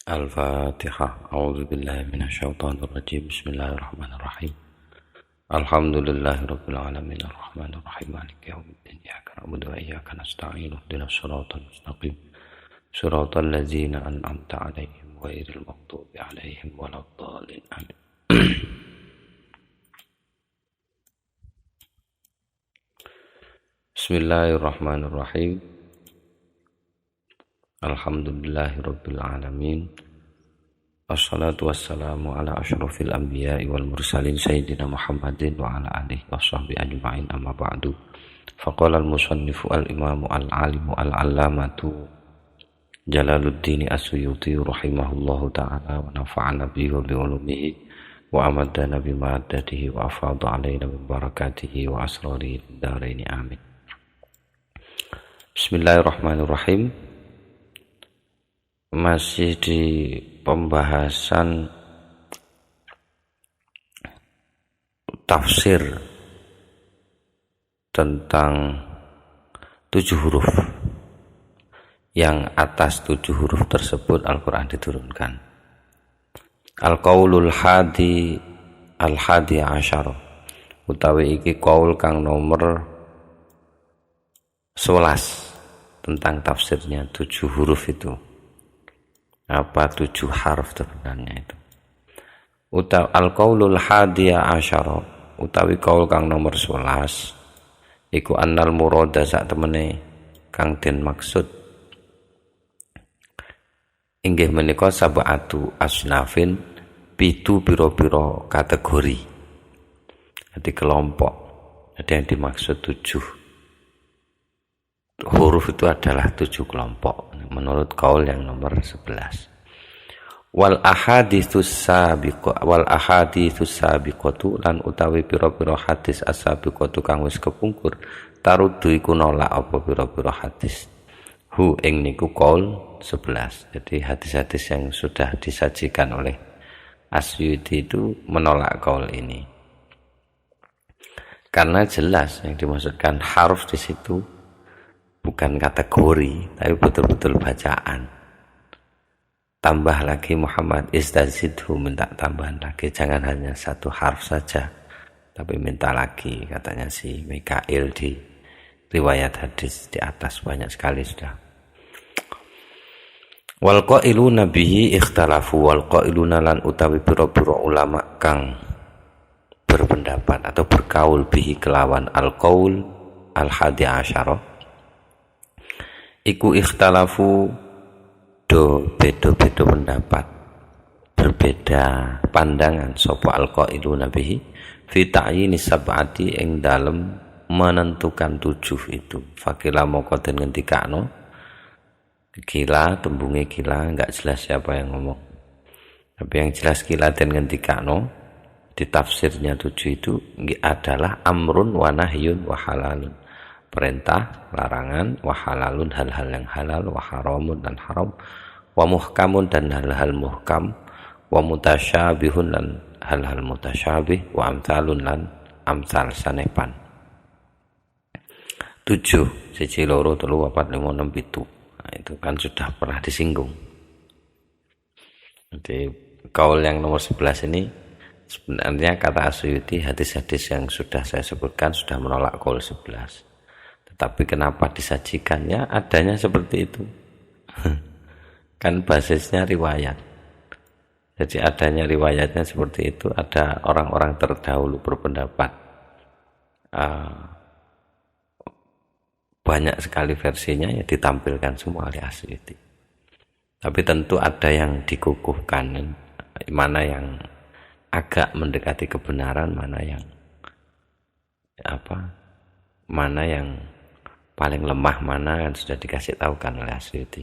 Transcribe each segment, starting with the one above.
Al-Fatihah. A'udzu billahi minasyaitonir rajim. Bismillahirrahmanirrahim. Alhamdulillahirabbil alamin arrahmanir rahim maliki yaumiddin. Iyyaka na'budu wa iyyaka nasta'in. Ihdinas siratal mustaqim. Shiratal ladzina an'amta 'alaihim ghairil maghdubi 'alaihim waladdallin. Amin. Bismillahirrahmanirrahim. Alhamdulillahirabbil alamin. Wassalatu wassalamu ala asyrafil anbiya'i wal mursalin sayyidina Muhammadin wa ala alihi washabbihi ajma'in, amma ba'du. Faqala al-musannifu al-imamu al-alimu al-allamatu Jalaluddin As-Suyuti rahimahullahu ta'ala wa nafa'ana bihi wa bi'ulumihi wa amadana bimaddatihi wa afadha alaina min barakatihi wa asrarihi daraini, amin. Bismillahirrahmanirrahim. Masih di pembahasan tafsir tentang 7 huruf. Yang atas 7 huruf tersebut Al-Quran diturunkan. Al-Qaulul Hadi Al-Hadi Asyar, utawi iki qaul kang nomor 11 tentang tafsirnya 7 huruf itu. Apa 7 harf sebenarnya itu? Al-Qaulul Hadiya Asyara, utawi qaul kang nomor 11 iku annal murada sak temene kang den maksud inggih menika sab'atu asnafin, pitu pira-pira kategori. Jadi kelompok. Ada yang dimaksud 7 huruf itu adalah 7 kelompok menurut qaul yang nomor 11. Wal ahaditsus sabiqatu lan utawi pira-pira hadis as-sabiqatu kang wis kepungkur tarudu iku nolak apa pira-pira hadis. Hu ing niku qaul 11. Jadi hadis-hadis yang sudah disajikan oleh Asyuti itu menolak qaul ini. Karena jelas yang dimaksudkan haruf di situ bukan kategori, tapi betul-betul bacaan. Tambah lagi Muhammad istazidhu, minta tambahan lagi, jangan hanya 1 harf saja, tapi minta lagi, katanya si Mikail di riwayat hadis di atas banyak sekali sudah. Wal qailuna bihi ikhtalafu, wal qailuna lan utawi pira-pira ulama kang berpendapat atau berkaul bihi kelawan al-qaul al-hadi asyara iku ikhtalafu do beda-beda pendapat, berbeda pandangan sapa al-qailuna bihi fi ta'yini sab'ati ing dalem menentukan 7 itu. Fakila moko den ngendikano, kila tembunge kila enggak jelas siapa yang ngomong, tapi yang jelas kila den ngendikano di tafsirnya 7 itu adalah amrun wa nahyun wa halalun, perintah, larangan, wa halalun hal-hal yang halal, wa haramun dan haram, wa muhkamun dan hal-hal muhkam, wa mutasyabihun dan hal-hal mutasyabih, wa amsalun dan amsal sanepan. 7, 1, 2, 3, 4, 5, 6, 7. Nah, itu kan sudah pernah disinggung. Jadi qaul yang nomor 11 ini sebenarnya kata Asyuti, hadis-hadis yang sudah saya sebutkan sudah menolak qaul 11. Tapi kenapa disajikannya adanya seperti itu? Kan basisnya riwayat. Jadi adanya riwayatnya seperti itu, ada orang-orang terdahulu berpendapat. Banyak sekali versinya ya ditampilkan semua oleh Asyuti. Tapi tentu ada yang dikukuhkan, mana yang agak mendekati kebenaran, mana yang paling lemah, mana yang sudah dikasih tahukan oleh Asyuti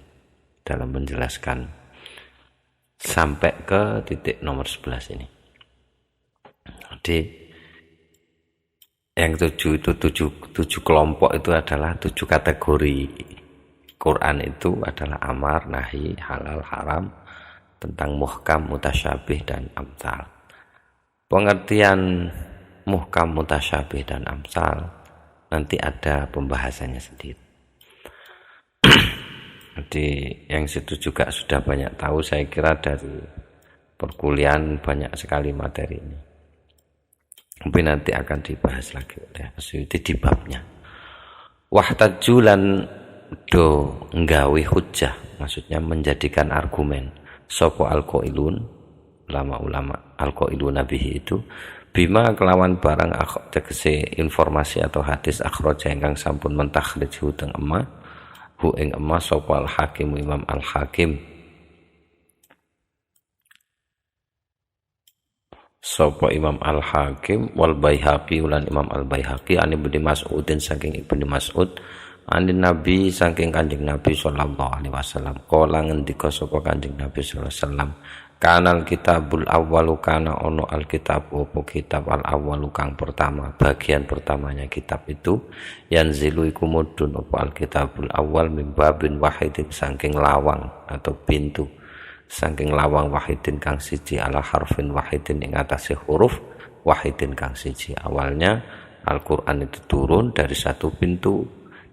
dalam menjelaskan sampai ke titik nomor 11 ini. Jadi yang 7 itu 7 kelompok itu adalah 7 kategori. Quran itu adalah amar, nahi, halal, haram, tentang muhkam, mutasyabih dan amsal. Pengertian muhkam, mutasyabih dan amsal nanti ada pembahasannya sendiri. Jadi yang situ juga sudah banyak tahu, saya kira dari perkuliahan banyak sekali materi ini. Tapi nanti akan dibahas lagi oleh Asyuti di babnya. Wahtajulan do nggawe hujjah, maksudnya menjadikan argumen. Sopo alqailun, ulama-ulama alqailun nabihi itu bima kelawan barang tegese informasi atau hadis akhraja ingkang sampun mentakhrij huteng emma hu ing emma sapa al hakim imam al hakim sapa imam al hakim wal baihaqi ulan imam al baihaqi ani ibnu mas'udin saking ibnu mas'ud anin nabi saking kanjeng nabi sallallahu alaihi wasallam kala ngendika sapa kanjeng nabi sallallahu alaihi wasallam kanal kitabul awwalu kana ono alkitab opo kitab al awwalu kang pertama bagian pertamanya kitab itu yanzilu iku mudun opo alkitabul awwal min babin wahidin saking lawang atau pintu saking lawang wahidin kang siji ala harfin wahidin ing atase huruf wahidin kang siji. Awalnya Al-Qur'an itu turun dari satu pintu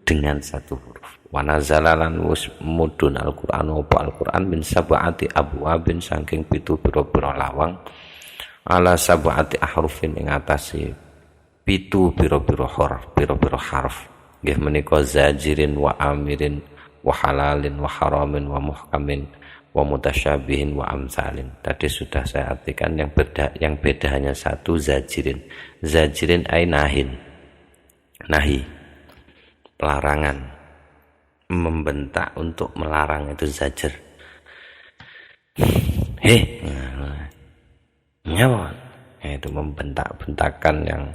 dengan satu huruf. Wa nazalalan mudun Al-Qur'an apa Al-Qur'an min sab'ati abwabin saking pitu pira-pira lawang ala sab'ati ahrufin ing atase pitu pira-pira harf nggih menika zajirin wa amirin wa halalin wa haramin wa muhkamin wa mutasyabihin wa amsalin. Tadi sudah saya artikan yang beda hanya satu, zajirin ay nahi pelarangan, membentak untuk melarang itu zajer. Nyawa itu membentak-bentakan yang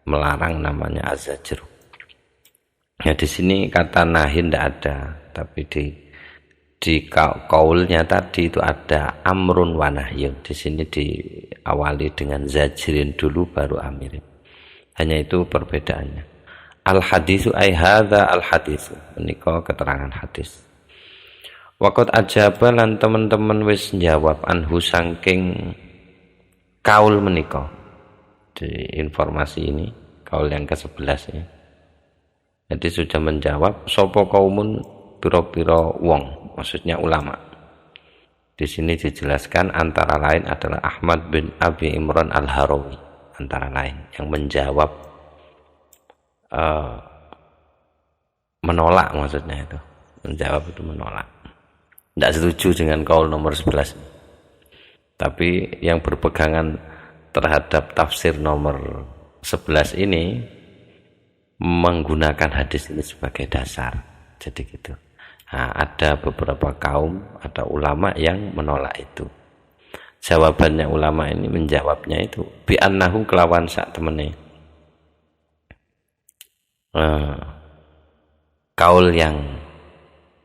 melarang namanya azajr. Ya di sini kata nahi tidak ada, tapi di kaulnya tadi itu ada amrun wa nahyun. Di sini diawali dengan zajirin dulu baru amirin. Hanya itu perbedaannya. Al hadisu ay hadza al hadisu menika keterangan hadis. Waqat ajaba lan teman-teman wis njawab anhu saking kaul menika. Di informasi ini kaul yang ke-11 ya. Jadi sudah menjawab sapa kaumun pira-pira wong, maksudnya ulama. Di sini dijelaskan antara lain adalah Ahmad bin Abi Imran Al-Harawi, antara lain yang menjawab menolak, maksudnya itu menjawab itu menolak, tidak setuju dengan kaul nomor 11, tapi yang berpegangan terhadap tafsir nomor 11 ini menggunakan hadis ini sebagai dasar. Jadi gitu. Nah, ada beberapa kaum, ada ulama yang menolak itu. Jawabannya ulama ini menjawabnya itu bi annahu kelawan sak temene. Kaul yang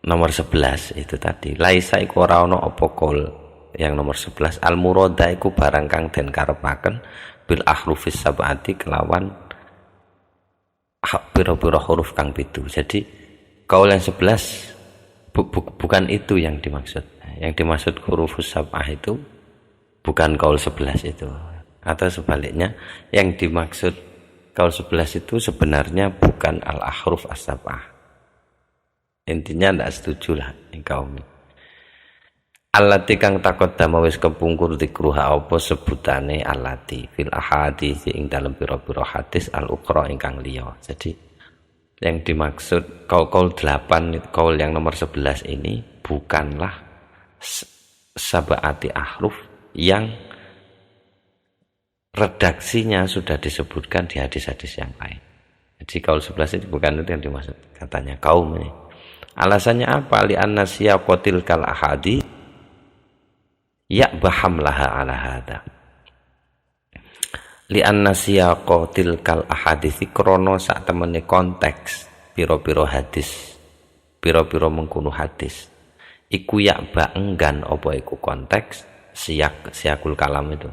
nomor 11 itu tadi laisa iku ora ana apa kaul yang nomor 11 al murada iku barang kang den karepaken bil ahrufis sab'ati kelawan pira-pira huruf kang 7. Jadi kaul yang 11 bukan itu yang dimaksud. Yang dimaksud hurufus sab'ah itu bukan kaul 11 itu, atau sebaliknya yang dimaksud kaul 11 itu sebenarnya bukan al-ahruf as-sab'ah. Intinya tidak setuju lah kaum ini. Allati kang taqaddama wis kepungkur dikruha apa sebutane allati fil ahadits ing dalem pira-pira hadis al-ukhra ingkang liya. Jadi yang dimaksud kaul 8 kaul yang nomor 11 ini bukanlah sab'ati ahruf yang redaksinya sudah disebutkan di hadis-hadis yang lain. Jadi kaul 11 itu bukan itu yang dimaksud katanya kaum ini. Alasannya apa? Li anna siyaqatil kal ahadi ya baham laha ala hadza. Li anna siyaqatil kal ahadits krana sak temene konteks pira-pira hadis, pira-pira mengkono hadis. Iku ya ba enggan apa iku konteks siyakul kalam itu.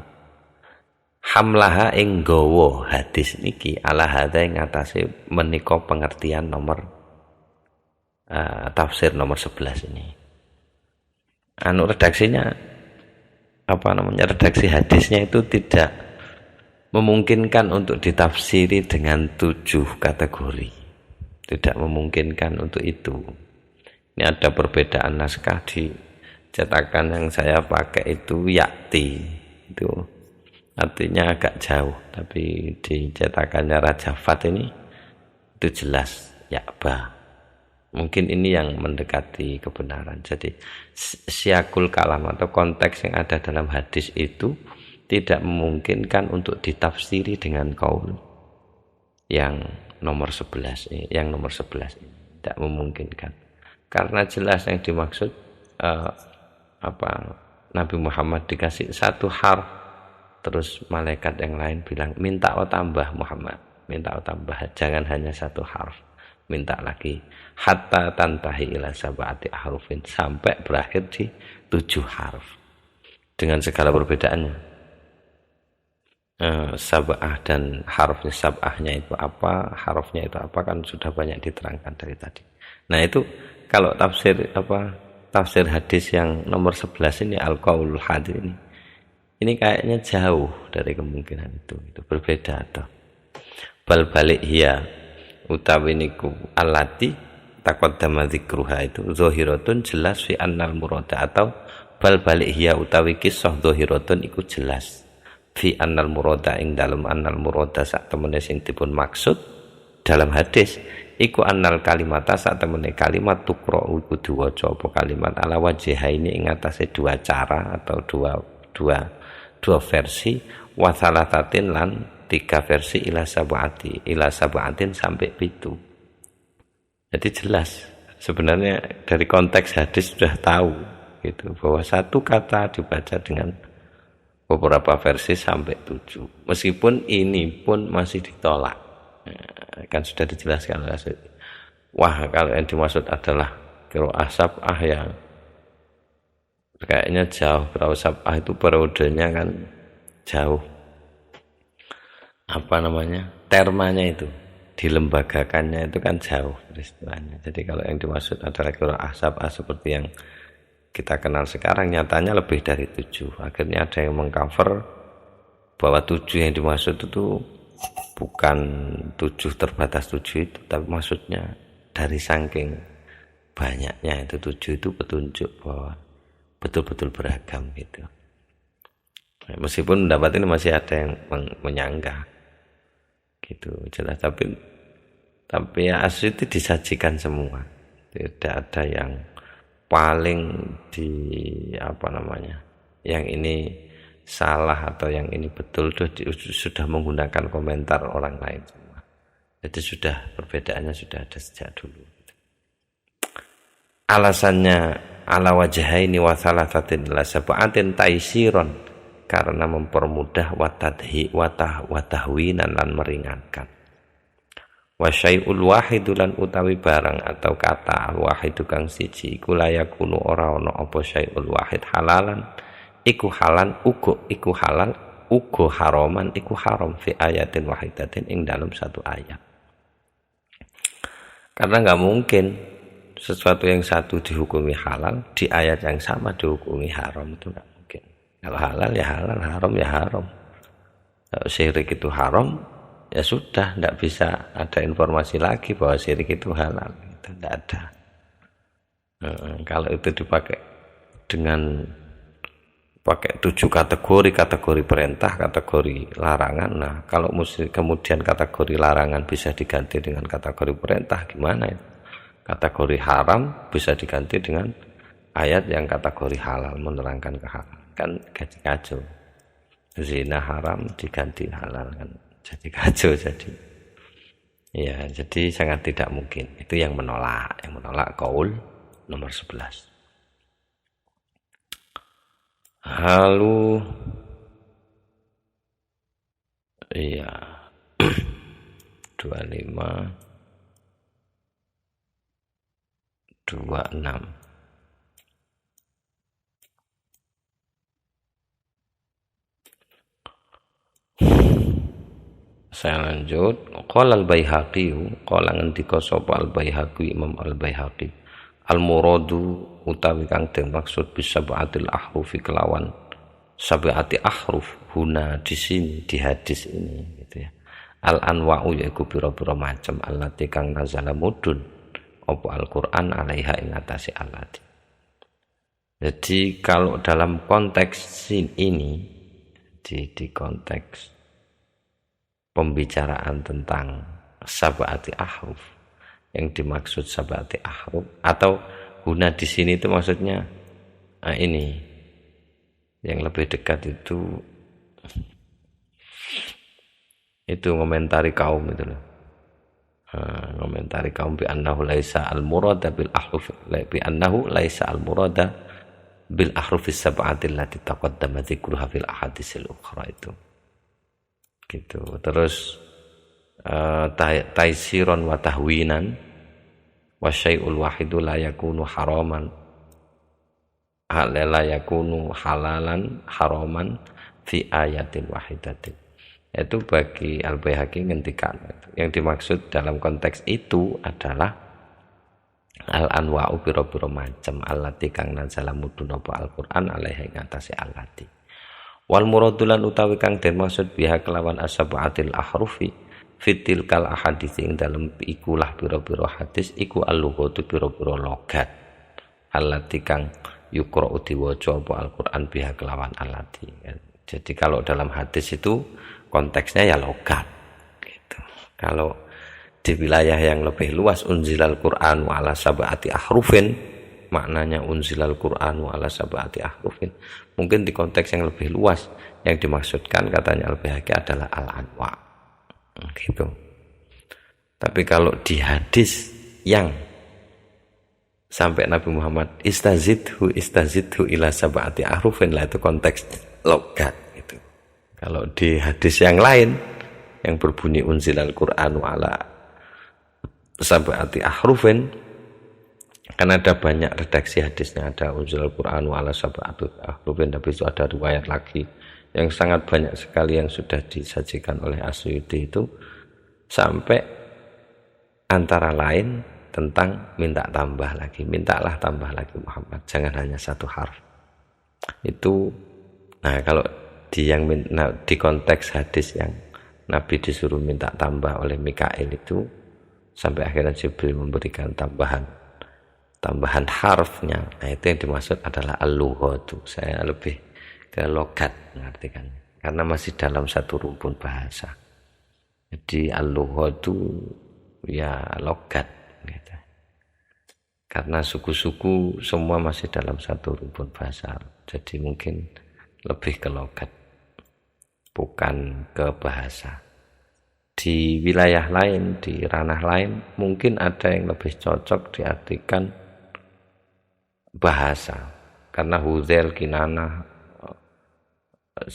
Hamlaha ing gawa hadis niki ala hadza ing atase menika pengertian nomor tafsir nomor 11 ini. Redaksinya redaksi hadisnya itu tidak memungkinkan untuk ditafsiri dengan 7 kategori. Tidak memungkinkan untuk itu. Ini ada perbedaan naskah di cetakan yang saya pakai itu yakti, itu artinya agak jauh, tapi di cetakannya Raja Fat ini itu jelas yakba. Mungkin ini yang mendekati kebenaran. Jadi siakul kalam atau konteks yang ada dalam hadis itu tidak memungkinkan untuk ditafsiri dengan qaul yang nomor 11 ini, tidak memungkinkan. Karena jelas yang dimaksud Nabi Muhammad dikasih satu harf, terus malaikat yang lain bilang minta tambah Muhammad, minta tambah, jangan hanya satu harf, minta lagi, hatta tantahi ila sab'ati ahrufin, sampai berakhir di 7 harf dengan segala perbedaannya. Sab'ah dan harfnya, sab'ahnya itu apa, harfnya itu apa, kan sudah banyak diterangkan dari tadi. Nah itu kalau tafsir hadis yang nomor 11 ini, al-qaulul hadir ini kayaknya jauh dari kemungkinan itu berbeda. Atau bal balik hiya utawi niku allati taqaddama dzikruha itu zahiratun, jelas fi annal murada, atau bal balik hiya utawi kisah zahiratun iku jelas fi annal murada ing dalam annal murada sak temene sing dipun maksud dalam hadis iku annal kalimata sak temene kalimat tukra kudu waca apa kalimat ala wajhaini ing atase dua cara atau dua versi, wa salatatin lan 3 versi ila sab'atin sampai 7. Jadi jelas sebenarnya dari konteks hadis sudah tahu gitu bahwa satu kata dibaca dengan beberapa versi sampai 7. Meskipun ini pun masih ditolak. Kan sudah dijelaskan. Wah, kalau yang dimaksud adalah qiraah sab'ah yang kayaknya jauh. Qiraah sab'ah itu periodenya kan jauh. Termanya itu dilembagakannya itu kan jauh istilahnya. Jadi kalau yang dimaksud adalah qiraah sab'ah seperti yang kita kenal sekarang, nyatanya lebih dari 7. Akhirnya ada yang mengcover bahwa 7 yang dimaksud itu bukan 7 terbatas 7 itu, tapi maksudnya dari saking banyaknya itu 7 itu petunjuk bahwa betul-betul beragam gitu. Meskipun pendapat ini masih ada yang menyanggah gitu, jelas, tapi ya asli itu disajikan semua, tidak ada yang paling yang ini salah atau yang ini betul, sudah menggunakan komentar orang lain semua. Jadi perbedaannya sudah ada sejak dulu. Alasannya ala wajhaini wa thalathatin la sab'atin taisiron, karena mempermudah watahwinan lan meringankan. Wa syai'ul wahidu lan utawi barang atau kata al wahidu kang siji iku layakunu ora ana apa syai'ul wahid halalan iku halal iku halal uga haraman iku haram fi ayatin wahidatin ing dalam satu ayat. Karena nggak mungkin sesuatu yang satu dihukumi halal di ayat yang sama dihukumi haram, itu nggak mungkin. Kalau halal ya halal, haram ya haram. Kalau syirik itu haram, ya sudah, tidak bisa ada informasi lagi bahwa syirik itu halal, itu tidak ada. Kalau itu dipakai dengan pakai 7 kategori perintah, kategori larangan. Nah, kalau kemudian kategori larangan bisa diganti dengan kategori perintah, gimana itu? Kategori haram bisa diganti dengan ayat yang kategori halal, menerangkan kehalalan. Kan kacau. Zina haram diganti halal, kan jadi kacau. Jadi sangat tidak mungkin. Itu yang menolak qaul nomor 11. Lalu 25 26. Saya lanjut. Qala al-Baihaqi, qala ngendika sapa al-Baihaqi, Imam al-Baihaqi, al-muradu utawi kang dimaksud bisab'atil ahrufi kelawan sab'ati ahruf huna di sini di hadis ini gitu ya. Al-anwa'u yaiku pira-pira macam allati kang nazala mudun apa Al-Qur'an alaiha ing atase allati. Jadi kalau dalam konteks ini di konteks pembicaraan tentang sab'ati ahruf, yang dimaksud sab'ati ahruf atau guna di sini itu maksudnya ini yang lebih dekat itu ngomentari kaum itu loh. Ngomentari kaum bi annahu laisa al murada bil ahruf bi annahu laisa al murada bil ahrufis sab'ati allati taqaddama dzikruha fil ahadisil ukhra itu. Gitu. Terus taisiron wa tahwinan wa syai'ul wahidu la yakunu haraman la yakunu halalan haraman fi ayatin wahidatin. Itu bagi Al-Baihaqi ngendikan yang dimaksud dalam konteks itu adalah al-anwa'u biro-biro macam allati kang nazala mudhun apa Al-Qur'an alaihi ngatasi allati wal muradulan utawi kang den maksud biha kelawan asab'atil ahrufi fitil kal ahadits ing dalem ikulah biro-biro hadis iku al-lughatu biro-biro logat allati kang yuqra'u diwaca apa Al-Qur'an biha kelawan allati. Jadi kalau dalam hadis itu konteksnya ya logat gitu. Kalau di wilayah yang lebih luas unzilal Qur'an wa ala sab'ati ahrufin, maknanya unzilal Qur'an wa ala sab'ati ahrufin, mungkin di konteks yang lebih luas yang dimaksudkan katanya Al-Baihaqi adalah al-anwa gitu. Tapi kalau di hadis yang sampai Nabi Muhammad istazidhu ila sab'ati ahrufin, lah itu konteks logat gitu. Kalau di hadis yang lain yang berbunyi unzilal Qur'an wa ala sab'ati ahrufin, kan ada banyak redaksi hadisnya, ada unzilal Qur'an wa ala sab'ati ahrufin, tapi itu ada riwayat lagi yang sangat banyak sekali yang sudah disajikan oleh Asyuti itu sampai antara lain tentang minta tambah lagi, mintalah tambah lagi Muhammad, jangan hanya satu harf. Itu nah kalau di konteks hadis yang Nabi disuruh minta tambah oleh Mikail itu sampai akhirnya Jibril memberikan tambahan harfnya. Nah itu yang dimaksud adalah al-lughatu. Saya lebih ke logat mengartikannya karena masih dalam satu rumpun bahasa. Jadi al-lughatu ya logat gitu. Karena suku-suku semua masih dalam satu rumpun bahasa. Jadi mungkin lebih ke logat bukan ke bahasa. Di wilayah lain, di ranah lain mungkin ada yang lebih cocok diartikan bahasa, karena Huzail, Kinanah,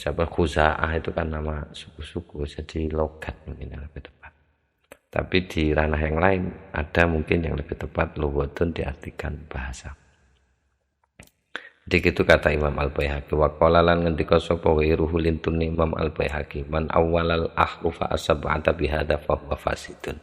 Khuza'ah itu kan nama suku-suku, jadi logat mungkin yang lebih tepat. Tapi di ranah yang lain ada mungkin yang lebih tepat lughatun diartikan bahasa. Jadi itu kata Imam Al-Baihaqi. Wa qala lan ngendika sapa ghairuhu lintun Imam Al-Baihaqi, man awwalal ahrufa asab'ata bihadza fa huwa fasidun.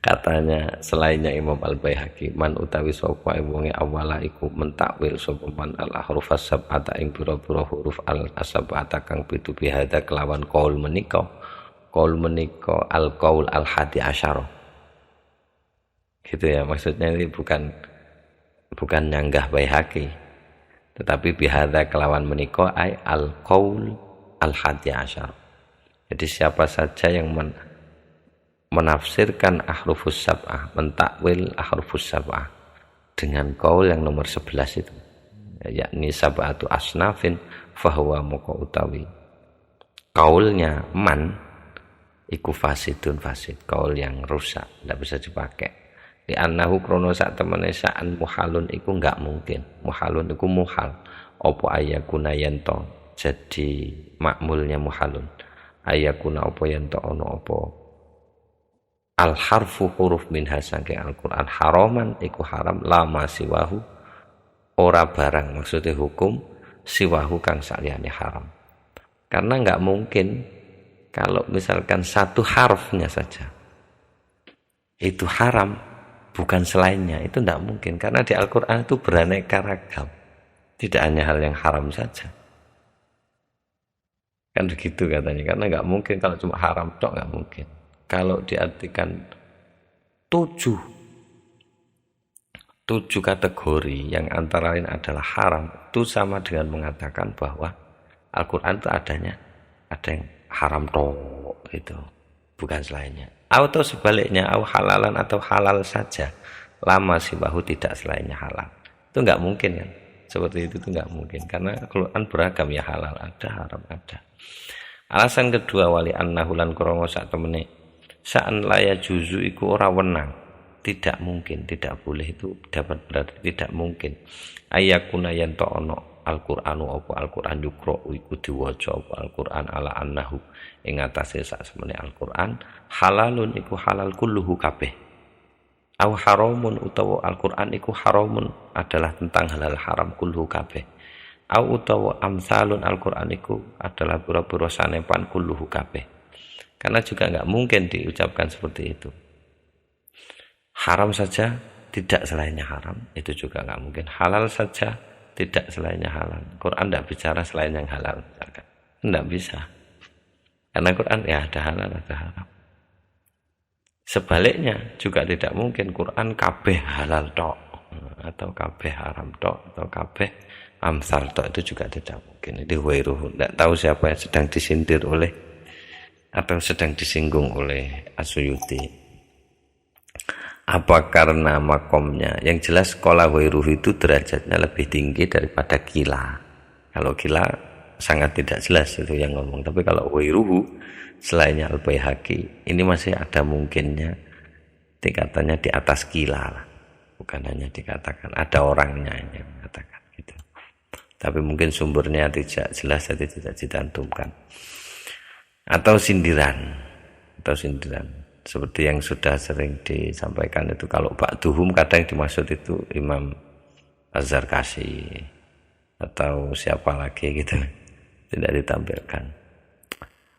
Katanya selainnya Imam Al-Baihaqi, man utawi sapa wonge awala iku mentakwil sapa man al ahrufa sab'ata ing pira-pira huruf al asab'ata kang pitu bihadza kelawan qaul menika al qaul al hadi asyara. Gitu ya, maksudnya ini bukan nyanggah Baihaqi, tetapi bihadza kelawan menika ai al qaul al hadi asyara. Jadi siapa saja yang menafsirkan ahrufus sab'ah, mentakwil ahrufus sab'ah dengan qaul yang nomor 11 itu, yakni sab'atu asnafin fahuwa moko utawi qaulnya man iku fasidun, fasid, qaul yang rusak, tidak bisa dipakai. Di annahu krono sak temene sa'an muhalun iku enggak mungkin, muhalun iku muhal opo ayakuna yanto, jadi makmulnya muhalun ayakuna opo yanto ono opo al harfu huruf minha saking Al-Qur'an haraman iku haram lama siwahu ora barang, maksudnya hukum siwahu kang saliyane haram. Karena enggak mungkin kalau misalkan satu harfnya saja itu haram, bukan selainnya, itu tidak mungkin. Karena di Al-Quran itu beraneka ragam, tidak hanya hal yang haram saja. Kan begitu katanya, karena nggak mungkin kalau cuma haram tok, nggak mungkin. Kalau diartikan 7 7 kategori yang antara lain adalah haram, itu sama dengan mengatakan bahwa Al-Quran itu ada yang haram toh, itu bukan selainnya. Atau sebaliknya, halalan atau halal saja, lama sibahu tidak selainnya halal. Itu enggak mungkin kan? Seperti itu tuh enggak mungkin, karena Al-Quran beragam, ya halal ada, haram ada. Alasan kedua, wali annahulan krono sak temene sa'an laya juzu iku ora wenang. Tidak mungkin, tidak boleh, itu dapat berarti tidak mungkin. Ayakuna yen to ono Al-Qur'anu apa Al-Qur'an yukra iku diwaca apa Al-Qur'an ala annahu ing atase sak semene Al-Qur'an halalun iku halal kulluhu kabeh. Au haramun utawa Al-Qur'an iku haramun adalah tentang halal haram kulluhu kabeh. Au utawa amsalun Al-Qur'an iku adalah pura-pura sanepan kulluhu kabeh. Karena juga enggak mungkin diucapkan seperti itu. Haram saja tidak selainnya haram, itu juga nggak mungkin. Halal saja tidak selainnya halal. Quran tidak bicara selain yang halal, tidak bisa. Karena Quran ya ada halal ada haram. Sebaliknya juga tidak mungkin Quran kabeh halal tok atau kabeh haram tok atau kabeh amsal tok, itu juga tidak mungkin. Itu wairuhu. Tidak tahu siapa yang sedang disindir oleh atau sedang disinggung oleh As-Suyuti. Apa karena makomnya? Yang jelas kola wairuhu itu derajatnya lebih tinggi daripada kila. Kalau kila sangat tidak jelas itu yang ngomong. Tapi kalau wairuhu selainnya Al-Baihaqi ini masih ada mungkinnya tingkatannya di atas kila lah. Bukan hanya dikatakan, ada orangnya yang mengatakan gitu. Tapi mungkin sumbernya tidak jelas, jadi tidak dicantumkan. Atau sindiran. Seperti yang sudah sering disampaikan itu, kalau ba'duhum kadang dimaksud itu Imam Az-Zarkashi atau siapa lagi gitu, tidak ditampilkan.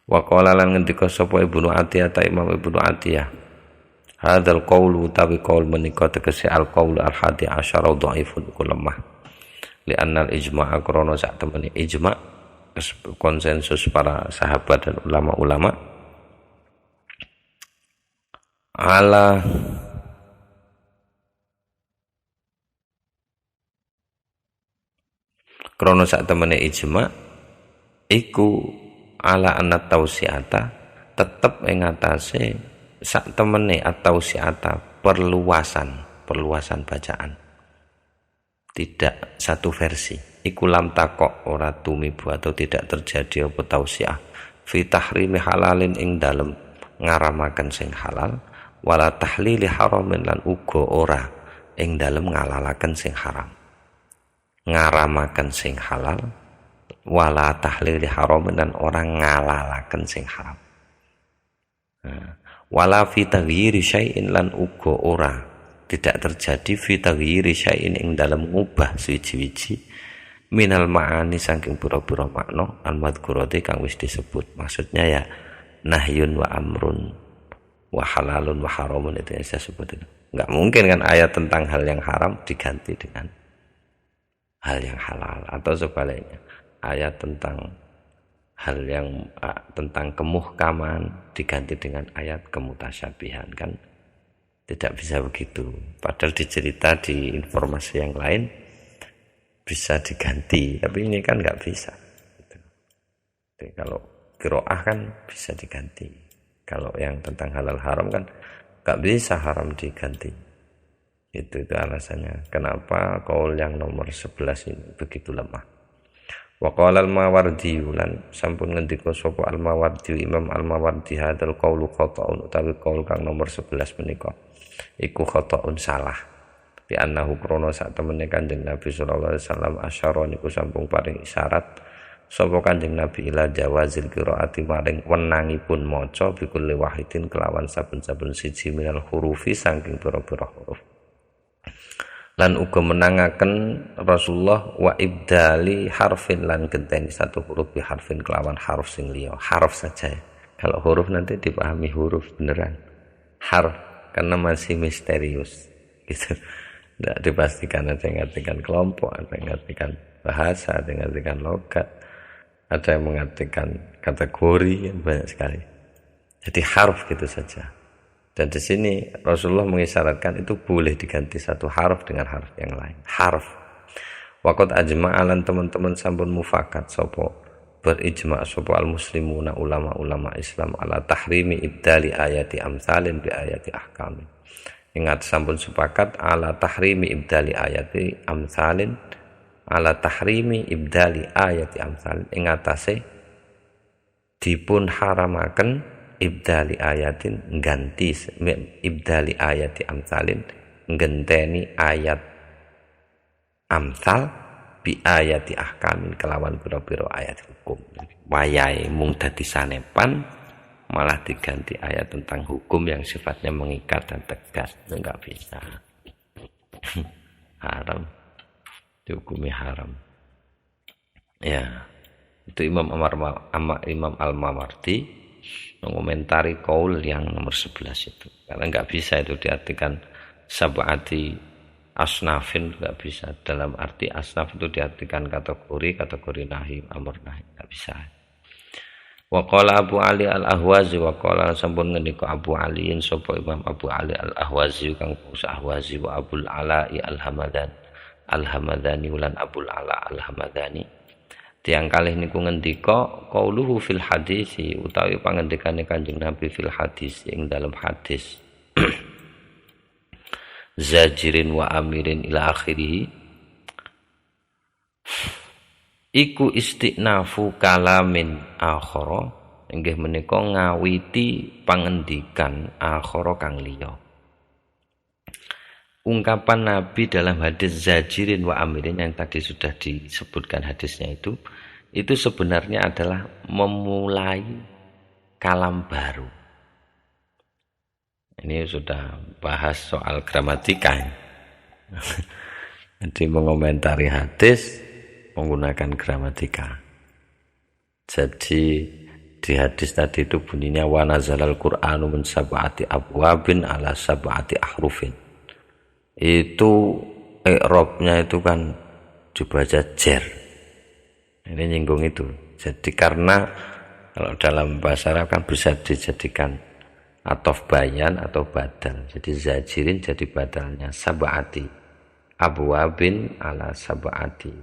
Wa qala lan ngendika sapa Ibnu Atiyah ta Imam Ibnu Atiyah, hadzal qaulu tawi qaul menika tegese al qaulu al hadi asyara dhaifun iku lemah. Li annal ijma' krana sak temene ijma' konsensus para sahabat dan ulama-ulama ala krono sak temene ijma iku ala anat tausiata tetep ing atase sak temene at-tausiata perluasan bacaan, tidak satu versi. Iku lam takok ora tumibu atau tidak terjadi apa tausiah fi tahrimi halalin ing dalem ngaramaken sing halal wala tahlili haramin lan uga ora ing dalem ngalalaken sing haram. Ngaramaken sing halal wala tahlili haramin lan ora ngalalaken sing haram. Wala fi taghyiri syai'in lan uga ora tidak terjadi fi taghyiri syai'in ing dalem ngubah suci-wiji minal ma'ani saking pura-pura makna al-madhkurati kang wis disebut. Maksudnya ya nahyun wa amrun wa halalun wa haramun, itu yang saya sebut itu. Enggak mungkin kan ayat tentang hal yang haram diganti dengan hal yang halal, atau sebaliknya ayat tentang hal yang tentang kemuhkaman diganti dengan ayat kemutasyabihan, kan tidak bisa begitu. Padahal dicerita di informasi yang lain bisa diganti, tapi ini kan nggak bisa. Jadi kalau qiraah kan bisa diganti. Kalau yang tentang halal haram kan nggak bisa haram diganti. Itu alasannya kenapa qaul yang nomor 11 ini begitu lemah. Wa qala al-Mawardi lan sampun ngendika sapa al-Mawardi Imam al-Mawardi hadzal qaulu khata'un, utawi qaul kang nomor 11 menika iku khata'un salah. Bi annahu krana sak temene Kanjeng Nabi sallallahu alaihi wasallam asyara niku sampun paring isyarat sapa Kanjeng Nabi ila jawazil qiraati maring wenangipun maca bikul wahidin kelawan saben-saben siji minal hurufi saking pira-pira huruf. Lan uga menangaken Rasulullah wa ibdali harfin lan genteni satu huruf bi harfin kelawan harf sing liya. Harf saja. Kalau huruf nanti dipahami huruf beneran. Harf karena masih misterius gitu. Tidak dipastikan, ada yang mengartikan kelompok, ada yang mengartikan bahasa, ada yang mengartikan logat, ada yang mengartikan kategori, yang banyak sekali. Jadi harf gitu saja. Dan di sini Rasulullah mengisyaratkan itu boleh diganti satu harf dengan harf yang lain. Harf. Waqad ajma'alan teman-teman sampun mufakat sapa berijma' sapa al-muslimuna ulama-ulama Islam ala tahrimi ibdali ayati amsalin bi ayati ahkamin. Ingat sampun sepakat ala tahrimi ibdali ayati amsalin ala tahrimi ibdali ayati amsalin ing atase dipun haramaken ibdali ayatin ganti ibdali ayati amsalin ngenteni ayat amsal bi ayati ahkamin kelawan pira-pira ayat hukum. Wayahe mung dadi sanepan malah diganti ayat tentang hukum yang sifatnya mengikat dan tegas. Itu enggak bisa. Haram. Dihukumi haram. Ya. Itu Imam Al-Mawardi mengomentari qaul yang nomor 11 itu. Karena enggak bisa itu diartikan sab'ati asnafin, enggak bisa. Dalam arti asnaf itu diartikan kategori nahi, amr nahi, enggak bisa. Wa qala Abu Ali Al-Ahwazi wa qala sampun ngendika Abu Ali sapa Imam Abu Ali Al-Ahwazi kang Ahwazi wa Abul Ala Al-Hamadani ulan Abul Ala Al-Hamadani. Tiang kalih niku ngendika qauluhu fil hadisi utawi pangendikane Kanjeng Nabi fil hadis ing dalam hadis zajirin wa amirin ila akhirih iku istiqnafu kalamin akhara inggih menika ngawiti pangendikan akhara kang liya. Ungkapan Nabi dalam hadis zajirin wa amirin yang tadi sudah disebutkan hadisnya itu sebenarnya adalah memulai kalam baru. Ini sudah bahas soal gramatika. Jadi mengomentari hadis menggunakan gramatika. Jadi di hadis tadi itu bunyinya wa nazalal qur'anu min sab'ati abwabin ala sab'ati ahrufin. Itu i'rabnya itu kan dibaca jer. Ini nyinggung itu. Jadi karena kalau dalam bahasa Arab kan bisa dijadikan atof bayan atau badal. Jadi zajirin jadi badalnya sab'ati abwabin ala sab'ati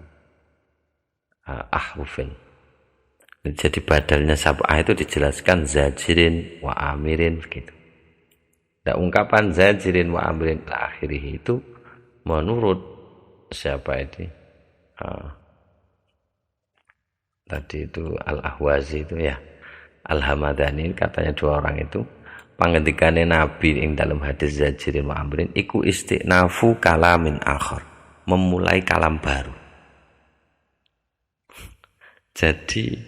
ahrufin. Jadi badalnya sab'ah itu dijelaskan zajirin wa amirin begitu. Nah, ungkapan zajirin wa amrin ila akhirih itu menurut siapa ini? Tadi itu Al-Ahwazi itu ya. Al-Hamadani katanya dua orang itu pangendikane Nabi ing dalam hadis zajirin wa amrin iku istiqnafu kalamin akhar, memulai kalam baru. Jadi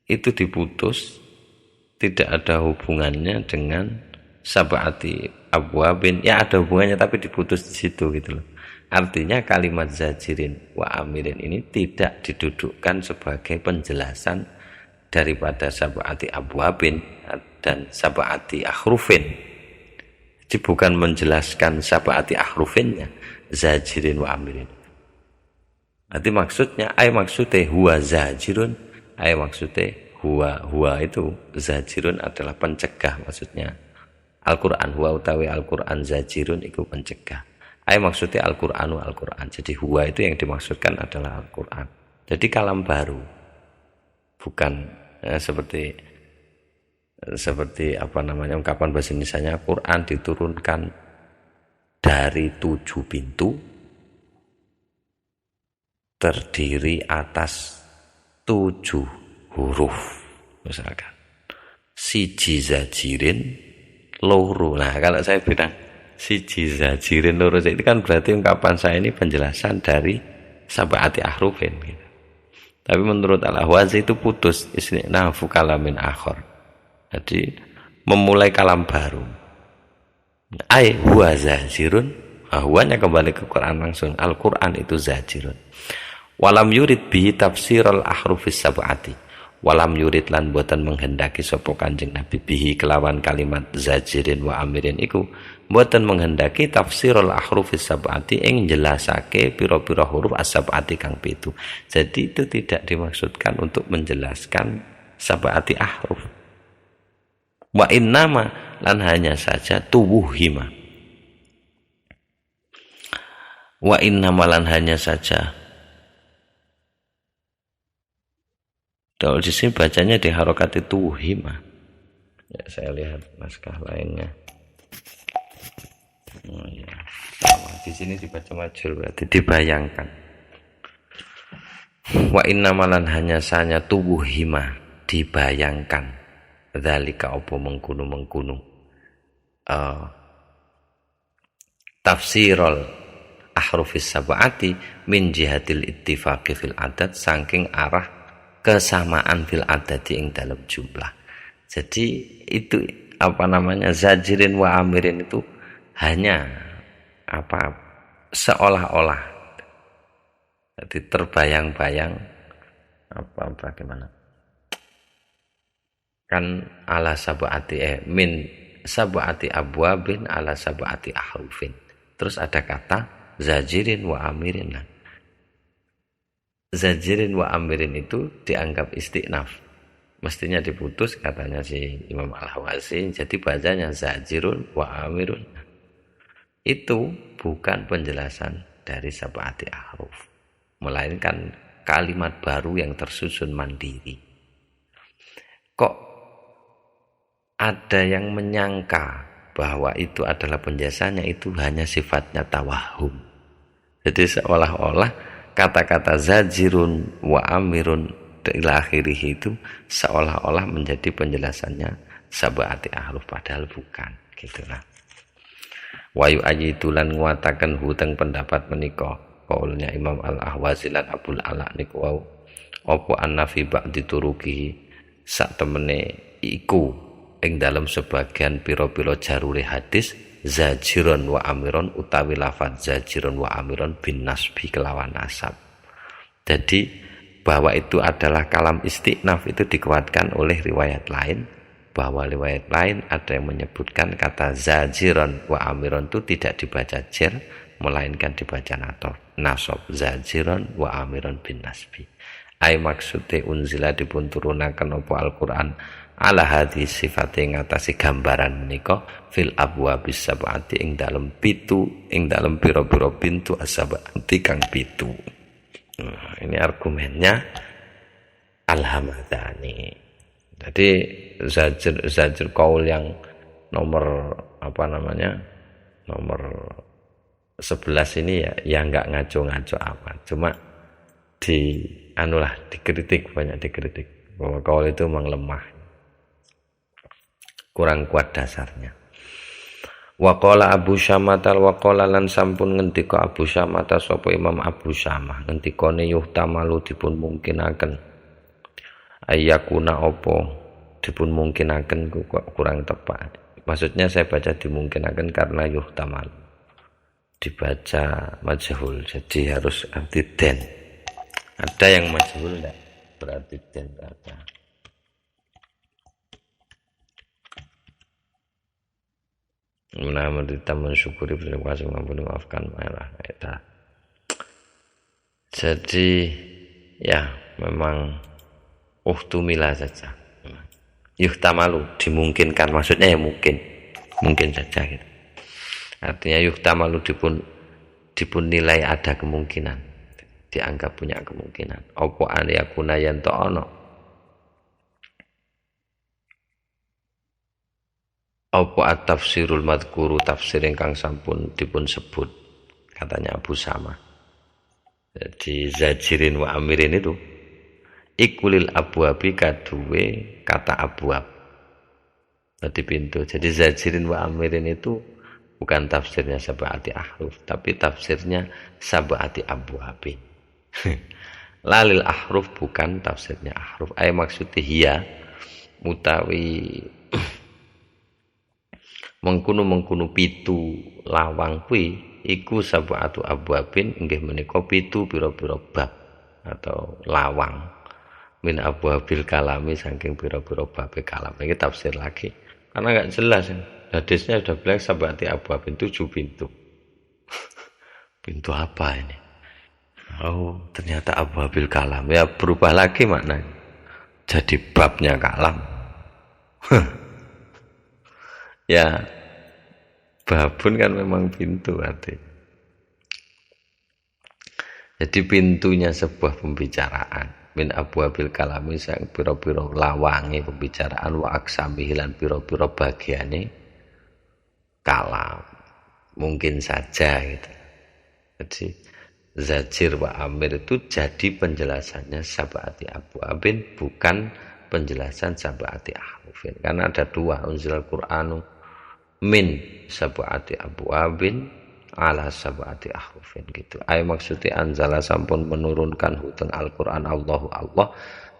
itu diputus, tidak ada hubungannya dengan sab'ati abwabin, ya ada hubungannya tapi diputus di situ gitu loh. Artinya kalimat zajirin wa amirin ini tidak didudukkan sebagai penjelasan daripada sab'ati abwabin dan sab'ati ahrufin. Jadi bukan menjelaskan sab'ati ahrufinnya zajirin wa amirin. Nanti maksudnya maksudnya huwa zajirun, maksudnya huwa itu zajirun adalah pencegah, maksudnya Al-Quran huwa utawi Al-Quran zajirun itu pencegah. Maksudnya Al-Quranu Al-Quran. Jadi huwa itu yang dimaksudkan adalah Al-Quran. Jadi kalam baru. Bukan seperti apa namanya ungkapan bahasa Indonesianya Quran diturunkan dari 7 pintu terdiri atas 7 huruf misalkan siji zajirin loro. Nah kalau saya bilang siji zajirin loro itu kan berarti ungkapan saya ini penjelasan dari sab'ati ahrufin gitu. Tapi menurut Al-Ahwazi itu putus istiqnafu kalamin akhar. Jadi memulai kalam baru. Huwa zajirun. Huwanya kembali ke Quran langsung. Al-Quran itu zajirun. Walam yurid bihi tafsirul ahrufis sab'ati. Walam yurid lan boten menghendaki sapa Kanjeng Nabi bihi kelawan kalimat zajirin wa amirin iku boten menghendaki tafsirul ahrufis sab'ati ing jelasake pira-pira huruf as-sab'ati kang 7. Jadi itu tidak dimaksudkan untuk menjelaskan sab'ati ahruf. Wa innama lan hanya saja tuwuhima. Wa innama lan hanya saja. Kalau di sini bacanya di harokati tuwuhima. Ya, saya lihat naskah lainnya. Oh, ya. Sama. Di sini dibaca majhul berarti dibayangkan. Wa innama lan hanya saja tuwuhima, dibayangkan. Dzalika apa mengkunu tafsirul ahrufis sab'ati min jihatil ittifaqi fil adad, saking arah kesamaan fil adadi ing dalam jumlah. Jadi itu apa namanya, zajirin wa amirin itu hanya apa, seolah-olah, jadi terbayang-bayang apa bagaimana, kan ala sab'ati min sab'ati abwabin ala sab'ati ahrufin, terus ada kata zajirin wa amirin. Zajirin wa amirin itu dianggap istiqnaf, mestinya diputus katanya si Imam Al-Hawazi, jadi bacanya zajirun wa amirun. Itu bukan penjelasan dari sab'ati ahruf, melainkan kalimat baru yang tersusun mandiri. Kok ada yang menyangka bahwa itu adalah penjelasannya, itu hanya sifatnya tawahum. Jadi seolah-olah kata-kata zajirun wa amirun ila akhirih itu seolah-olah menjadi penjelasannya sab'ati ahruf, padahal bukan, gitulah. Wa yu'ayyidu lan nguataken huteng pendapat menika kaulnya Imam Al-Ahwazi lan Abdul Ala niku wau apa annafi ba'di turuki sak temene iku ing dalam sebagian pira-pira jarure hadis zajiron wa amiron utawi lafaz zajiron wa amiron bin nasbi kelawan nasab. Jadi bahwa itu adalah kalam istiqnaf itu dikuatkan oleh riwayat lain, bahwa riwayat lain ada yang menyebutkan kata zajiron wa amiron itu tidak dibaca jer, melainkan dibaca nasab, zajiron wa amiron bin nasbi. Ai maksude unzila dipun turunaken apa Al-Qur'an ala hadis sifate ngatasi gambaran menika fil abwabis sab'ati ing dalem pitu, ing dalem pira-pira pintu as-sab'ati kang pitu. Nah, ini argumennya Al-Hamadani. Jadi zajir qaul yang nomor apa namanya, nomor 11 ini ya enggak ngaco-ngaco apa, cuma dikritik, banyak dikritik bahwa qaul itu memang lemah, kurang kuat dasarnya. Wa qala Abu Syamah wa qala lan sampun ngendika Abu Syamah sapa Imam Abu Syamah ngendikane yuhtamalu dipun mungkinaken ayakuna opo dipun mungkinaken kurang tepat. Maksudnya saya baca dimungkinaken karena yuhtamal dibaca majhul, jadi harus arti den. Ada yang majhul enggak berarti den ada. Menamati taman syukuri berterima kasih mengampuni maafkan marah. Jadi ya memang uhtumila saja. Yuhtamalu dimungkinkan, maksudnya ya mungkin saja gitu. Artinya yuhtamalu dipun nilai ada kemungkinan, dianggap punya kemungkinan. Apa an yakuna yanto ono, apa at-tafsirul madhkuru tafsir ingkang sampun dipun sebut, katanya Abu Syamah. Jadi zajirin wa amirin itu ikulil abwabi kaduwe kata abwab, jadi pintu. Jadi zajirin wa amirin itu bukan tafsirnya sab'ati ahruf, tapi tafsirnya sab'ati abwabin. Lalil ahruf bukan tafsirnya ahruf. Ay maksudnya hiya mutawi mengkunu pitu lawang kuwi iku sab'atu abwabin, inggih menika pitu pira-pira bab atau lawang min abwabil kalami, saking pira-pira bab kalam. Ini tafsir lagi karena enggak jelas. Hadisnya sudah bilang sab'ati abwabin 7 pintu. Pintu apa ini? Oh, ternyata abwabil kalam. Ya berubah lagi maknanya. Jadi babnya kalam. Ya, babun kan memang pintu arti. Jadi pintunya sebuah pembicaraan. Min abwabil kalami sang pira-pira lawange pembicaraan wa aksamihi lan pira-pira bagiane kalam. Mungkin saja gitu. Jadi zajir wa amir itu jadi penjelasannya sab'ati abwabin, bukan penjelasan sab'ati ahrufin. Karena ada dua, unzilal Qur'anu min sab'ati abwabin ala sab'ati ahrufin gitu. Ay maksudnya anzala sampun menurunkan huteng Al-Qur'an Allah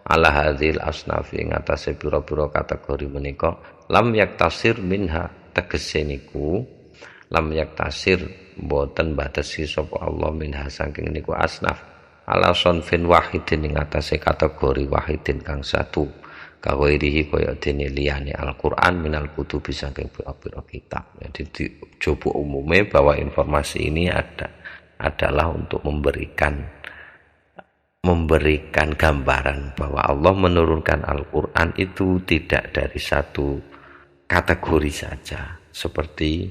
ala hadzil asnafi ing atase pira-pira kategori menika lam yaktasir minha tegese niku lam yaktasir boten batasi sapa Allah minha saking niku asnaf ala sonfin wahidin ing atase kategori wahidin kang satu kawairihi kaya dene liyane Al-Qur'an minal kutubi saking pira-pira kitab. Jadi jopo umumnya bahwa informasi ini adalah untuk memberikan gambaran bahwa Allah menurunkan Al-Qur'an itu tidak dari satu kategori saja seperti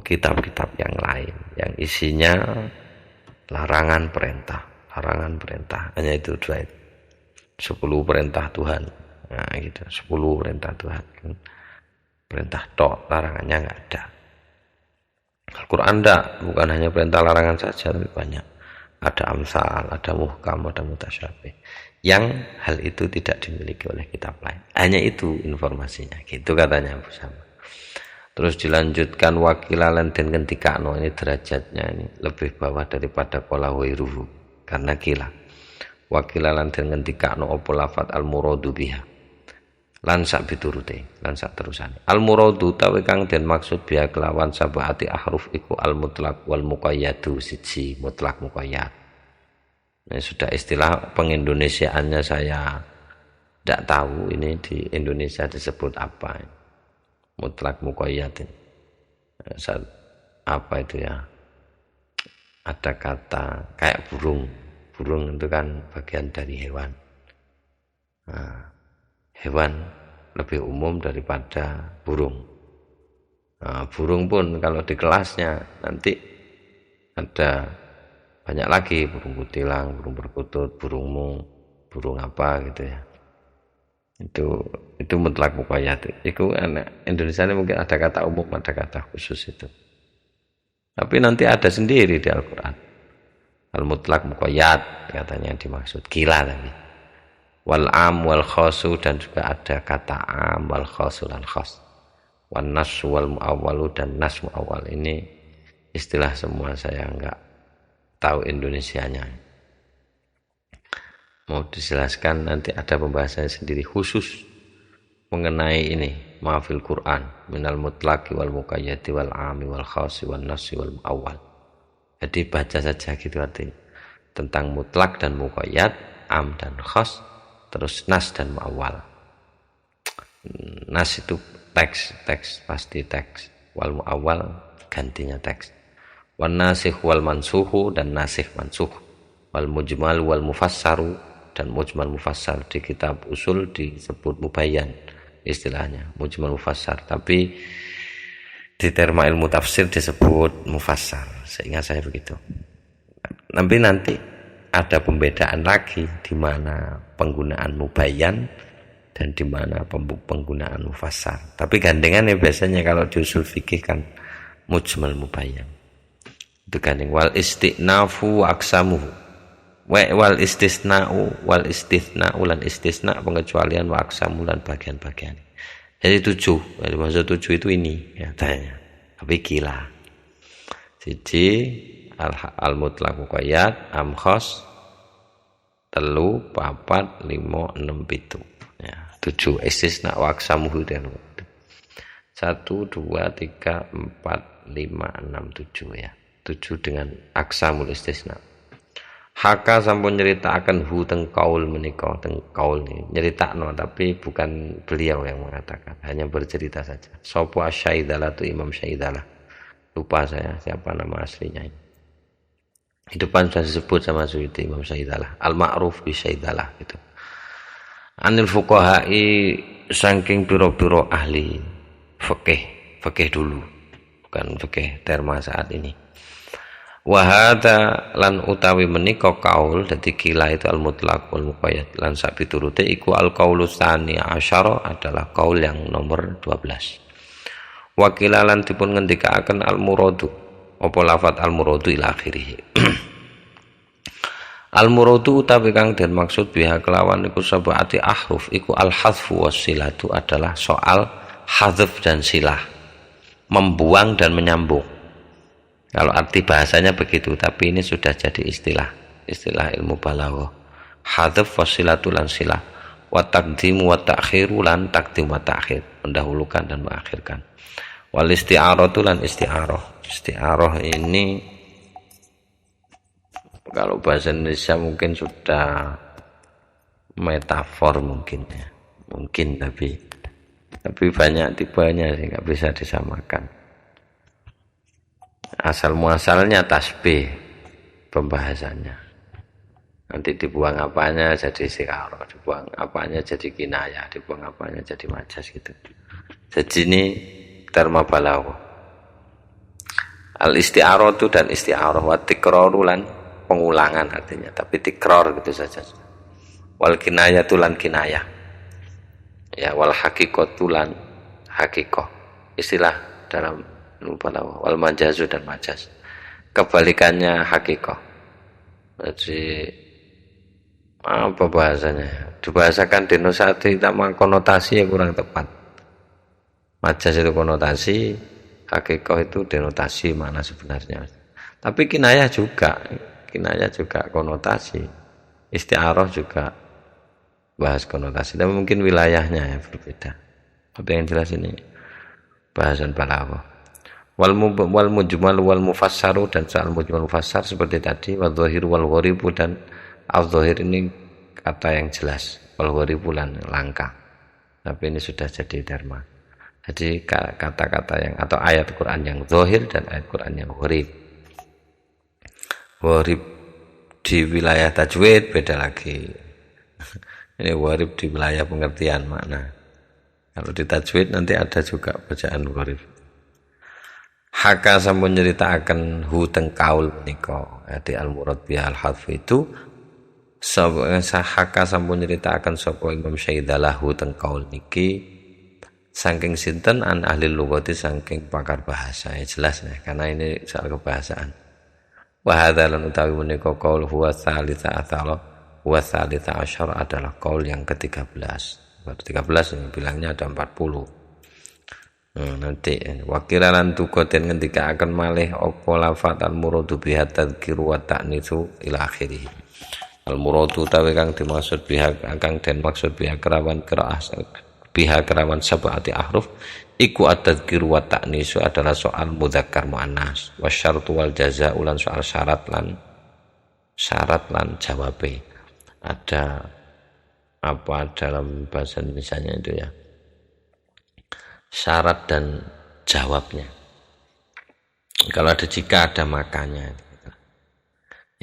kitab-kitab yang lain yang isinya larangan perintah hanya itu dua itu 10 perintah Tuhan, nah gitu 10 perintah Tuhan, perintah tok, larangannya nggak ada. Al-Quran bukan hanya perintah larangan saja, tapi banyak, ada amsal, ada muhkam, ada mutasyabih yang hal itu tidak dimiliki oleh kitab lain, hanya itu informasinya gitu katanya Abu Sama. Terus dilanjutkan wakilalan dan kentikano, ini derajatnya ini lebih bawah daripada qala wairuhu karena kila wakilalan dan kentikano opo lafat al-muradu biha lan sak piturute lan sak terusane al-muradu tawi kang den maksud biha kelawan sab'ati ahruf iku al-mutlaq wal muqayyadu siji mutlak muqayyad. Ini sudah istilah pengindonesiaannya saya tidak tahu ini di Indonesia disebut apa. Mutlak muqayyad apa itu ya, ada kata kayak burung itu kan bagian dari hewan. Nah, hewan lebih umum daripada burung. Nah, burung pun kalau di kelasnya nanti ada banyak lagi, burung kutilang, burung perkutut, burung apa gitu ya. Itu mutlak muqayyad. Itu anak Indonesia ini mungkin ada kata umum, ada kata khusus itu. Tapi nanti ada sendiri di Al-Qur'an. Al-mutlak muqayyad katanya dimaksud kila tadi. Wal am wal khasu, dan juga ada kata am wal khasu dan khas. Wan nas wal muawwalu, dan nas muawwal. Ini istilah semua saya enggak tahu Indonesianya. Mau dijelaskan nanti ada pembahasannya sendiri khusus mengenai ini ma'fil Quran minal mutlaqi wal muqayyadi wal ami wal khasi wal nasi wal muawwal. Jadi baca saja gitu artinya tentang mutlak dan muqayyad, am dan khas, terus nas dan muawwal. Nas itu teks pasti teks, wal muawwal gantinya teks. Wan nasikh wal mansuhu, dan nasikh mansuh, wal mujmal wal mufassaru, dan mujmal mufassar di kitab usul disebut mubayyan istilahnya mujmal mufassar, tapi di terma ilmu tafsir disebut mufassar, seingat saya begitu. Nanti ada pembedaan lagi di mana penggunaan mubayyan dan di mana penggunaan mufassar. Tapi gandengannya biasanya kalau di usul fikih kan mujmal mubayyan. Itu gandeng wal isti'nafu aksamuhu. Wal istisna'u wal istithna'u lan istisna pengecualian wa aksamu lan bagian-bagian. Jadi 7. Jadi maksud 7 itu ini ya tanya. Tapi gila. Siji al-mutlaq muqayyad, am khas, 3, 4, 5, 6, 7. Ya, 7 istisna wa aksamu dan 1, 2, 3, 4, 5, 6, 7 ya. 7 dengan aksamul istisna. Haka sampun nyeritakan hu teng kaul menika, teng kaul ini nyeritakno, tapi bukan beliau yang mengatakan, hanya bercerita saja. Sopo Syaidalah itu Imam Syaidalah, lupa saya siapa nama aslinya ini. Di depan sudah disebut sama Suyuti Imam Syaidalah, al-ma'ruf bi Syaidalah gitu. Anil fuqaha'i saking piro-piro ahli fikih dulu, bukan fikih terma saat ini. Wahada lan utawi menika kaul dadi kila itu al mutlaq wal muqayyad lan sak piturute iku al qaulus tsani asyara adalah kaul yang nomor 12. Wakila lan dipun ngendikaaken al muradu apa lafat al muradu ila akhirih. Al muradu utawi kang den maksud biha kelawan iku sab'ati ahruf iku al hadzfu wassilatu adalah soal hadzf dan silah, membuang dan menyambung. Kalau arti bahasanya begitu, tapi ini sudah jadi istilah ilmu balaghah. Hadzf wasilatu lan silah, wa taqdim wa ta'khiru lan taqdim wa ta'khir, mendahulukan dan mengakhirkan. Wal isti'aratu lan isti'arah. Isti'arah ini kalau bahasa Indonesia mungkin sudah metafor mungkin ya. Mungkin tapi banyak tipenya sih, nggak bisa disamakan. Asal muasalnya tasbih pembahasannya. Nanti dibuang apanya jadi isti'arah, dibuang apanya jadi kinayah, dibuang apanya jadi majas gitu. Jadi ini terma balaghah. Al isti'arah itu dan isti'arah wa tikraru lan pengulangan artinya, tapi tikrar gitu saja. Wal kinayatu lan kinayah. Ya wal haqiqatu lan haqiqah. Istilah dalam wal majazu dan majaz, kebalikannya hakikoh. Jadi apa bahasanya, dibahasakan denusati sama konotasi yang kurang tepat. Majaz itu konotasi, hakikoh itu denotasi mana sebenarnya. Tapi kinayah juga konotasi, isti'arah juga bahas konotasi, tapi mungkin wilayahnya ya berbeda. Tapi yang jelas ini bahasan balaghah. Wal mujmal wal mufassaru dan soal mujmal mufassar seperti tadi, wal dhahir wal gharibu dan al dhahir ini kata yang jelas, wal gharibu lan langka, tapi ini sudah jadi dharma. Jadi kata-kata yang atau ayat Quran yang dhahir dan ayat Quran yang gharib. Gharib di wilayah tajwid beda lagi. Ini gharib di wilayah pengertian makna. Kalau di tajwid nanti ada juga bacaan gharib. Haka sampun nyritakaken hu teng kaul menika. Ati al murad bi al hadf itu haka sampun nyritakaken sapa Imam Syaidalah hu teng kaul niki saking sinten an ahli lughati saking pakar bahasa. Ya jelas ya, karena ini soal kebahasaan. Wa hadza lan utawi menika kaul huwa tsalitsa atsara wa tsalitsa asyara adalah kaul yang ke-13. 13 ini bilangnya ada 40. Nanti wakiralan tukoten ngendika akan malih opo lafat al muradu biha tadzkiru wa ta'nitsu ila akhirih. Al muradu tawi kang dimaksud biha kang den maksud biha kerawan qiraah biha kerawan sab'ati ahruf iku at-tadzkiru wa ta'nitsu adalah soal mudzakkar muannas wasyartu wal jazaa'u lan soal syarat lan jawabe. Ada apa dalam bahasa Indonesia itu ya, syarat dan jawabnya. Kalau ada jika, ada makanya.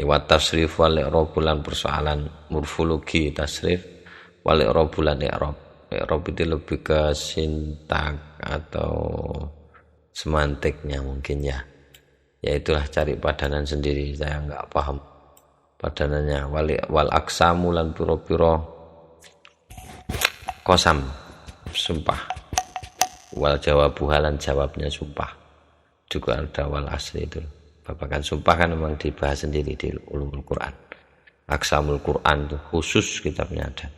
Wa tasrif wal i'rab lan persoalan morfologi tasrif wal i'rab lan i'rab. I'rab itu lebih ke sintak atau semantiknya mungkin ya. Ya itulah cari padanan sendiri, saya enggak paham padanannya. Wal aksamu lan piro-piro kosam sumpah. Wal jawabu halan jawabnya sumpah. Juga ada wal asli itu. Babakan sumpah kan memang dibahas sendiri di ulumul Quran. Aksamul Quran itu khusus kitabnya ada.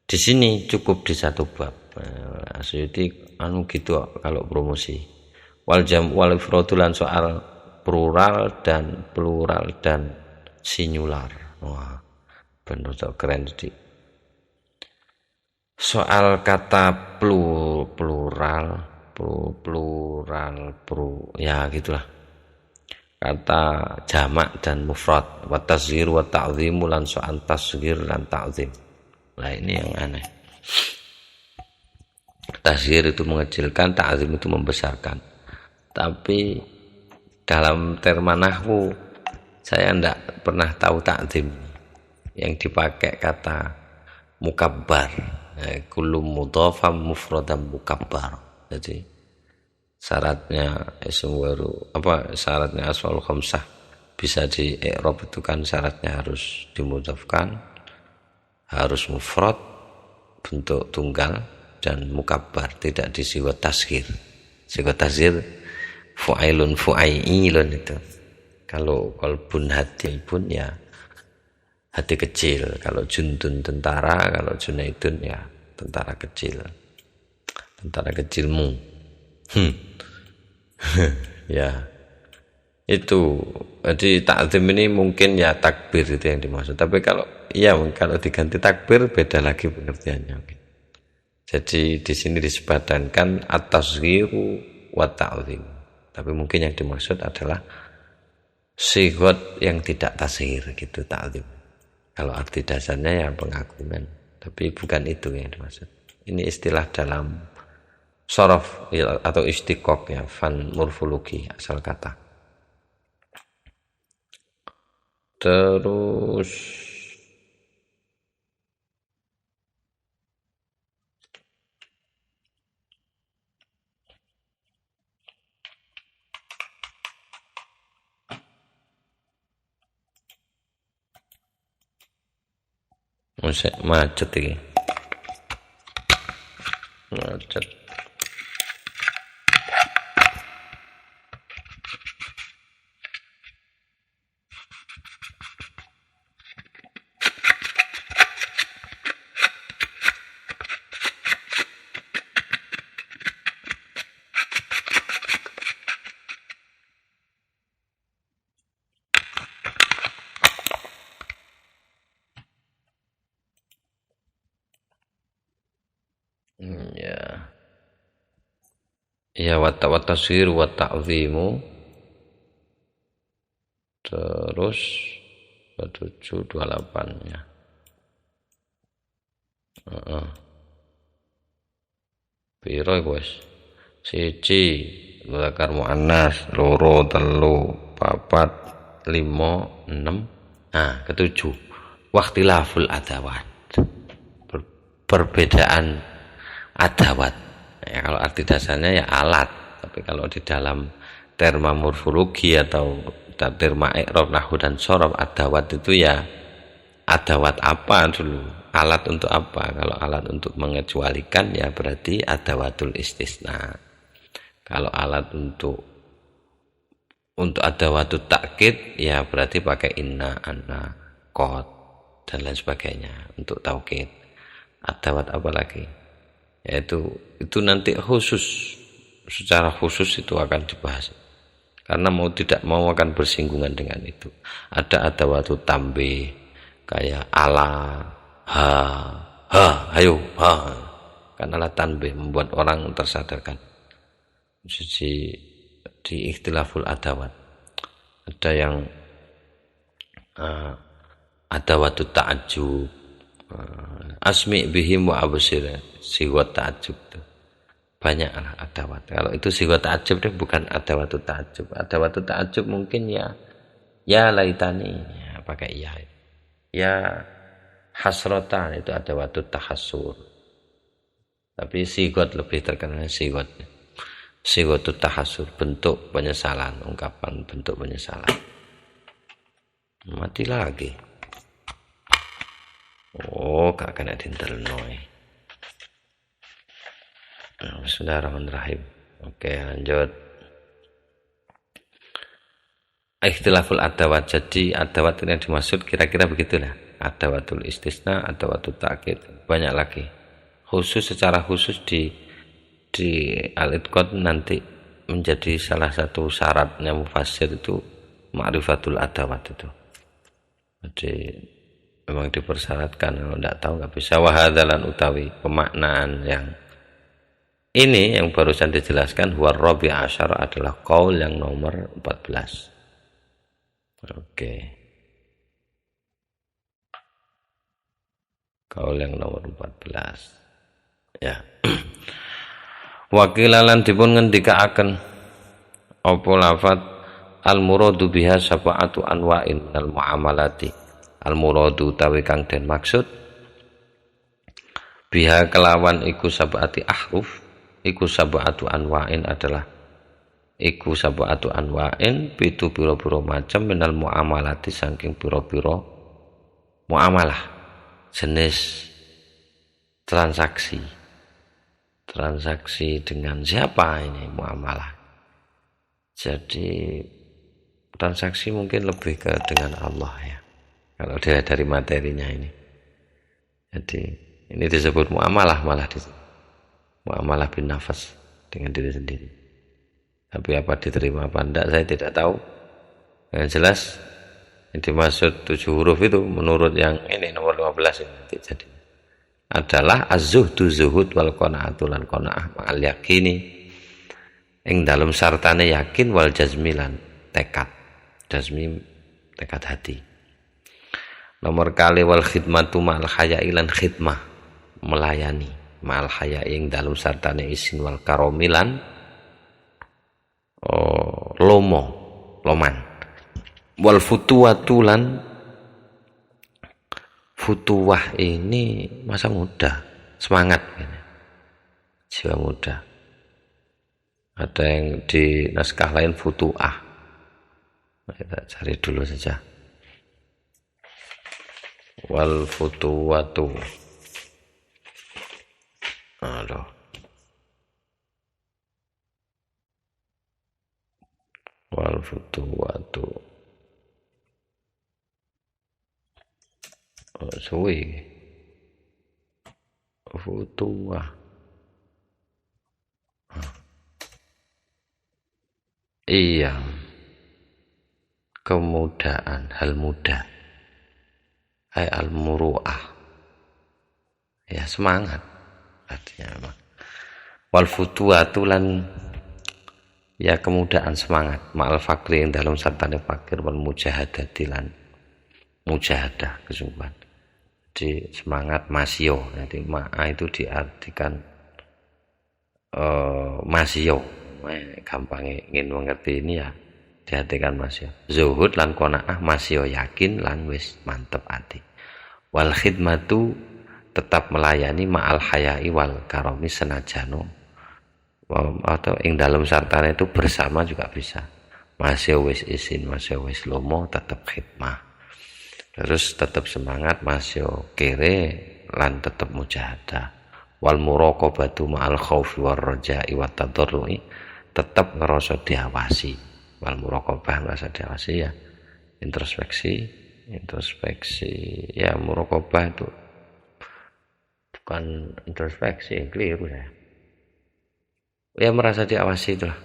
Di sini cukup di satu bab. Asyidi gitu kalau promosi. Wal ifradulan soal plural dan singular. Wah, benar keren jadi. Soal kata ya gitulah. Kata jamak dan mufrad, wa tasghir wa ta'dhim lan soal tasghir dan ta'dhim. Nah ini yang aneh. Tasghir itu mengecilkan, ta'dhim itu membesarkan. Tapi dalam terma nahwu saya enggak pernah tahu ta'dhim yang dipakai kata mukabbar. Kullu mudhafam mufradam mukabbar. Jadi syaratnya ism baru syaratnya asmaul khamsah bisa di i'rab itu kan syaratnya harus dimudhafkan, harus mufrad bentuk tunggal dan mukabbar, tidak disiwat tasghir. Siwat tasghir fu'ailun fu'ailun itu. Kalau qalbun hati pun ya hati kecil, kalau jundun tentara, kalau junaidun ya tentara kecil, tentara kecilmu. Ya itu. Jadi takzim ini mungkin ya takbir itu yang dimaksud, tapi kalau diganti takbir beda lagi pengertiannya. Jadi di sini disepadankan at-tasghiru wa ta'zim, tapi mungkin yang dimaksud adalah sigot yang tidak tasghir gitu, ta'zim. Kalau arti dasarnya ya pengagungan, tapi bukan itu yang dimaksud. Ini istilah dalam shorof atau istiqoq ya, fan morfologi asal kata. Terus macet iki. Macet. Ya. Ya wa tasghir wa ta'zimu. Terus 2728 ya. Piro iku wis? 1 muzakkar muannas, 2 3 4 5 6. Nah, ketujuh waqtilaful adawat. Perbedaan adawat. Ya, kalau arti dasarnya ya alat, tapi kalau di dalam terma morfologi atau terma i'rab nahwu dan shorof, adawat itu ya adawat apa dulu, alat untuk apa. Kalau alat untuk mengecualikan ya berarti adawatul istisna. Kalau alat untuk adawatul takkid ya berarti pakai inna, anna, qad dan lain sebagainya untuk taukid. Adawat apa lagi? Yaitu itu nanti secara khusus itu akan dibahas. Karena tidak mau akan bersinggungan dengan itu. Ada adawatut tambih kayak ala, hayo, kan alat tanbih membuat orang tersadarkan. Jadi di ikhtilaful adawat ada yang adawatut ta'ajjub, asmi bihim wa absir, siwat ta'ajjub tuh banyaklah adawat. Kalau itu siwat ta'ajjub deh, bukan adawatut ta'ajjub. Adawatut ta'ajjub mungkin ya laitani ya, pakai ya hasrotan itu adawatut tahassur. Tapi sigot lebih terkenal siwatut tahassur, bentuk penyesalan, ungkapan bentuk penyesalan. Mati lagi. Oh, gak kena dinterno. Bismillahirrahmanirrahim. Oke, lanjut. Ikhtilaful adawat. Jadi adawat yang dimaksud kira-kira begitulah. Adawatul istisna, adawatul ta'kid. Banyak lagi. Secara khusus di al-itqan nanti menjadi salah satu syaratnya mufassir itu ma'rifatul adawat itu. Jadi memang dipersyaratkan, kalau tidak tahu nggak bisa. Wahadalan utawi pemaknaan yang ini yang barusan dijelaskan, huwa rabi asyar adalah qaul yang nomor 14. Oke. Qaul yang nomor 14. Ya. Wakilalan dipun ngendikaaken apa lafat al-muradu biha sab'atu anwa'in minal muamalati. Al-muradu utawi kang den maksud biha kelawan iku sab'ati ahruf iku sab'atu anwa'in adalah iku sab'atu anwa'in pitu pira-pira macam minal muamalati saking pira-pira muamalah jenis transaksi dengan siapa ini muamalah. Jadi transaksi mungkin lebih ke dengan Allah ya, kalau dilihat dari materinya ini. Jadi ini disebut muamalah, malah muamalah bin nafas dengan diri sendiri. Tapi apa diterima apa enggak saya tidak tahu. Yang jelas yang dimaksud 7 huruf itu menurut yang ini nomor 15 ini nanti jadi adalah az-zuhdu zuhud wal qanaatu lan qanaah ma'al yakini ing dalem sartane yakin wal jazmi lan tekad. Jazmi tekad hati. Nomor kali wal khidmatu ma'al haya'i lan khidmah melayani ma'al haya'i ing dalem sartane isin wal karomilan loman wal futuwatu lan futuwah ini masa muda, semangat ini. Jiwa muda. Ada yang di naskah lain futuah. Kita cari dulu saja. Wal futuwatu. Aduh. Wal futuwatu. Suwi futuwah iya kemudaan, hal muda al muru'ah ya, semangat artinya memang. Wal futuwatu lan ya kemudaan semangat ma'al fakri yang dalam sartane fakir wal mujahadati lan mujahadah kesungguhan. Jadi semangat masio, jadi ma'a itu diartikan masio, gampang ingin mengerti ini ya diartikan masio. Zuhud lan qanaah masio yakin lan wis mantep ati. Wal khidmatu tetap melayani ma'al haya'i wal karomi senajano atau ing dalam sartane itu bersama juga bisa. Masio wis isin, masio wis lomo tetap khidmah. Terus tetap semangat masih kere lan tetap mujahadah. Wal muraqabatu ma'al khaufi war raja'i wat tadarrui tetap ngerasa diawasi. Wal muraqabah ngerasa diawasi ya. Introspeksi ya, muraqabah itu bukan introspeksi, keliru ya. Ya merasa diawasi itulah.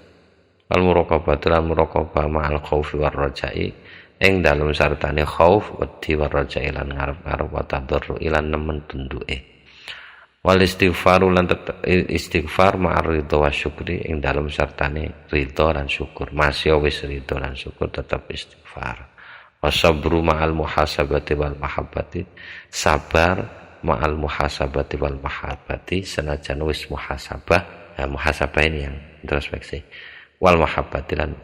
Wal muraqabatu lan muraqabah ma'al khaufi war raja'i ing dalem sartane khauf wedi waraja ilan ngarep-ngarep wa tadarru ilan nemen tunduke. Wal istighfaru lan istighfar ma'ar ridho wa syukri ing dalem sartane ridho lan syukur. Masya wis ridho lan syukur tetap istighfar. Wasabru ma'al muhasabati wal mahabbati, sabar ma'al muhasabati wal mahabbati senajan wis muhasabah. Ya, muhasabah ini yang introspeksi. Wal mahabbati lan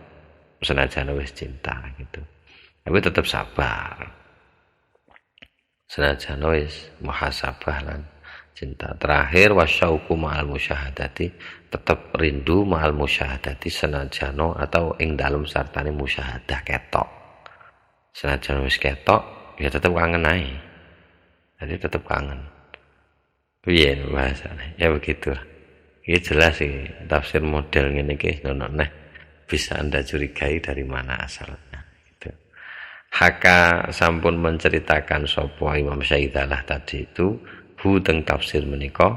senajan wis cinta gitu. Tapi tetap sabar. Senajan wis muhasabah lan cinta. Terakhir wasyauqu ma'al musyahadati, tetap rindu ma'al musyahadati senajano atau ing dalem sartane musyahadah ketok. Senajan wis ketok ya tetap kangen ae. Jadi tetap kangen. Piye bahasane? Ya begitu. Ini jelas sih tafsir model ngene iki nonone bisa Anda curigai dari mana asalnya. Haka sampun menceritakan sopo Imam Syaidalah tadi itu teng tafsir menika,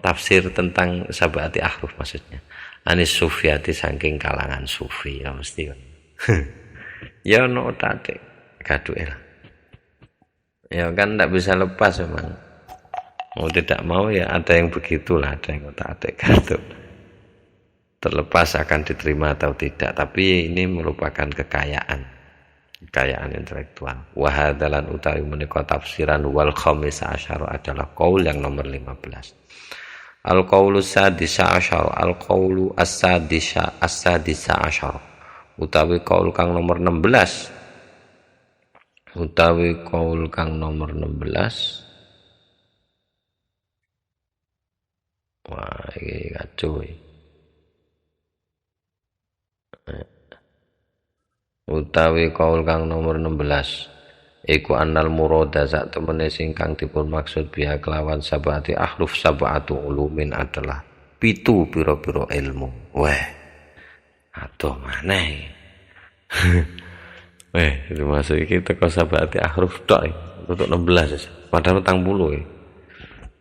tafsir tentang sab'ati ahruf maksudnya. Anis sufiati saking kalangan sufi ya mesti. Ya no tadi gaduh lah. Ya kan tidak bisa lepas memang. Mau tidak mau ya ada yang begitulah, ada yang otak-atik gaduh. Terlepas akan diterima atau tidak, tapi ini merupakan kekayaan intelektual. Wahadalan utawi menika tafsiran wal khamis asyara adalah qaul yang nomor 15. Al qaulu sadisa asyara, al qaulu as-sadisa asyara utawi qaul kang nomor 16. Utawi qaul kang nomor 16. Wah, iki kacau. Utawi kaul kang nomor 16 iku annal murada sak temene sing kang dipun maksud biha kelawan sabati ahruf sabatu ulumin adalah pitu pira-pira ilmu. Weh, adoh maneh. Itu masuk iki teko sabati ahruf tok untuk 16 padahal 40 ya.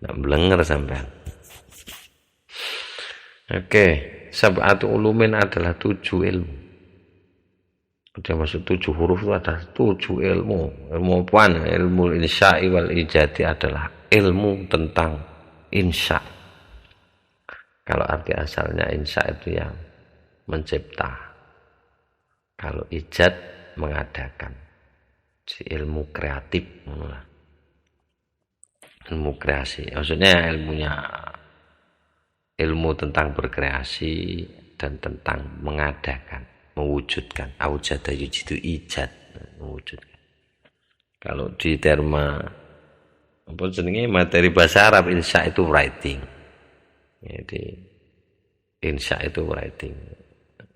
Ndak blenger sampean. Oke, sabatu ulumin adalah 7 ilmu. Dia maksud 7 huruf itu ada 7 ilmu. Ilmu apaan? Ilmu insya'i wal ijadi adalah ilmu tentang insya. Kalau arti asalnya insya itu yang mencipta. Kalau ijad mengadakan. Si ilmu kreatif. Ilmu kreasi. Maksudnya ilmu tentang berkreasi dan tentang mengadakan, mewujudkan. Aujada yujidu ijad, mewujudkan. Kalau di terma apa jenenge materi bahasa Arab, insya itu writing. Jadi insya itu writing.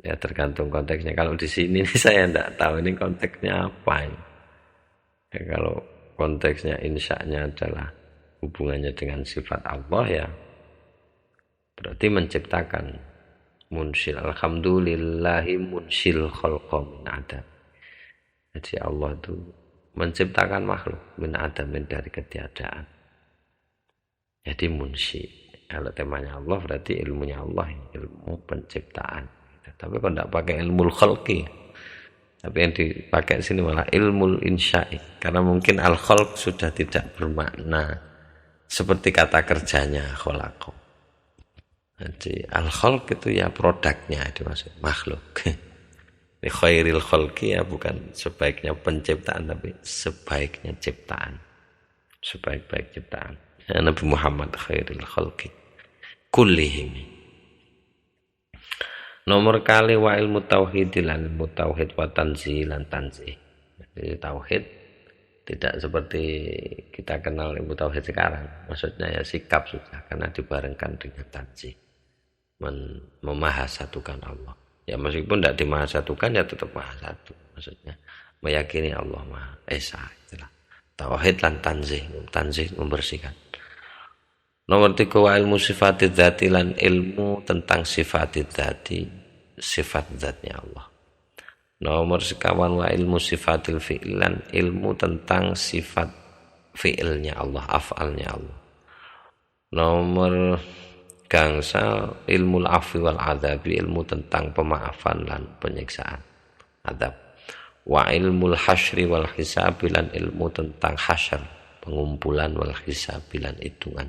Ya tergantung konteksnya. Kalau di sini saya tidak tahu ini konteksnya apa. Ya, kalau konteksnya insya-nya adalah hubungannya dengan sifat Allah ya berarti menciptakan. Munsil, alhamdulillahi munsil khalqa min adam. Jadi Allah itu menciptakan makhluk min adamin dari ketiadaan. Jadi munsi. Kalau temanya Allah berarti ilmunya Allah, ilmu penciptaan. Tapi kalau tidak pakai ilmu khalqi, tapi yang dipakai sini malah ilmu insya'i. Karena mungkin al-khalq sudah tidak bermakna seperti kata kerjanya khalaqa. Jadi al-khalq itu ya produknya, itu maksud makhluk. Ini khairil khalqi ya bukan sebaiknya penciptaan tapi sebaiknya ciptaan. Sebaik-baik ciptaan. Ya, Nabi Muhammad khairil khalqi kullihim. Nomor kali wa ilmu tauhid lan ilmu tauhid wa tanzih lan tanzih. Jadi tauhid tidak seperti kita kenal ilmu tauhid sekarang. Maksudnya ya sikap sudah karena dibarengkan dengan tanzih. Memahasatukan Allah. Ya meskipun tidak dimahasatukan ya tetap mahasatu. Maksudnya meyakini Allah Maha Esa. Itulah. Tauhid lan tanzih. Tanzih membersihkan. Nomor 3 wa ilmu sifatid dzati lan ilmu tentang sifatid dzati, sifat zatnya Allah. Nomor sekawan wa ilmu sifatil fi'il lan ilmu tentang sifat fi'ilnya Allah, af'alnya Allah. Nomor gangsal ilmu afwi wal adabi, ilmu tentang pemaafan dan penyiksaan adab. Wa ilmu hasyri wal hisabi lan ilmu tentang hasyr, pengumpulan wal hisabi lan hitungan.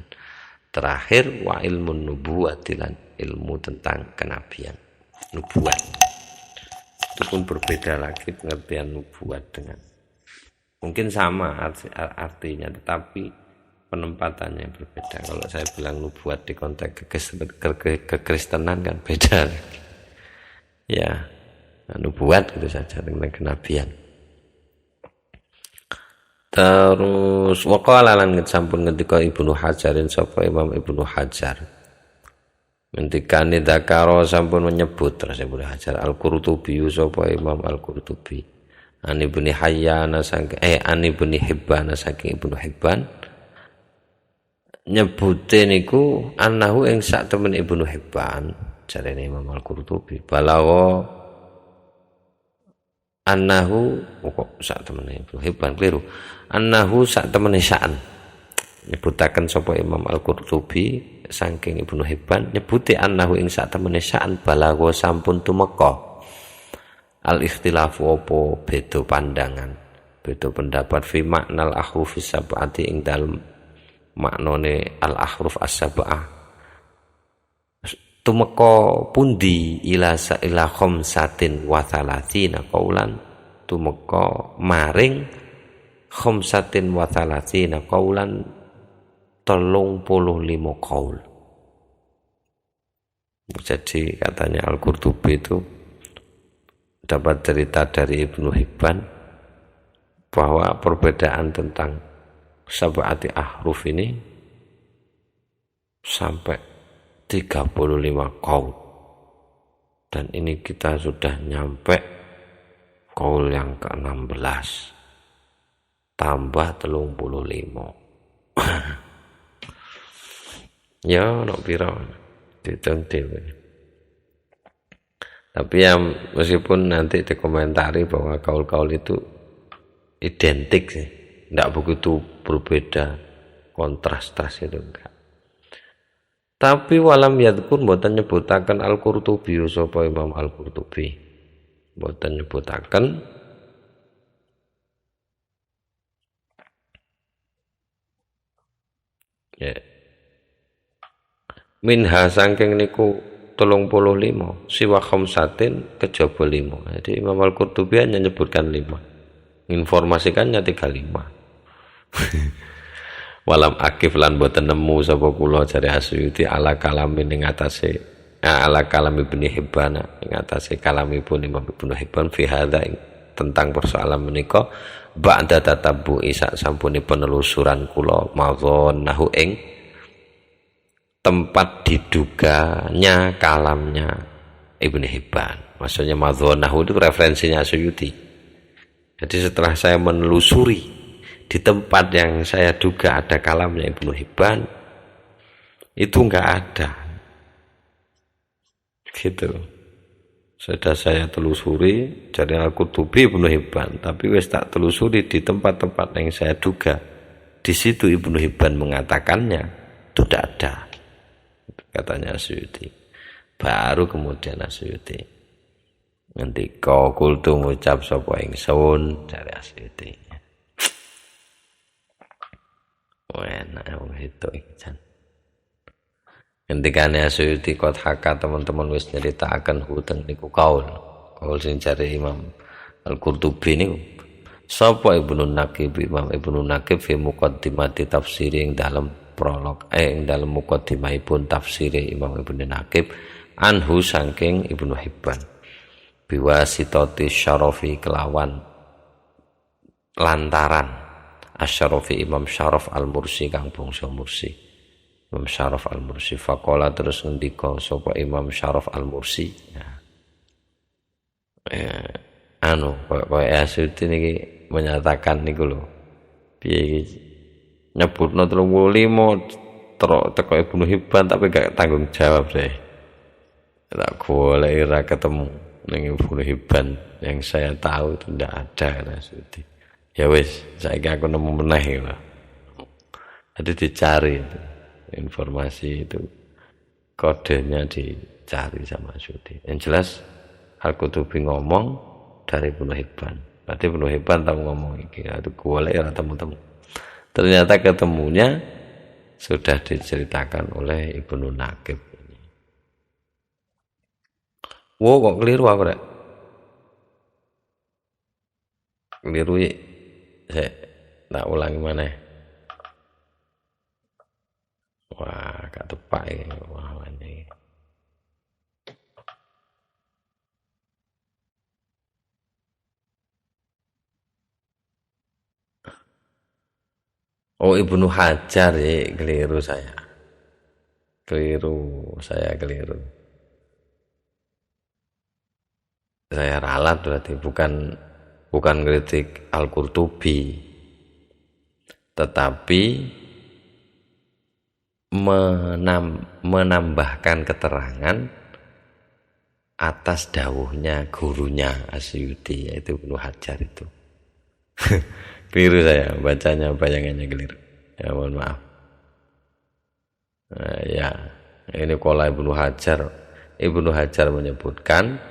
Terakhir wa ilmu nubuwati lan ilmu tentang kenabian, nubuat. Itu pun berbeda lagi pengertian nubuat dengan mungkin sama artinya tetapi penempatannya berbeda. Kalau saya bilang nubuat di konteks kekristenan kan beda lagi. Ya, nubuat gitu saja dengan kenabian. Terus waqala lan sampun ngendika Ibnu Hajarin sapa Imam Ibnu Hajar. Mentikane dzakara sampun menyebut terus Ibnu Hajar Al-Qurtubi sapa Imam Al-Qurtubi. Ani Ibnu Hayyan saking Ani Ibnu Hibban saking Ibnu Hibban nyebute niku annahu ing sak temen Ibnu Hibban jarene Imam Al-Qurtubi balawa annahu kok sak temene Ibnu Hibban keliru annahu sak temene sya'an nyebutaken sapa Imam Al-Qurtubi saking Ibnu Hibban nyebuti annahu ing sak temene sya'an balawa sampun tumeka al-ikhtilafu apa beda pandangan beda pendapat fi maknal ahrufi sab'ati ing dalem maknane al-ahruf as-sab'ah tumeka pundi ila khamsatin wa thalathina qaulan tumeka maring khamsatin wa thalathina qaulan 35 qaul. Jadi katanya Al-Qurtubi itu dapat cerita dari Ibnu Hibban bahwa perbedaan tentang sab'ati ahruf ini sampai 35 qaul. Dan ini kita sudah nyampe qaul yang ke-16. Tambah 35. Ya, nok pira? Ditung dhewe. Tapi ya meskipun nanti dikomentari bahwa kaul-kaul itu identik sih, tidak begitu berbeda, kontras-tras itu enggak. Tapi walam yadkur mboten nyebutaken Al-Qurtubi sapa Imam Al-Qurtubi. Mboten nyebutaken ya. Minha saking niku 35 siwa khamsatin kejaba 5. Jadi Imam Al-Qurtubi hanya menyebutkan 5. Informasikannya 35. Walam akif lan boten nemu sapa kula jare Asyuti ala kalamin ing atase ala kalam Ibnu Hibban ing atase kalamipun Imam Ibnu Hibban fi hadza tentang persoalan menika ba'da tatabbu'i sak sampune penelusuran kula madzannahu ing tempat diduganya kalamnya Ibnu Hibban. Maksudnya madzannahu itu referensinya Asyuti. Jadi setelah saya menelusuri di tempat yang saya duga ada kalamnya Ibnu Hibban, itu enggak ada. Gitu. Sudah saya telusuri dari Al-Qurtubi Ibnu Hibban, tapi wis tak telusuri di tempat-tempat yang saya duga. Di situ Ibnu Hibban mengatakannya itu tidak ada. Katanya Asyuti. Baru kemudian Asyuti ngendika kultu ngucap sapa ingsun dari Asyuti. Enak wong itu ikan. Ngendikane Asyuti kot haka teman-teman wis nyritakaken huteng niku kaul sing jare Imam Al-Qurtubi niku. Sapa Ibnu Naqib Imam Ibnu Naqib fi muqaddimati tafsir ing dalam prolog ing dalam muqaddimahipun tafsir Imam Ibnu Naqib anhu saking Ibnu Hibban. Biwasitati syarafi kelawan lantaran Asy-Syarafi Imam Syaraf Al-Mursi kang bangsa Mursi. Imam Syaraf Al-Mursi faqala terus ngendika sapa Imam Syaraf Al-Mursi. Koyo Asyuti niki menyatakan niku lho. Piye iki nyebutno 35 teko Ibnu Hibban tapi gak tanggung jawab saya. Tak golek ora ketemu ning Ibnu Hibban yang saya tahu itu tidak ada Asyuti. Ya wis, saiki aku nemu meneh lho. Jadi dicari itu. Informasi itu kodenya dicari sama Asyuti. Yang jelas Al-Qurtubi ngomong dari Ibnu Hibban. Berarti Ibnu Hibban tahu ngomong iki. Itu golek ora temu-temu. Ternyata ketemunya sudah diceritakan oleh Ibnu Naqib. Wo kok keliru aku rek. Keliru ya. Saya tak ulangi mana. Wah, gak tepak ini. Wah, ini. Oh, Ibnu Hajar ya, keliru saya. Keliru. Saya ralat berarti bukan kritik Al-Qurtubi, tetapi menambahkan keterangan atas dawuhnya gurunya Asyuti, yaitu Ibnu Hajar itu. Keliru saya bacanya, bayangannya keliru. Ya mohon maaf. Ya, ini qala Ibnu Hajar menyebutkan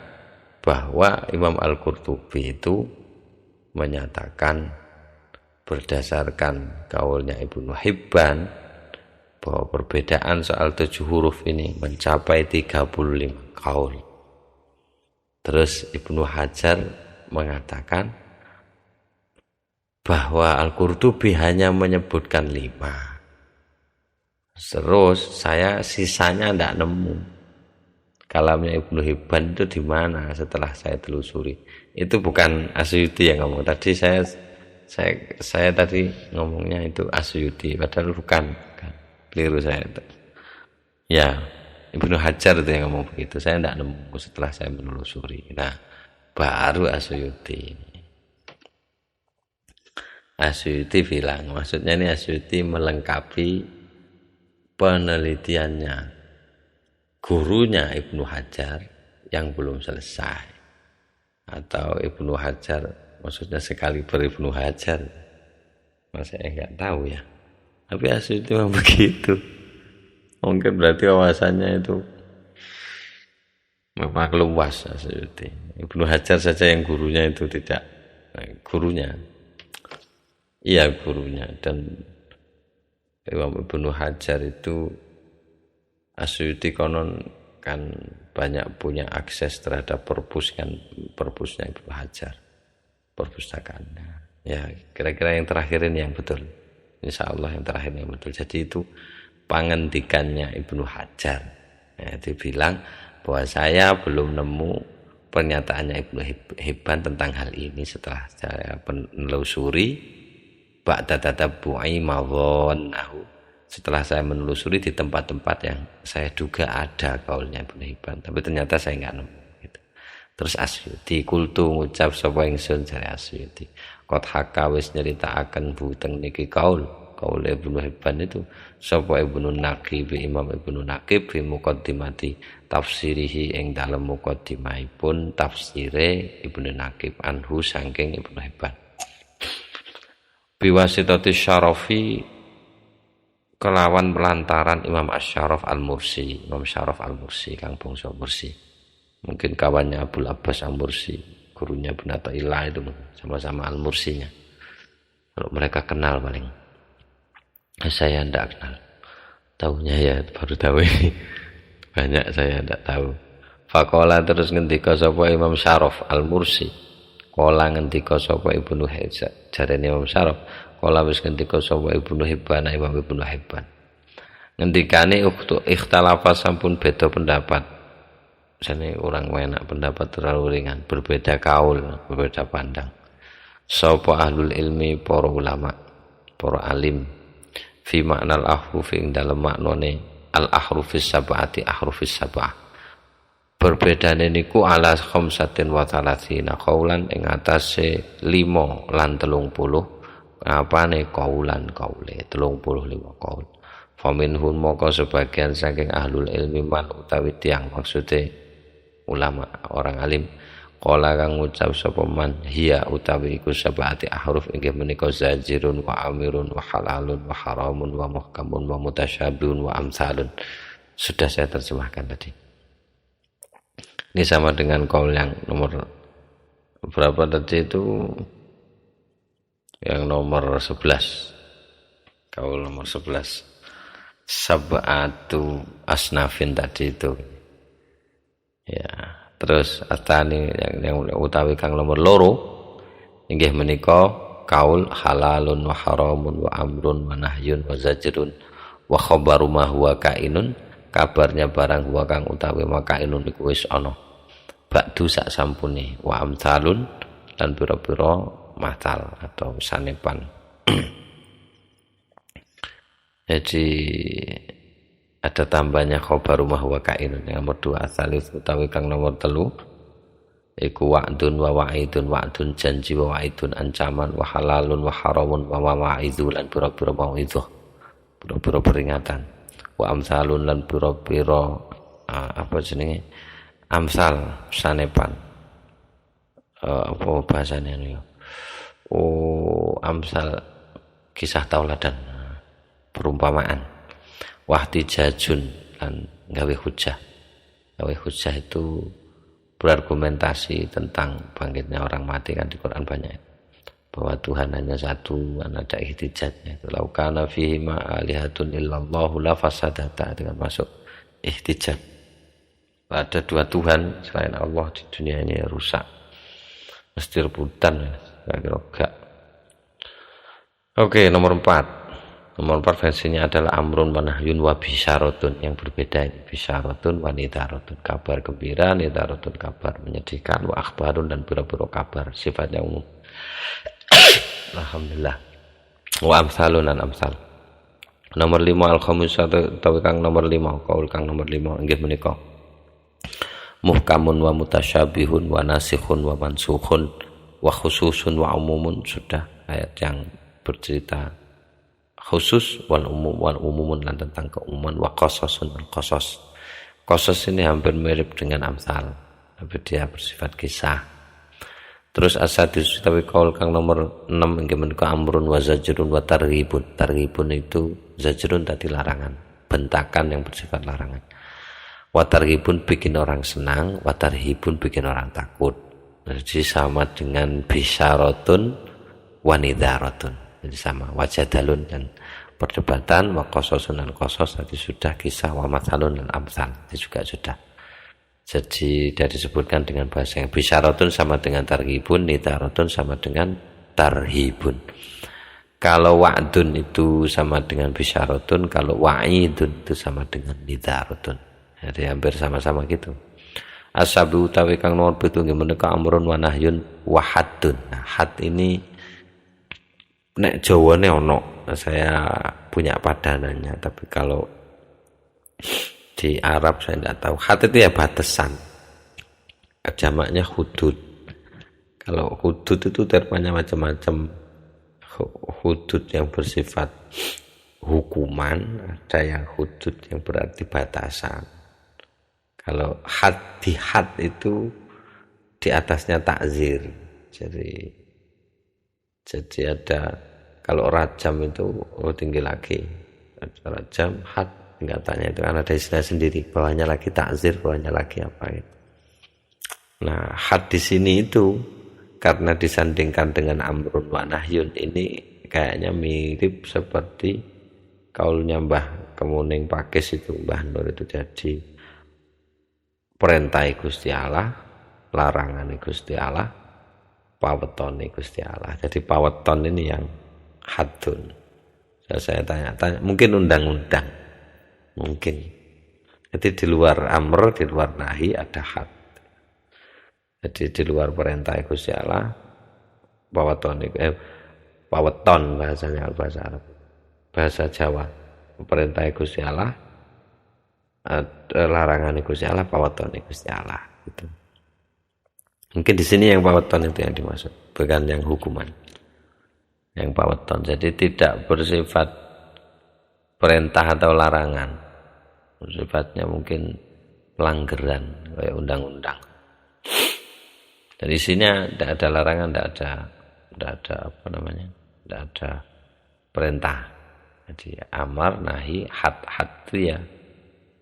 bahwa Imam Al-Qurtubi itu menyatakan berdasarkan kaulnya Ibnu Hibban bahwa perbedaan soal 7 huruf ini mencapai 35 kaul. Terus Ibnu Hajar mengatakan bahwa Al-Qurtubi hanya menyebutkan 5. Terus saya sisanya tidak nemu. Kalamnya Ibnu Hibban itu di mana setelah saya telusuri. Itu bukan Asyuti yang ngomong tadi. Saya tadi ngomongnya itu Asyuti, padahal bukan. Keliru saya itu. Ya, Ibnu Hajar itu yang ngomong begitu. Saya tidak nemu setelah saya menelusuri. Nah, baru Asyuyuti. Asyuyuti bilang, maksudnya ini Asyuyuti melengkapi penelitiannya gurunya Ibnu Hajar yang belum selesai. Atau Ibnu Hajar, maksudnya sekali Ibnu Hajar. Saya enggak tahu ya. Tapi Asyuyuti memang begitu. Mungkin berarti wawasannya itu memang luas Asyuyuti. Ibnu Hajar saja yang gurunya itu tidak, gurunya. Iya gurunya, dan Imam Ibnu Hajar itu Asyuyuti konon kan banyak punya akses terhadap perpusnya Ibnu Hajar, perpustakaannya. Ya kira-kira yang terakhir ini yang betul. Insya Allah yang terakhir yang betul. Jadi itu pengendikannya Ibnu Hajar. Ya, dibilang bahwa saya belum nemu pernyataannya Ibnu Hibban tentang hal ini setelah saya penelusuri ba'da tatabbu'i madhannahu, setelah saya menelusuri di tempat-tempat yang saya duga ada kaulnya Ibnu Hibban, tapi ternyata saya enggak nemu gitu. Terus Asyuyuti kultu ngucap sapa ingsun jare Asyuyuti qad haka wis nyeritakaken buteng niki kaul Ibnu Hibban itu sapa Ibnu Naqib, Imam Ibnu Naqib fi muqaddimati tafsirihi ing dalem muqaddimahipun tafsire Ibnu Naqib anhu saking Ibnu Hibban biwasitati syarafi kelawan pelantaran Imam Asy-Syaraf Al-Mursi, Imam Syaraf Al-Mursi kang bangsa Mursi, mungkin kawannya Abul Abbas Al-Mursi, gurunya Ibnu Athaillah itu sama-sama Al-Mursinya. Kalau mereka kenal paling, saya tidak kenal, tahunya ya baru tahu ini. Banyak saya tidak tahu. Faqala terus ngendika sapa Imam Syaraf Al-Mursi, kala ngendika sapa Ibnu Hajar jarene Imam Syaraf, kala wis ngendika sapa Ibnu Hibban, Imam Ibnu Hibban ngendikane ikhtalafa sampun beda pendapat. Jane orang enak pendapat terlalu ringan, berbeda kaul, berbeda pandang. Sapa ahlul ilmi, para ulama, para alim, fi makna al-ahruf ing dalem maknane al-ahrufis sab'ati, ahrufis sab'ah. Berbedane niku ala khamsatin wa thalathina qaulan ing atase 5 lan 30 apane qaulan qaule 35 qaul. Faminhum moko sebagian saking ahlul ilmi man utawi tiyang maksude ulama orang alim qala kang ngucap sapa man hiya utawi iku sab'ati ahruf inggih menika zajirun wa amirun wa halalun wa haramun wa muhkamun wa mutasyabihun wa amsalun. Sudah saya terjemahkan tadi. Ini sama dengan kaul yang nomor berapa tadi itu, yang nomor 11, kaul nomor 11 sab'atu asnafin tadi itu ya. Terus atani yang utawi kang nomor loro inggih menika kaul halalun wa haramun wa amrun wa nahyun wa zajrun wa khabaru ma huwa kainun, kabarnya barang huwa kang utawi makainun iku wis ana ba'du sak sampune, wa amsalun dan pira-pira matal atau sanepan. Jadi ada tambahnya khabaru ma huwa kainun yang nomor 2, asalis utawi kang nomor 3 iku wa'dun wa wa'idun, wa'dun janji wa wa'idun ancaman, wa halalun wa haramun wa mawa'idzu lan pira-pira mau'izah, pira-pira peringatan, wa amsalun lan pira-pira apa jenenge amsal sanepan, apa bahasanya ini? Amsal kisah tauladan, perumpamaan. Wahtijajun lan gawe hujah. Gawe hujah itu berargumentasi tentang bangkitnya orang mati, kan di Quran banyak bahwa Tuhan hanya satu, dan ada ihtijajnya. Lau kana fihi ma alihatun illallahu la fasadata, dengan masuk ihtijaj. Ada 2 Tuhan selain Allah di dunia ini rusak, mesti rebutan, enggak. Oke, nomor 4. Nomor 4 versinya adalah amrun wa nahyun wa bisyaratun, yang berbeda ini. Bisyaratun wa nidharatun, kabar gembira, nidharatun kabar menyedihkan, wa akhbarun dan pira-pira kabar sifatnya umum. Alhamdulillah. Wa amsalun dan amsal. Nomor 5 al-khamisatu utawi kang nomor 5, kaul kang nomor 5 inggih menika muhkamun wa mutasyabihun wa nasikhun wa mansukhun wa khususun wa umumun. Sudah ayat yang bercerita khusus wal umumun dan tentang keumuman wa qasasun dan qasas. Qasas ini hampir mirip dengan amsal, tapi dia bersifat kisah. Terus asadis tapi kaul kang nomor 6 inggih menika amrun wa zajrun wa targhibun. Targhibun itu zajrun tadi larangan, bentakan yang bersifat larangan. Wa targhibun bikin orang senang, wa tarhibun bikin orang takut. Jadi sama dengan bisyaratun wa nidharatun. Jadi sama wajadalun dan perdebatan, wa qasasun dan qasas tadi sudah, kisah, wa mathalun dan amsal itu juga sudah. Jadi sudah disebutkan dengan bahasa yang bisyaratun sama dengan targhibun, nidharatun sama dengan tarhibun. Kalau wa'dun itu sama dengan bisyaratun, kalau wa'idun itu sama dengan nidharatun. Jadi hampir sama-sama gitu. Asabu utawi kang nomor 7 nggih menika amrun wa nahyun wa haddun. Nah, had ini nek Jawane ono, saya punya padanannya, tapi kalau di Arab saya tidak tahu. Had itu ya batasan. Jamaknya hudud. Kalau hudud itu termanya macam-macam. Hudud yang bersifat hukuman, ada yang hudud yang berarti batasan. Kalau di had itu di atasnya takzir. Jadi ada, kalau rajam itu tinggi lagi. Rajam had tingkatannya itu kan ada istilah sendiri. Bawahnya lagi takzir, bawahnya lagi apa gitu. Nah, had di sini itu karena disandingkan dengan amrun wa nahyun, ini kayaknya mirip seperti kaulnya Mbah Kemuning Pakis itu, Mbah Nur itu. Jadi perintah Gusti Allah, larangan Gusti Allah, paweton Gusti Allah. Jadi paweton ini yang hadun. Saya tanya-tanya, mungkin undang-undang, mungkin. Jadi di luar amr, di luar nahi ada had. Jadi di luar perintah Gusti Allah, paweton bahasanya bahasa Arab, bahasa Jawa, perintah Gusti Allah, larangan Gusti Allah, paweton Gusti Allah gitu. Mungkin di sini yang paweton itu yang dimaksud, bukan yang hukuman. Yang paweton jadi tidak bersifat perintah atau larangan, bersifatnya mungkin pelanggaran kayak undang-undang. Dari sini tidak ada larangan, tidak ada apa namanya, tidak ada perintah. Jadi amar, nahi, had itu ya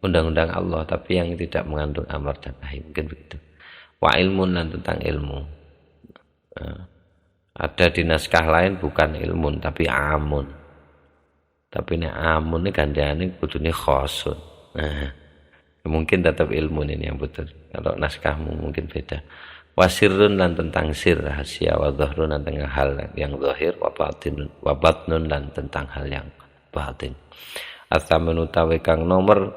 undang-undang Allah, tapi yang tidak mengandung amar dan nahi, mungkin begitu. Wa ilmun dan tentang ilmu. Ada di naskah lain bukan ilmun tapi amun. Tapi ini amun ini ganjarannya kudune khosun. Mungkin tetap ilmun ini yang betul. Kalau naskahmu mungkin beda. Wasirun dan tentang sir rahasia, wa dhahrun dan tentang hal yang zahir, wa batnun dan tentang hal yang batin. Astamin utawi kang nomor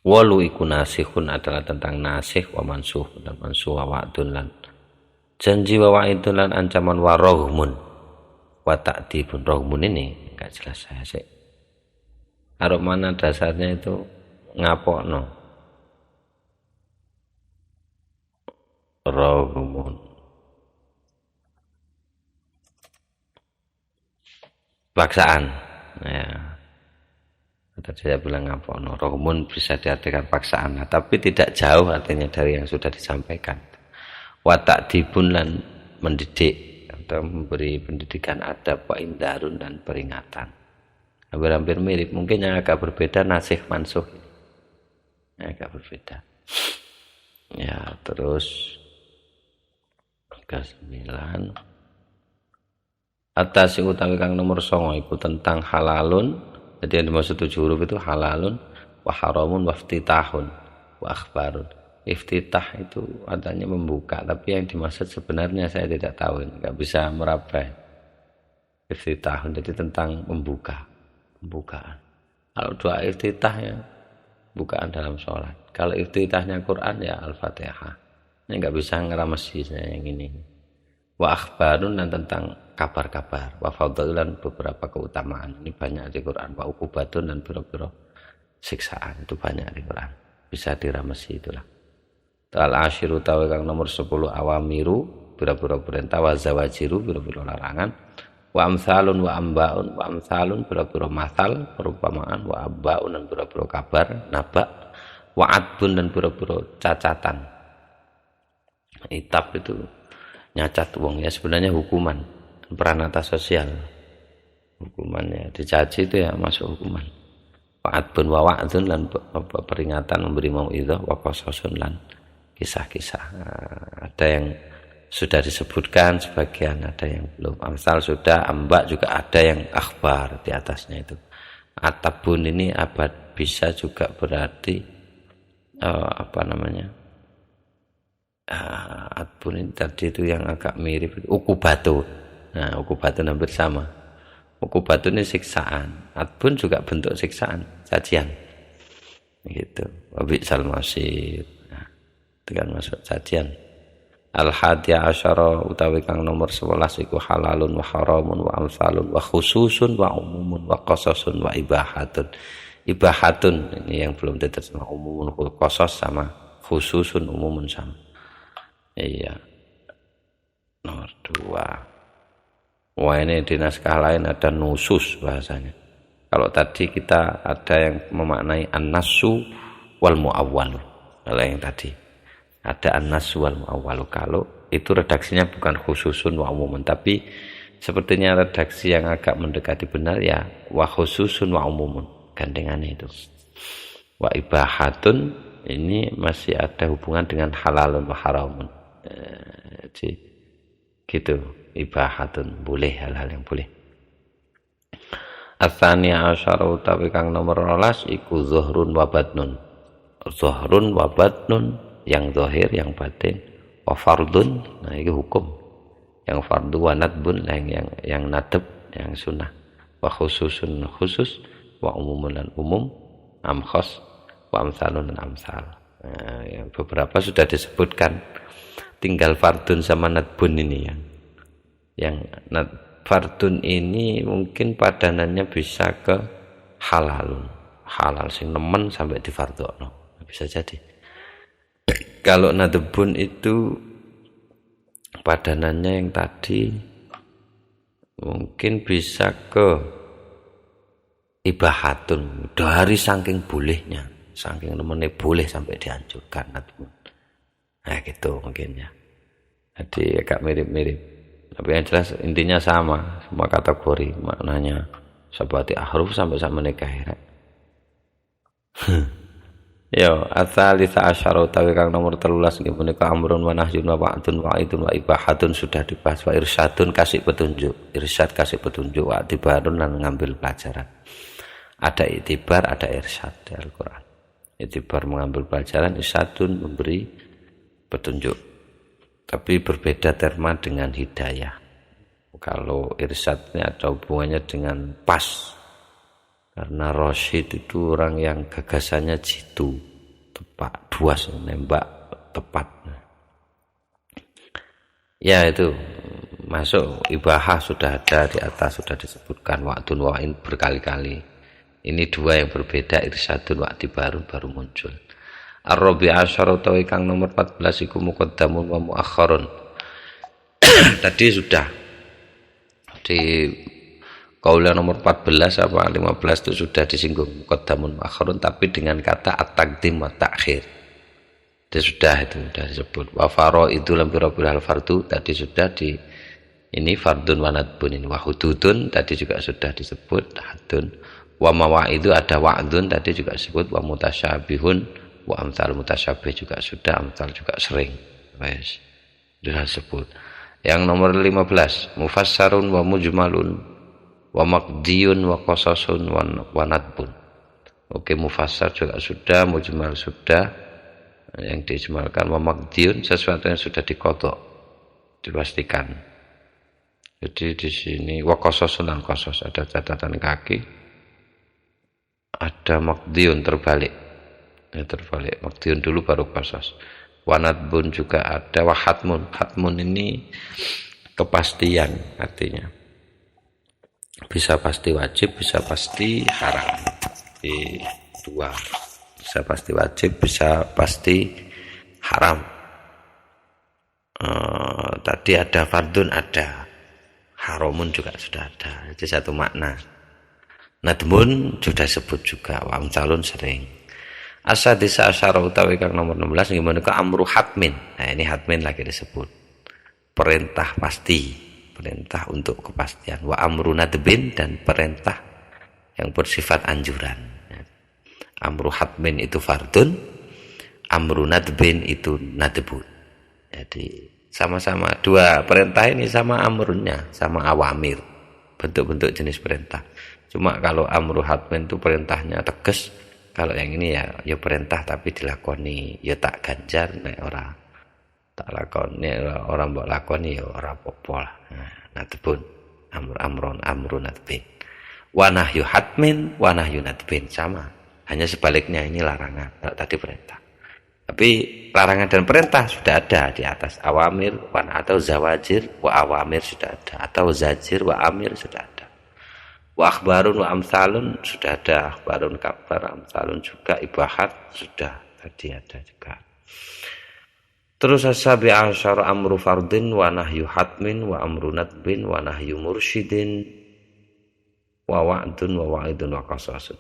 walu iku nasihun adalah tentang nasih, wa mansuh dan mansuh, wa wa'dun lan janji, wa wa'idun lan ancaman, wa rohmun wa ta'dibun. Rohmun ini enggak jelas saya sih. Arab mana dasarnya itu ngapokno. Rohmun paksaan ya. Tadi saya bilang ngapokno. Rohmun bisa diartikan paksaan, tapi tidak jauh artinya dari yang sudah disampaikan. Wa ta'dibun lan mendidik atau memberi pendidikan adab, wa indarun dan peringatan. Hampir-hampir mirip, mungkin yang agak berbeda nasih mansuh. Agak berbeda. Ya, terus ke-9 atasi utawi kang nomor 9 iku tentang halalun. Jadi yang dimaksud 7 huruf itu halalun, wa haramun, wa iftitahun, wa akhbarun. Iftitah itu adanya membuka, tapi yang dimaksud sebenarnya saya tidak tahu, nggak bisa meraba. Iftitahun jadi tentang pembukaan. Kalau doa iftitah ya bukaan dalam sholat. Kalau iftitahnya Quran ya Al-Fatihah. Ini nggak bisa ngeramesi saya yang ini. wa akhbarun dan tentang kabar-kabar, wa fadailan beberapa keutamaan. Ini banyak di Quran. Wa uqubatun dan pira-pira siksaan, itu banyak di Quran. Bisa diramesi itulah. Al-ashiru tawi kang nomor 10 awamiru pira-pira perintah, wa zawajiru pira-pira larangan, wa amsalun wa ambaun, wa amsalun pira-pira masal perumpamaan, wa ambaun dan pira-pira kabar naba, wa adbun dan pira-pira cacatan. Itab itu nyacat wong, ya sebenarnya hukuman, peranata sosial. Hukumannya dicaci itu ya masuk hukuman. Wa adbun wa wa'dun lan peringatan, memberi mau'izah, wa qasasun lan kisah-kisah. Ada yang sudah disebutkan sebagian, ada yang belum. Amsal sudah, ambak juga ada, yang akhbar di atasnya itu. Atabun ini abad bisa juga berarti adbun ini tadi itu yang agak mirip ukubatun. Nah, ukubatun hampir sama. Ukubatun ini siksaan, adbun juga bentuk siksaan, cacian gitu. Wabisal masir, nah, itu kan masuk cacian. Al-hadiya asyara utawi kang nomor 11 iku halalun wa haramun wa amsalun wa khususun wa umumun wa qasasun wa ibahatun. Ibahatun ini yang belum diterjemah, umumun qasas sama, khususun umumun sama. Iya. Nomor 2. Wah, ini di naskah lain ada nusus bahasanya. Kalau tadi kita ada yang memaknai an-nasu wal muawwalu. Kalau yang tadi ada an-nasu wal muawwalu. Kalau itu redaksinya bukan khususun wa umumun, tapi sepertinya redaksi yang agak mendekati benar ya wa khususun wa umumun. Gandengannya itu. Wa ibahatun ini masih ada hubungan dengan halalun wa haramun. Jadi gitu, ibahatun boleh, hal-hal yang boleh. Ats-tsaniya asyara utawi kang nomor 12 iku zuhrun wa batnun. Zuhrun wa batnun, yang zahir yang batin, wa fardun, nah itu hukum. Yang fardu wa nadbun, yang nadab, yang sunnah. Wa khususun khusus, wa umumun dan umum, amkhos, wa amsalun dan amsal. Nah, yang beberapa sudah disebutkan. Tinggal fardun sama nadbun ini yang fardun ini mungkin padanannya bisa ke halal sing nemen sampai di fardokno, bisa jadi. Kalau nadbun itu padanannya yang tadi mungkin bisa ke ibahatun, dari saking bolehnya, saking nemennya boleh sampai dianjurkan nadbun. Nah gitu mungkin ya. Jadi agak mirip-mirip. Tapi yang jelas intinya sama, semua kategori maknanya sabati ahruf sampai sama nikah. Yo, ats-tsalitsah asyara utawi kang nomor 13 nggih punika amrun wa nahyun wa wa'dun wa idun wa ibahatun sudah dibahas, wa irsyadun kasih petunjuk. Irsyad kasih petunjuk, wa itibarun lan ngambil pelajaran. Ada itibar, ada irsyad di Al-Qur'an. Itibar mengambil pelajaran, irsyadun memberi petunjuk, tapi berbeda terma dengan hidayah. Kalau irsyadnya ada hubungannya dengan pas, karena Rasyid itu orang yang gagasannya jitu, tepat, duas, nembak tepat. Ya itu masuk ibahah sudah ada di atas, sudah disebutkan wa'dun wa'in berkali-kali. Ini dua yang berbeda, irsyadun wa'di baru muncul. Ar-rabi' asyara utawi kang nomor 14 iku muqaddamun wa muakhkharun. Tadi sudah di qaula nomor 14 apa 15 itu sudah disinggung muqaddamun muakhkharun, tapi dengan kata at-taqdim wa ta'khir. Itu sudah disebut. Wa faraidu lam pira-pira al-fardu tadi sudah di ini fardun wa nadbun ini, wa hududun tadi juga sudah disebut hadun. Wa mawaidu ada wa'dun tadi juga disebut, wa mutasyabihun wa amsal mutasyabih juga sudah, amsal juga sering wes sudah sebut. Yang nomor 15 mufassarun wa mujmalun wa maqdiyun wa qasasun wa nadbun. Oke, mufassar juga sudah, mujmal sudah, yang diijmalkan, wa maqdiyun sesuatu yang sudah dikodok, dipastikan. Jadi di sini wa qasasun dan qasas ada catatan kaki, ada maqdiyun terbalik. Terbalik, makdiun dulu baru qasas. Wanadbun juga ada, wa hatmun. Hatmun ini kepastian artinya. Bisa pasti wajib, bisa pasti haram. Di dua. Bisa pasti wajib, bisa pasti haram. Tadi ada fardun, ada haramun juga sudah ada. Jadi satu makna. Nadmun sudah sebut juga, wa amsalun sering. Asadisa asyara utawi kang nomor 16 gimana ke amru hatmin. Nah ini hatmin lagi disebut. Perintah pasti, perintah untuk kepastian. Wa amru nadbin dan perintah yang bersifat anjuran. Amru hatmin itu fardun, amru nadbin itu nadbun. Jadi sama-sama dua perintah ini sama amrunnya, sama awamir. Bentuk-bentuk jenis perintah. Cuma kalau amru hatmin itu perintahnya tegas, kalau yang ini ya perintah tapi dilakoni, ya tak ganjar nek ora tak lakoni, orang mbok lakoni ya ora apa-apa lah. Nah, nadbun, amrun nadbin. Wa nahyu hatmin, wa nahyu nadbin sama. Hanya sebaliknya ini larangan, tadi perintah. Tapi larangan dan perintah sudah ada di atas. Awamir atau zawajir wa awamir sudah ada, atau zajir wa amir sudah ada. Wa akhbarun wa amsalun sudah ada, akhbarun kabar amsalun juga, ibahat sudah tadi ada juga. Terus asabi asyara amru fardin wa nahyu hatmin wa amru nadbin wa nahyu mursyidin wa wa'dun wa wa'idun wa qasasun.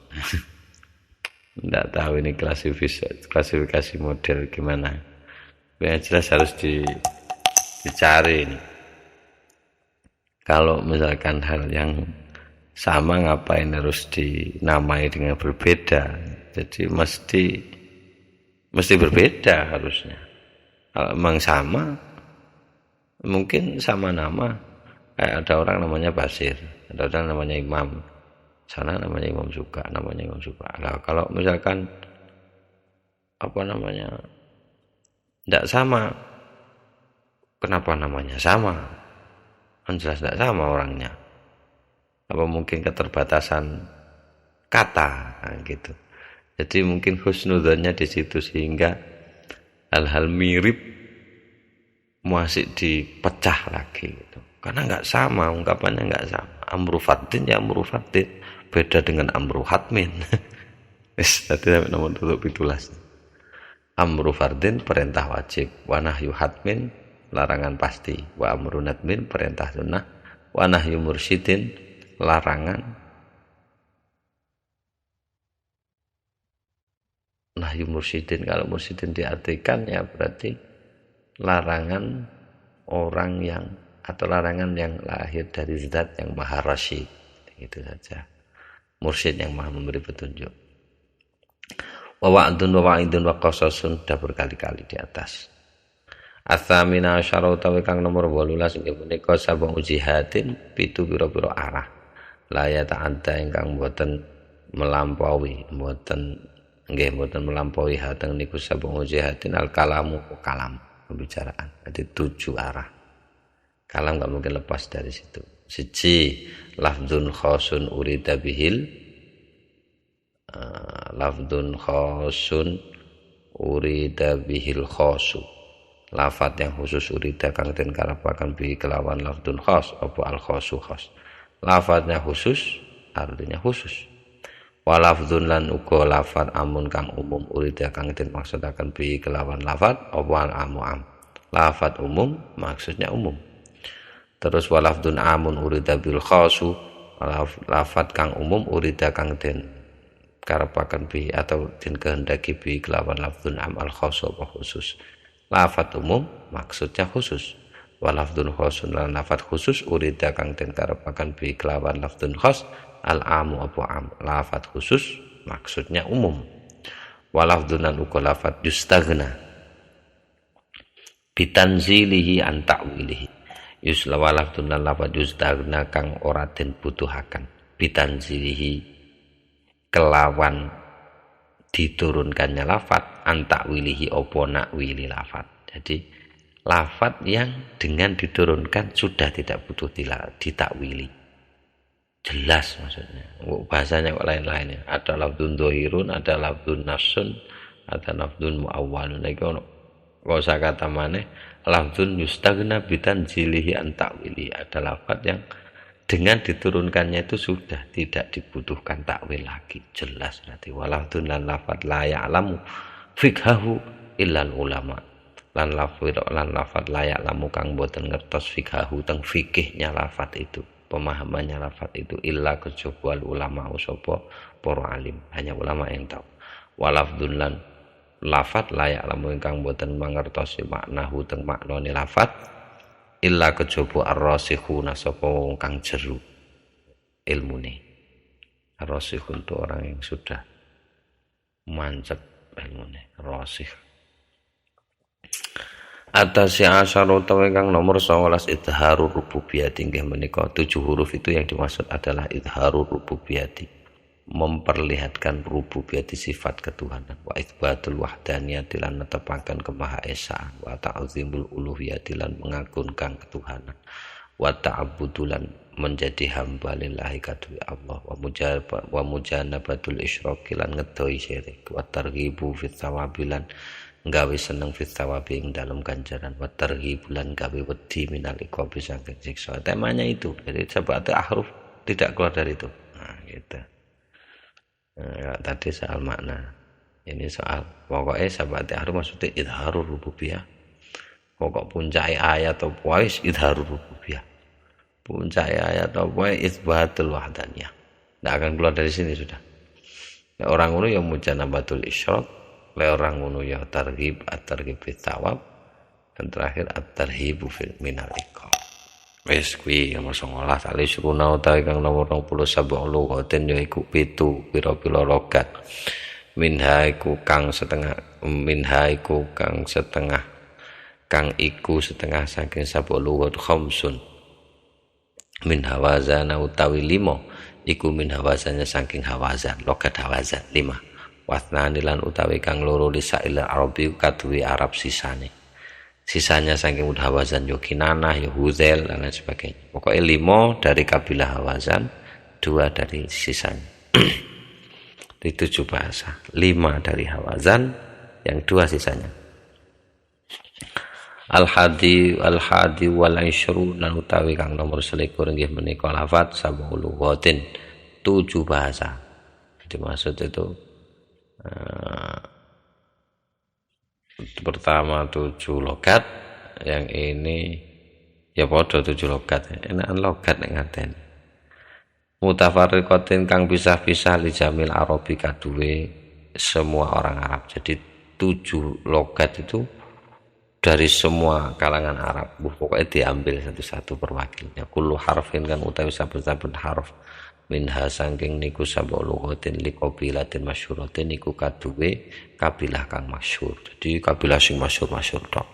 Tidak tahu ini klasifikasi model gimana. Yang jelas harus dicari ini. Kalau misalkan hal yang sama ngapain harus dinamai dengan berbeda. Jadi mesti berbeda harusnya. Kalau memang sama, mungkin sama nama. Kayak ada orang namanya Basir, ada orang namanya Imam. Sana namanya Imam juga, namanya Imam juga. Nah, kalau misalkan tidak sama, kenapa namanya sama? Kan jelas tidak sama orangnya. Apa mungkin keterbatasan kata, nah, gitu. Jadi mungkin husnudzonnya di situ sehingga hal-hal mirip masih dipecah lagi gitu. Karena nggak sama, ungkapannya nggak sama. Amru fardin ya amru fardin, beda dengan amru hatmin. Tadi nomor tutup pitulas. Amru fardin perintah wajib, wa nahyu hatmin larangan pasti, wa amru nadmin perintah sunnah, wa nahyu mursyidin larangan. Nahyu mursyidin, kalau mursyidin diartikan ya berarti larangan orang yang atau larangan yang lahir dari zat yang maha rasyid, itu saja. Mursyid yang maha memberi petunjuk. Wa wa'dun wa wa'idun wa qasasun sudah berkali-kali di atas. Atsamina asyara utawi kang nomor 18 inggih punika sabung jihadin pitu pira-pira arah. La ya ta'adda ingkang mboten melampaui, mboten melampaui hateng niku sabung jihadin al kalamu kalam, pembicaraan. Jadi 7 arah. Kalam enggak mungkin lepas dari situ. Siji lafdzun khosun urida bihil lafdzun khosun urida bihil khosu. Lafat yang khusus urida kang den karepaken bi kelawan lafdzun khos apa al khosu khos. Lafadznya khusus artinya khusus. Wa lafdzun lan uga lafat amun kang umum urida kang den maksudaken bi kelawan lafat apa al amu am. Lafat umum maksudnya umum. Terus wa lafdzun amun urida bil khosu, lafat kang umum urida kang den karepaken bi atau den kehendaki bi kelawan lafdzun am al khosu apa khusus. Lafat umum maksudnya khusus. Wa lafdzun khosun lan lafat khusus urida kang den karepaken bi kelawan lafdzun khos al amu apa am. Lafat khusus maksudnya umum. Wa lafdzun lan uga lafat yustaghna bitanzilihi an ta'wilihi. Yuslawa lafdzun lan lafat yustaghna kang ora den butuhaken bitanzilihi kelawan diturunkannya lafat an ta'wilihi apa nakwili lafat. Jadi lafat yang dengan diturunkan sudah tidak butuh ditakwili. Jelas maksudnya. Bahasanya kok lain-lain ya. Ada lafdzun dhahirun, ada lafdzun nasun, ada lafdzun muawwalun. Nek ono usah kata maneh lafzun yustagna bitanzilihi an ta'wili, ada lafaz yang dengan diturunkannya itu sudah tidak dibutuhkan takwil lagi, jelas nanti. Walafzun lan lafaz la ya'lamu fikhahu illal ulama, lan lafaz la ya'lamu kang boten ngertos fikhahu teng fikihnya lafaz itu, pemahamannya lafaz itu, illa kejaba ulama sapa para alim, hanya ulama yang tahu. Walafzun lan lafat layak lamu ingkang boten mangertosi maknahu teng maknane lafat, illa kejaba ar-rasikhuna sapa wong kang jero ilmune. Ar-rasikhun itu orang yang sudah mancep ilmune, rasikh. Atas asyara utawa kang nomor 19 idharur rububiyah, inggih menika 7 huruf itu yang dimaksud adalah idharur rububiyah, memperlihatkan rububiyati sifat ketuhanan, wa itsbatul wahdaniyati lan netepaken kemahaesaan, wa ta'zimul uluhiyati lan mengagunkan ketuhanan, wa ta'abbudulan menjadi hamba lillahi kadue Allah, wa mujanabatul isyraki lan ngedoi syirik, wa targhibu fit thawabilan gawe seneng fit thawabi ing dalam ganjaran, wa targhibulan gawe wedi minal iqabi saking siksa. Temanya itu, jadi sebagai ahruf tidak keluar dari itu. Nah, gitu. Nah, tadi soal makna, ini soal pokoknya sahabat harum maksudnya idharur rububiyah. Pokok puncak ayat atau wais idharur rububiyah, puncak ayat atau wais isbatul wahdaniyah. Tidak akan keluar dari sini sudah. Nah, orang ngono yang mujanabatul isyraq, orang ngono yang targhib at-targhib fit thawab, dan terakhir at-tarhibu fil minal iqab. Wis kuwi nomor 19 ali suruna utawi kang nomor 20 sab'ul lughatin yaiku 7 pira-pira logat. Minha iku kang setengah kang iku setengah saking sab'ul lughat khamsun. Min hawazana utawi 5 iku min hawazannya saking hawazan, logat hawazan 5. Wasnani lan utawi kang loro lisail arabi kaduwe Arab sisanya saking hawazan yo Kinanah, yo Huzail dan lain sebagainya. Pokoknya 5 dari kabilah hawazan, 2 dari sisanya. Di 7 bahasa, 5 dari hawazan, yang 2 sisanya. Al-hadi wal isyrun lan utawi kang nomor 21 nggih menika lafaz sab'ul lughatin, 7 bahasa. Jadi maksud itu pertama 7 logat, yang ini ya podo 7 logat, enakan logat nek ngaten. Mutafarriqatin kang pisah-pisah li jamil arabi kaduwe semua orang Arab. Jadi 7 logat itu dari semua kalangan Arab. Pokoknya diambil satu-satu perwakilnya. Kullu harfin kan utawi saben-saben harf minha sangking niku sab'ul lughatin li qabilatin masyhuratin niku kaduwe kabilah kang masyhur. Jadi kabilah sing masyhur tok.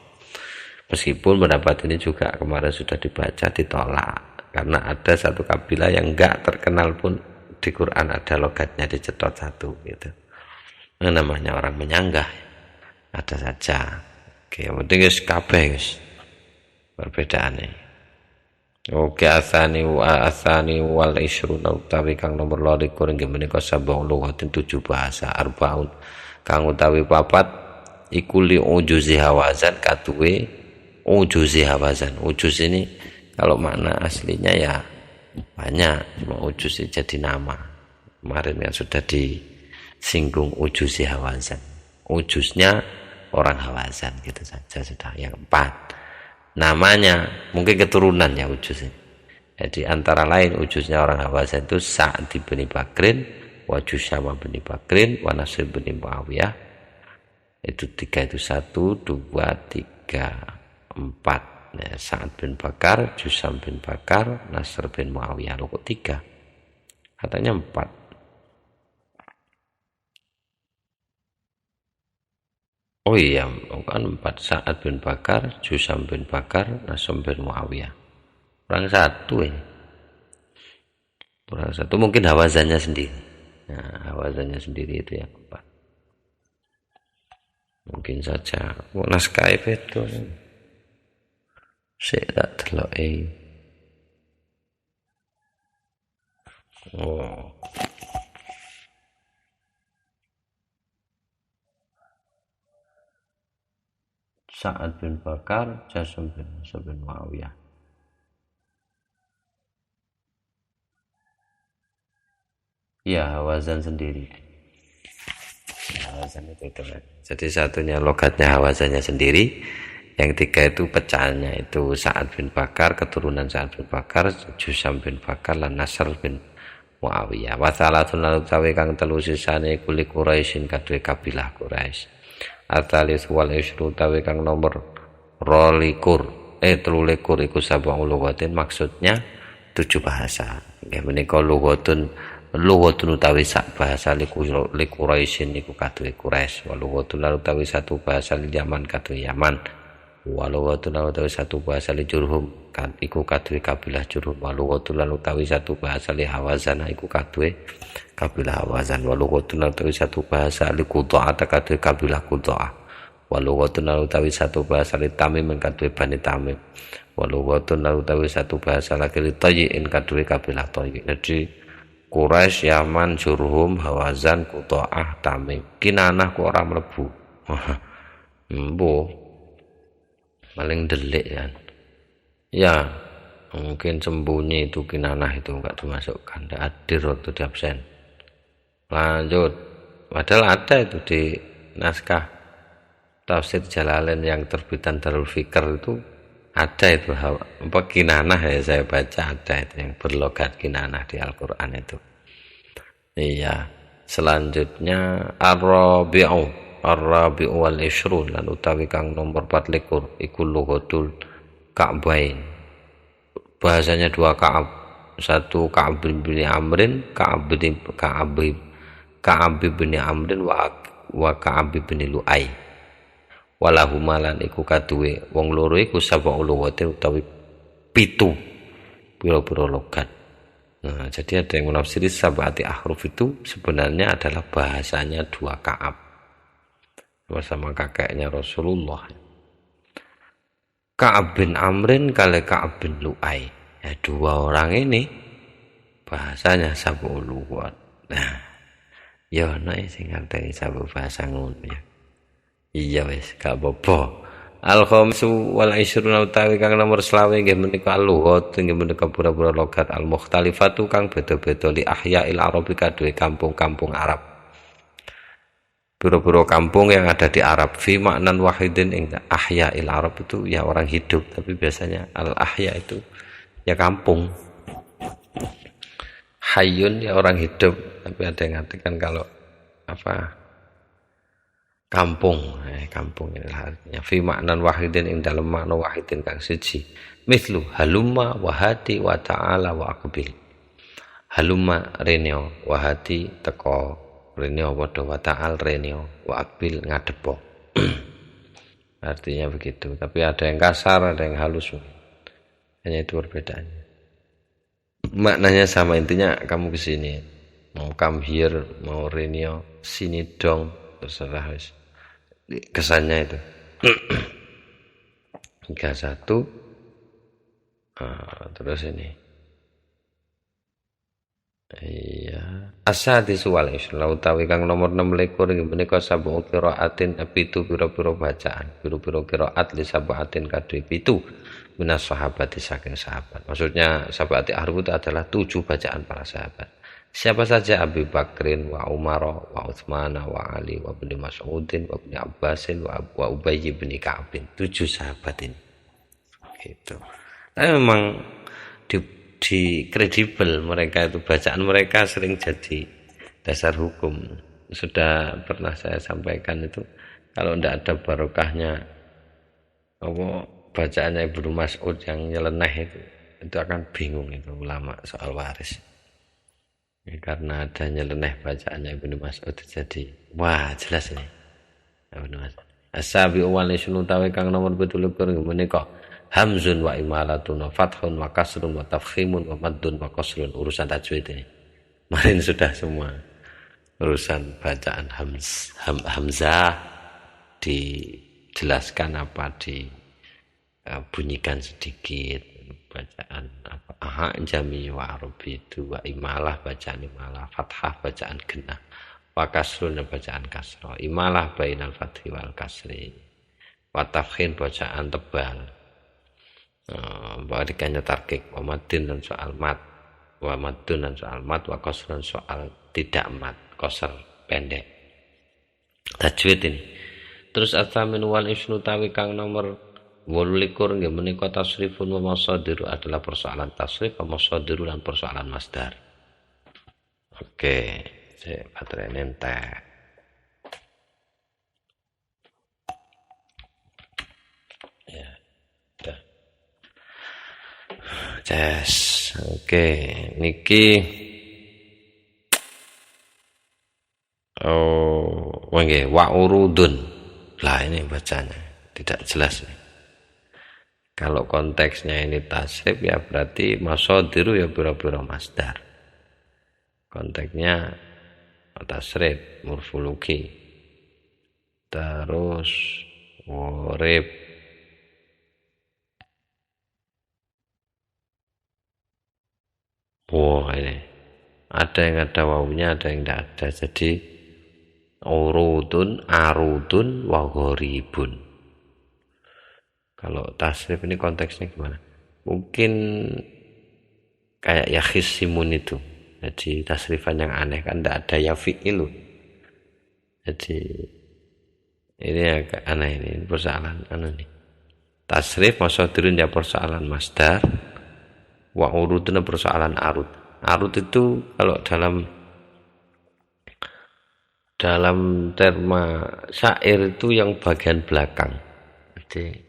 Meskipun pendapat ini juga kemarin sudah dibaca ditolak karena ada satu kabilah yang enggak terkenal pun di Quran ada logatnya dicetot satu gitu. Nah, namanya orang menyanggah. Ada saja. Oke, penting guys kabeh guys. Perbedaannya. Oke, asani wal isyruna utawi kang nomor 22 nggih menika sab'ul lughatin 7 bahasa, arbaun kang utawi 4 iku li ujuzi hawazan kaduwe ujuzi hawazan. Ujuz ini kalau makna aslinya ya banyak, cuma ujuz jadi nama. Kemarin kan sudah disinggung ujuzi hawazan. Ujuznya orang hawazan gitu saja sudah. Yang 4 namanya mungkin keturunannya ujuz ini. Jadi antara lain ujuznya orang hawazan itu Sa'd bin Bakrin, wa Jusyama bin Bakrin, wa Nasr bin Muawiyah. Itu 3 itu 1, 2, 3, 4. Ya, Sa'd bin Bakar, Jusam bin Bakar, Nasr bin Muawiyah. Loh kok 3? Katanya 4. Oh iya, kan 4. Sa'ad bin Bakar, Jusam bin Bakar, Nasr bin Muawiyah. Kurang 1 ini. Kurang 1 mungkin hawazannya sendiri. Nah, hawazannya sendiri itu yang 4. Mungkin saja. Naskah itu. Saya tak terlalu. Oh. Sa'ad bin Bakar, Jasam bin Muawiyah. Ya, Hawazan sendiri. Hawazan itu. Jadi satunya logatnya Hawazannya sendiri, yang tiga itu pecahannya itu Sa'ad bin Bakar, keturunan Sa'ad bin Bakar, Jusam bin Bakar, lan Nasr bin Muawiyah. Wa salatun utawi kang telu sisane kuli Quraisyin kadhe kabilah Quraisy. Atalis wal isru utawi kang nomor 23 iku sab'ul lughatin, maksudnya 7 bahasa. Nggih menika lughatun utawi sak bahasa li Quraisyin niku kadhe Quraisy. Wa lughatun utawi satu bahasa li Yaman kadhe Yaman. Wa lughatun utawi satu bahasa li Jurhum kan iku kadhe kabilah Jurhum. Wa lughatun utawi satu bahasa li Hawazan iku kadhe kabilah Hawazan. Wa lughatun utawi satu bahasa li Qudha'ah kadhe kabilah Qudha'ah. Wa lughatun utawi satu bahasa li Tamim kadhe Bani Tamim. Wa lughatun utawi satu bahasa lagi li Tayyin kadhe kabilah Tayyin. Jadi Quraisy, Yaman, Jurhum, Hawazan, Qudha'ah, Tamim. Kinanah kok ora mlebu. Mbuh. Paling delik kan. Ya, mungkin sembunyi itu Kinanah itu enggak dimasukkan, enggak hadir waktu di absen. Lanjut. Padahal ada itu di naskah Tafsir Jalalain yang terbitan Darul Fikr itu ada itu apa Kinanah ya, saya baca ada itu yang berlogat Kinanah di Al-Qur'an itu. Iya. Selanjutnya Ar-Rabi'u wal Ishrun, lan utawi kang nomor 24 iku lughatul Ka'bain. Bahasanya dua Ka'ab. Satu Ka'ab bin Amrin, Ka'ab bin Amrin wa Ka'ab bin Lu'ay. Walahumalan iku kaduwe wong loro iku sab'ul lughatin utawi 7 pira-pira logat. Nah, jadi ada yang menafsiri sab'ati ahruf itu sebenarnya adalah bahasanya dua Ka'ab bersama kakeknya Rasulullah. Ka'ab bin Amrin kali Ka'ab bin Lu'ay. Ya, dua orang ini bahasanya sab'ul lughat. Nah, ya ana sing ngerti sab'ul bahasa ngono ya. Iya wis, gak apa-apa. Al-khamsu wal ishruna utawi kang nomor 20 nggih menika al-lughat, nggih menika pura-pura logat al-mukhtalifatu kang beda-beda li ahya'il arabi kadue kampung-kampung Arab. Pura-pura kampung yang ada di Arab fi maknan wahidin ing ahya'il arab itu ya orang hidup, tapi biasanya al-ahya itu ya kampung. Hayyun ya orang hidup, tapi ada yang ngartikan kalau apa? Kampung ini artinya fi maknan wahidin ing dalem makna wahidin kang siji. Mislu halumma wa hati wa ta'ala wa aqbil. Halumma reneo wa hati teko reneo padha wa ta'al reneo wa aqbil ngadepo. Artinya begitu, tapi ada yang kasar, ada yang halus. Hanya itu perbedaannya. Maknanya sama, intinya kamu kesini, mau come here, mau reneo, sini dong, terserah wis. Kesannya itu 31 terus ini iya asadisu wal isra utawi kang nomor 26 nggih menika sabu qiraatin pitu pira-pira bacaan pira-pira qiraat li sabatin kadhe pitu minas sahabati saking sahabat. Maksudnya sahabati ahruf itu adalah 7 bacaan para sahabat. Siapa saja? Abu Bakrin wa Umar wa Utsman wa Ali wa Ibnu Mas'udin wa Ibnu Abbasin wa Ubay bin Ka'ab. 7 sahabat ini. Gitu. Tapi memang di kredibel mereka itu, bacaan mereka sering jadi dasar hukum. Sudah pernah saya sampaikan itu, kalau tidak ada barokahnya apa bacaannya Ibnu Mas'ud yang nyeleneh itu akan bingung itu ulama soal waris. Ya, karena ada nyeleneh bacaannya Ibnu Mas'ud jadi wah jelas ini Ibnu Mas'ud. Asabi wal sunutawi kang nomor 27 menika hamzun wa imalatun wa fathun wa kasrun wa tafkhimun wa maddun wa qasrun. Urusan tajwid ini kemarin sudah semua. Urusan bacaan hamzah dijelaskan apa dibunyikan sedikit. Bacaan apa jami wa arabi itu wa imalah bacaan imalah, fathah bacaan genah, wa kasrun bacaan kasra, imalah bainal fathi wal kasri. wa tafkhin bacaan tebal, bahwa dikanya tarkik, wa madin dan soal mat, wa madun dan soal mat, wa qasrun soal tidak mat, qasr pendek. Tajwid ini. Terus at-tsamin wal isnu tawi kang nomor 28 nggih menika tasrifun wa masadiru adalah persoalan tasrif wa masadiru lan persoalan masdar. Oke, saya baterai entek. Ya, udah. Yes. Oke, niki nggih wa urudun. Lah ini bacanya tidak jelas nih. Kalau konteksnya ini tasrif ya berarti masadiru ya pira-pira masdar. Konteksnya tasrif morfologi. Terus urip ini ada yang ada wawunya, ada yang tidak ada. Jadi urudun, arudun, wa gharibun. Kalau tasrif ini konteksnya gimana? Mungkin kayak ya khisimun itu. Jadi tasrifan yang aneh kan tidak ada ya fi'ilu. Jadi ini agak aneh ini persoalan nih. Tasrif masadirun ya persoalan masdar, wa urudun persoalan arud. Arud itu kalau dalam terma syair itu yang bagian belakang. Jadi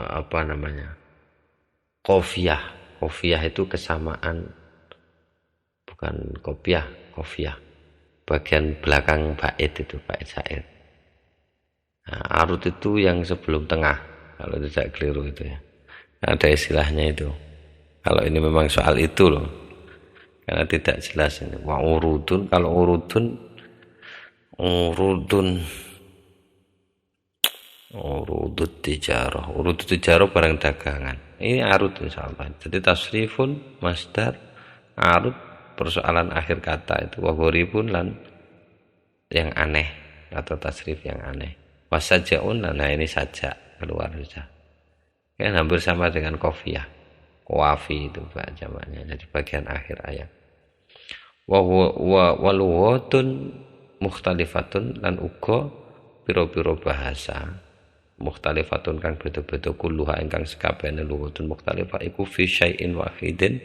apa namanya? Qafiyah itu kesamaan, bukan qafiyah. Bagian belakang bait itu bait syair. Nah, arud itu yang sebelum tengah, kalau tidak keliru itu ya. Ada istilahnya itu. Kalau ini memang soal itu loh. Karena tidak jelas ini. Wa urudun, kalau urudun urudut tijarah barang dagangan. Ini arud insyaallah. Jadi tasrifun masdar, arud persoalan akhir kata itu, wa gharibun lan yang aneh atau tasrif yang aneh. Wasajaun nah ini saja keluar saja. Kan hampir sama dengan qafiyah. Qafi itu Pak jamaknya. Jadi bagian akhir ayat. Wa lughatun mukhtalifatun lan uga pira-pira bahasa mukhtalifatun kang beda-beda kulluha ingkang sekabehane lughatun mukhtalifah iku fi syai'in wahidin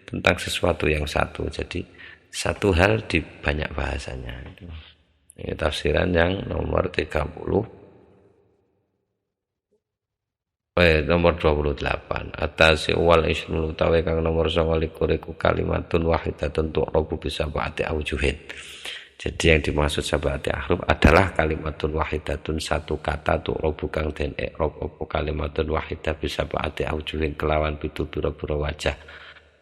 tentang sesuatu yang satu. Jadi satu hal di banyak bahasanya itu. Ini tafsiran yang nomor 28 atas wal isnul utawi kang nomor 29 iku kalimatun wahidatun tu'rabu bisa ba'ati aujuhin. Jadi yang dimaksud sab'ati ahruf adalah kalimatun wahidatun satu kata tu'rabu kang den i'rab apa kalimatun wahidah bisa ba'ati aujuhin kelawan pitu pira-pira wajah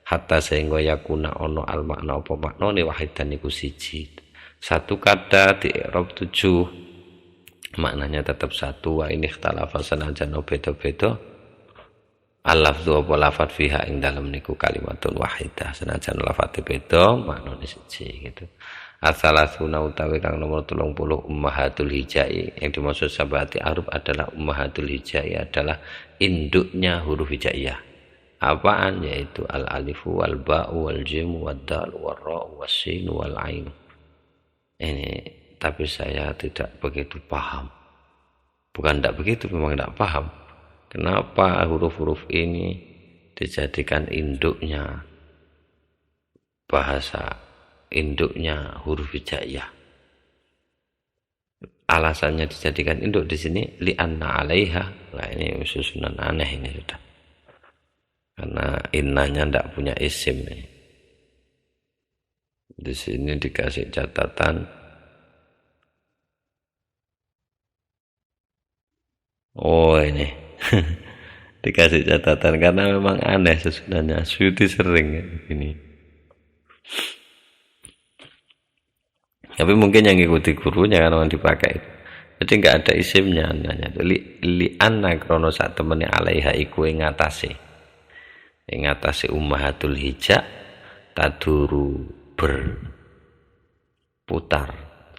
hatta sehingga yakuna ono al makna apa maknane wahidan iku siji. Satu kata di i'rab 7 maknanya tetap satu. Wa ini ikhtalafa sanajan beda-beda al-lafzu apa lafat fiha ing dalem niku kalimatun wahidah senajan lafate beda maknane siji gitu. As-salasuna utawi kang nomor 30 ummahatul hijai yang dimaksud sabati aruf adalah ummahatul hijai adalah induknya huruf hijaiyah. Apaan? Yaitu al-alifu wal ba'u wal jim wal dal wal ra wal sin wal ain. Ini tapi saya tidak begitu paham. Bukan tidak begitu, memang tidak paham. Kenapa huruf-huruf ini dijadikan induknya bahasa, induknya huruf hijaiyah? Alasannya dijadikan induk di sini li'anna 'alaiha. Nah, ini susunan aneh ini sudah. Karena innanya tidak punya isim nih. Di sini dikasih catatan. Oh ini dikasih catatan karena memang aneh sesunannya. Suyuti sering ini. Tapi mungkin yang ngikuti gurunya kan orang dipakai. Jadi nggak ada isimnya nanya. Li anna krono sak temene alaiha iku ing ngatasé. Ing ngatasé ummahatul hija taduru berputar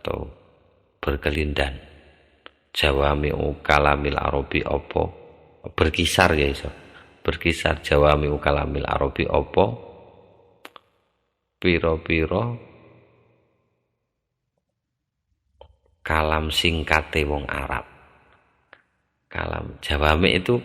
atau berkelindan. Jawami'u kalamil arabi apa berkisar ya iso. Berkisar jawami'u kalamil arabi apa pira-pira kalam singkate wong Arab. Kalam jawami itu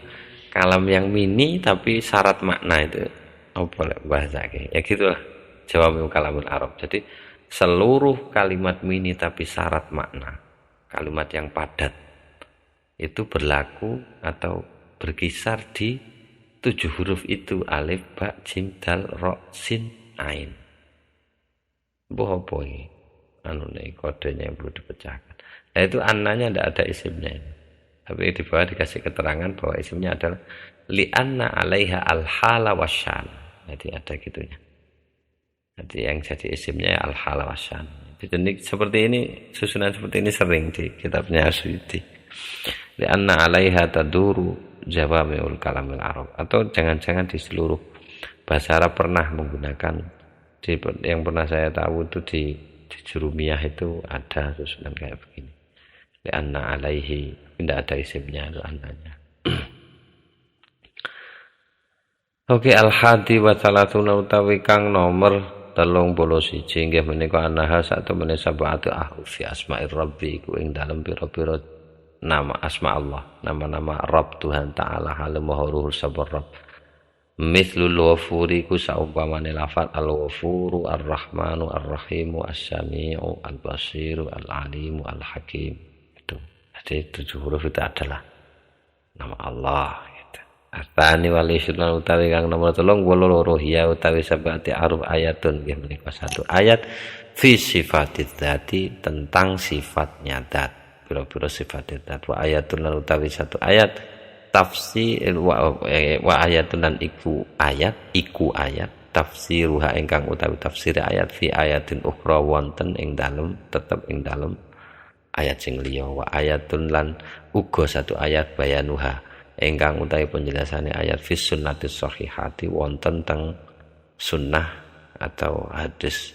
kalam yang mini tapi syarat makna itu apa bahasanya ya gitulah jawami kalamul Arab. Jadi seluruh kalimat mini tapi syarat makna, kalimat yang padat itu berlaku atau berkisar di 7 huruf itu, alif, ba, jim, dal, ro, sin, ain. Apa ini anu nih kodenya yang perlu dipecahkan. Nah itu annanya tidak ada isimnya, tapi di bawah dikasih keterangan bahwa isimnya adalah li'anna alaiha al-hala wasyan. Jadi ada gitunya. Jadi yang jadi isimnya al-hala wasyan. Jadi seperti ini, susunan seperti ini sering di kitabnya Asy'uti. Li'anna alaiha taduru jawami'ul kalamil Arab. Atau jangan-jangan di seluruh bahasa Arab pernah menggunakan, yang pernah saya tahu itu di Jurumiyah itu ada susunan kayak begini. Li'anna alaihi, tidak ada isimnya itu annanya. Oke, al-hadi wa salatuna utawi kang nomor 31 nggih menika anaha sak temene sab'atu ahrufi asma'ir rabbi iku ing dalem pira-pira nama asma Allah, nama-nama Rabb Tuhan taala hal maha sabar Rabb. Mithlul ghafuri ku saumpamane lafal al-ghafuru ar-rahmanu ar-rahimu as-sami'u al-basiru al-alimu al-hakim. Itu. Jadi 7 huruf itu adalah nama Allah. Artani wali sunan utawi kang nomor 32 ya utawi sabati aruf ayatun nggih menika 1 ayat fi sifatid dzati tentang sifatnya zat. Pira-pira sifatid dzat wa ayatun lan utawi 1 ayat tafsir wa ayatun lan iku ayat tafsiruha ingkang utawi tafsir ayat fi ayatin ukhra wonten ing dalem tetep ing dalem ayat sing liya wa ayatun lan uga 1 ayat bayanuha ingkang utawi penjelasane ayat fi sunnatis sahihati wonten teng sunnah atau hadis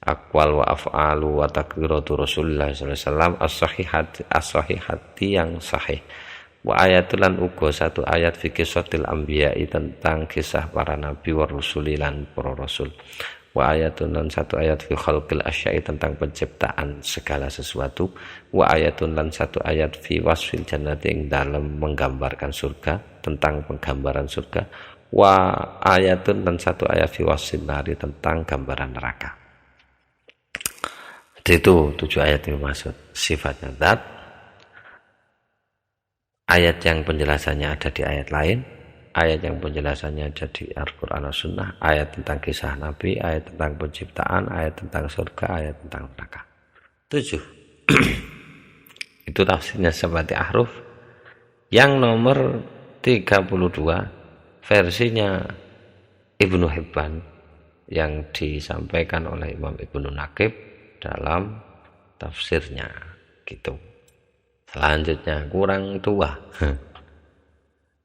aqwal wa af'alu wa takbiratu Rasulullah sallallahu alaihi wasallam as-sahihati yang sahih. Wa ayatulan uga 1 ayat fi qisatil anbiya'i tentang kisah para nabi wa rusuli lan para rasul. Wa ayatun lan 1 ayat fi khalqil asya'i tentang penciptaan segala sesuatu. Wa ayatun lan 1 ayat fi wasfil jannati ing dalam menggambarkan surga, tentang penggambaran surga. Wa ayatun lan 1 ayat fi wasfil nari tentang gambaran neraka. Jadi itu 7 ayat yang maksud sifatnya zat. Ayat yang penjelasannya ada di ayat lain, ayat yang penjelasannya ada di Al-Quran dan Sunnah, ayat tentang kisah Nabi, ayat tentang penciptaan, ayat tentang surga, ayat tentang neraka. 7. Itu tafsirnya seperti ahruf. Yang nomor 32 versinya Ibnu Hibban yang disampaikan oleh Imam Ibnu Naqib dalam tafsirnya gitu. Selanjutnya kurang tua.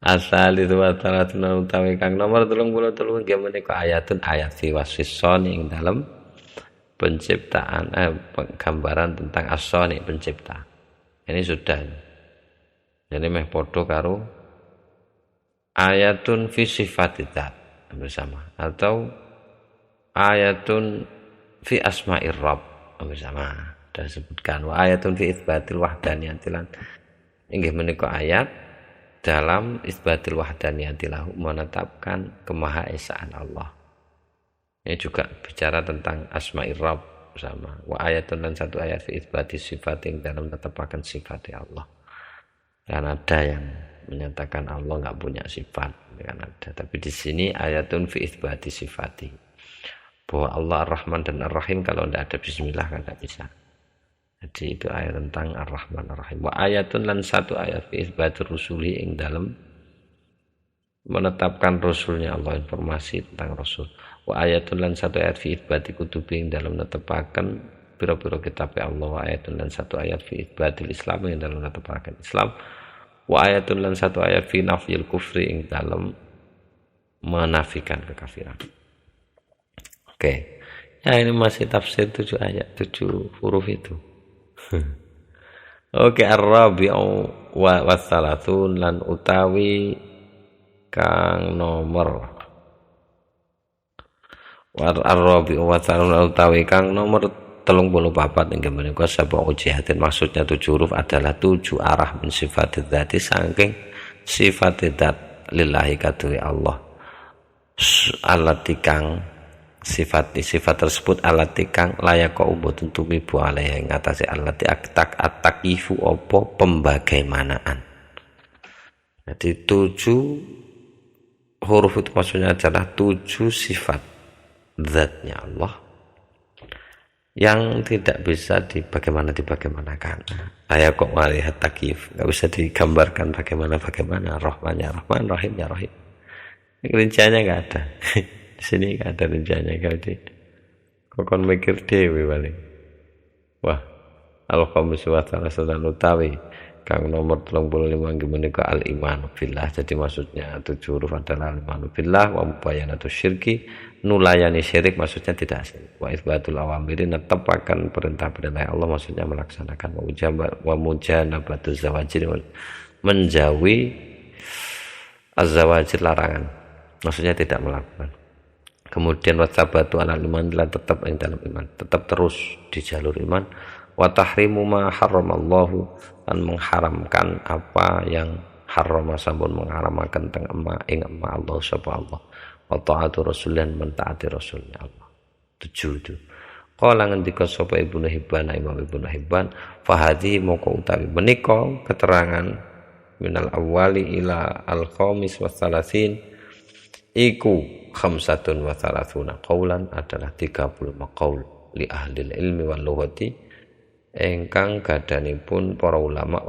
Asal itu wataratuna utawi kang nomor 33 nggih menika ayatun ayat fi wasfis soni ing dalam penciptaan gambaran tentang as-soni pencipta. Ini sudah. Jadi meh padha karo ayatun fi sifatizat bersama atau ayatun fi asma'ir rabb bersama. Dan sebutkan wa ayatun fi itsbatil wahdaniyati lan inggih menika ayat dalam itsbatil wahdaniyati lahu menetapkan kemahaesaan Allah. Ini juga bicara tentang asma'ir rabb bersama wa ayatun lan 1 ayat fi itsbati sifatin dalam menetapkan sifat Allah. Karena ada yang menyatakan Allah enggak punya sifat, kan ada. Tapi di sini ayatun fi itsbati sifati. Bahwa Allah Ar-Rahman dan Ar-Rahim kalau tidak ada bismillah kan tidak bisa. Jadi itu ayat tentang Ar-Rahman Ar-Rahim. Wa ayatun lan 1 ayat fi itsbatir rusuli ing dalam menetapkan rasulnya Allah, informasi tentang rasul. Wa ayatun lan 1 ayat fi itsbati kutubi ing dalam menetapkan pira-pira kitab Allah. Wa ayatun lan 1 ayat fi itsbatil Islam ing dalam menetapkan Islam. Wa ayatun lan 1 ayat fi nafyil kufri ing dalam menafikan kekafiran. Oke. Ya ini masih tafsir 7 ayat 7 huruf itu. Oke, ar-rabi'u wa salatsun lan utawi kang nomor ar-rabi'u wa salatsun utawi kang nomor 34 inggih menika sab'a ujihatin, maksudnya 7 huruf adalah 7 arah min sifatid dzati saking sifatid dzat lillahi kadue Allah. Alati kang sifat tersebut alati kang layak mboten tumibu alaiha ing atase alati atakifu apa pembagaimanaan. Jadi 7 huruf itu maksudnya adalah 7 sifat zatnya Allah yang tidak bisa dibagaimanakan. Layak kok melihat takif, nggak bisa digambarkan bagaimana Rahmannya Rahman, Rahimnya Rahim. Rinciannya nggak ada. Di sini nggak ada rinciannya kali. Kok kon mikir dewe paling. Wah, al-khamis wa salasatan utawi kang nomor 35 menika al-iman billah. Jadi maksudnya 7 huruf adalah al-iman billah wa mubayyanatu syirki, nulayani syirik maksudnya tidak syirik. Wa isbatul awamiri, netepaken perintah-perintah Allah maksudnya melaksanakan. Wa mujanabatu zawajir, menjauhi az-zawajir larangan maksudnya tidak melakukan. Kemudian wasabatu alal iman, tetap yang dalam iman, tetap terus di jalur iman. Wa tahrimu ma haramallahu, dan mengharamkan apa yang harama sampun mengharamaken teng ing Allah sapa Allah. Wa ta'atu rasulan, mentaati rasulnya Allah. 7 itu. Qala ngendika sapa Ibnu Hibban, Imam Ibnu Hibban, fa hadhi moko utawi menika keterangan minal awwali ila al-khamis wa salasin iku khamsatun wa thalathuna qaulan, adalah 30 qaul li ahli ilmi wal lughati ingkang gadanipun para ulama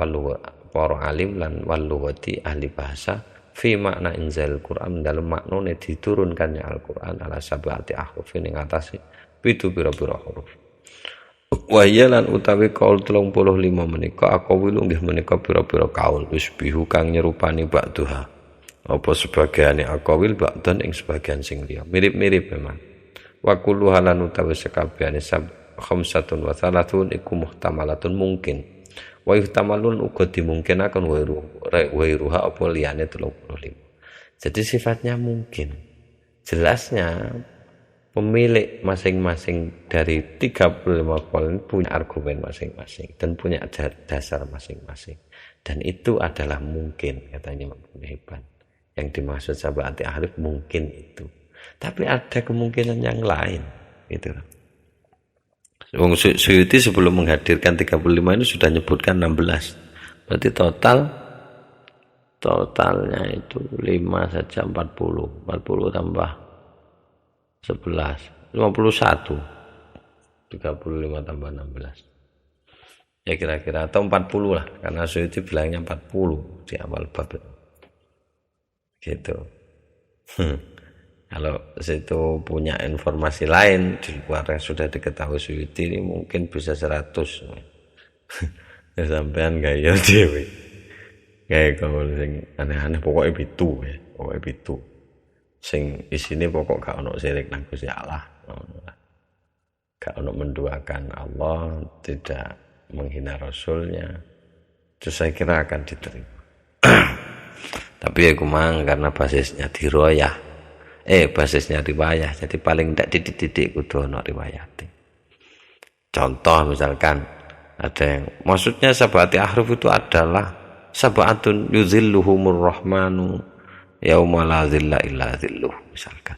para alim lan wal lughati ahli bahasa fi makna inzal Quran, dalam maknane diturunkannya Al-Qur'an ala sab'ati ahrufin ing atase 7 pira-pira huruf. Wa lan utawi kaul 35 menika aqwalu nggih menika pira-pira kaul yusbihu kang nyerupani ba'duha apa sebagiane aqwil ba'dan ing sebagian sing liya, mirip-mirip memang. Wa kullu halan utawi sekabehane khamsatun wa thalathun iku muhtamalatun mungkin. Wa yuhtamalun uga dimungkinaken wairuha apa liyane 35. Jadi sifatnya mungkin. Jelasnya pemilik masing-masing dari 35 qaul punya argumen masing-masing dan punya dasar masing-masing, dan itu adalah mungkin, katanya Imam Ibnu Hibban. Yang dimaksud sab'ati ahruf mungkin itu, tapi ada kemungkinan yang lain itu. Wong Suyuti sebelum menghadirkan 35 ini sudah nyebutkan 16. Berarti totalnya itu 5 saja 40 tambah 11 51, 35 tambah 16 ya kira-kira, atau 40 lah, karena Suyuti bilangnya 40 di awal bab gitu. Kalau situ punya informasi lain di luar yang sudah diketahui Suyuti ini mungkin bisa 100 ya, sampean gaya dewe kayak kalau sing aneh-aneh pokoknya pitu sing isine pokok gak ono syirik nang Gusti Allah, gak ono menduakan Allah, tidak menghina Rasulnya, itu saya kira akan diterima. Tapi ya kumang karena basisnya diroyah, basisnya riwayah, jadi paling tidak dididik kudu ono riwayat. Contoh misalkan ada yang maksudnya sab'ati ahruf itu adalah sab'atun yuzilluhumur rahmanu yauma la zilla illa zilluh misalkan.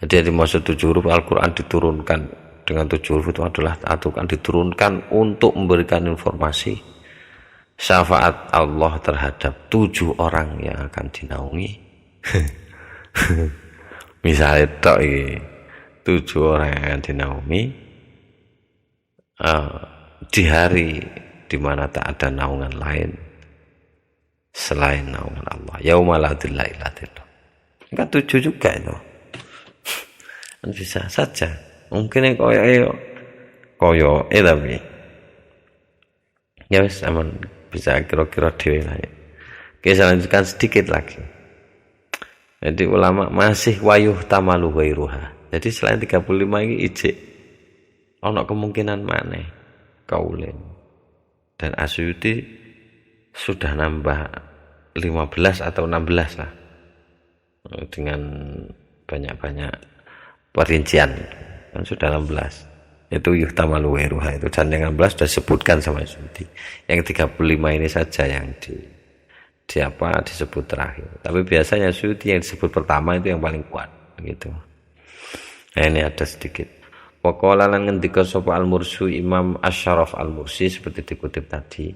Jadi dimaksud 7 huruf Al-Quran diturunkan dengan 7 huruf itu adalah Al-Quran diturunkan untuk memberikan informasi syafaat Allah terhadap 7 orang yang akan dinaungi. Misalnya tok iki 7 orang yang akan dinaungi di hari di mana tak ada naungan lain selain naungan Allah. Yauma la dzilla illa dzilluh. Kan 7 juga itu. Bisa saja. Mungkin koyo tapi ya wis aman, bisa kira-kira dhewe lah ya. Oke, saya lanjutkan sedikit lagi. Jadi ulama masih wayuh tamalu wairuha. Jadi selain 35 ini ijik Ono kemungkinan maneh kaulin. Dan Asyuti sudah nambah 15 atau 16 lah. Dengan banyak-banyak perincian. Kan sudah 16. Itu yuhtamalu wairuha itu. Dan yang 16 sudah disebutkan sama Asyuti. Yang 35 ini saja yang disebut terakhir. Tapi biasanya Asyuti yang disebut pertama itu yang paling kuat gitu. Nah, ini ada sedikit. Waqala lan ngendika sapa al-Mursi Imam Asy-Syaraf al-Mursi seperti dikutip tadi.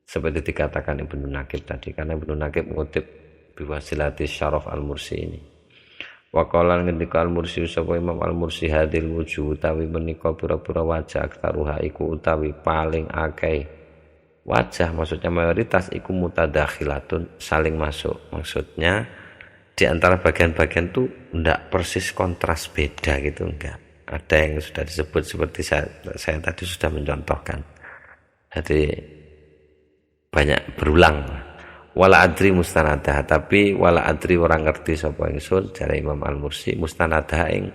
Seperti dikatakan Ibnu Naqib tadi, karena Ibnu Naqib mengutip biwasilati Syaraf al-Mursi ini. Waqala lan ngendika al-Mursi sapa Imam al-Mursi hadil wujuh utawi menika pira-pira wajah aktaruha iku utawi paling akeh wajah, maksudnya mayoritas iku mutadakhilatun, saling masuk. Maksudnya di antara bagian-bagian itu enggak persis kontras beda gitu, enggak. Ada yang sudah disebut seperti saya tadi sudah mencontohkan. Jadi banyak berulang. Wala adri mustanadah, tapi wala adri orang ngerti sapa ingsun jare Imam Al-Mursi mustanadah ing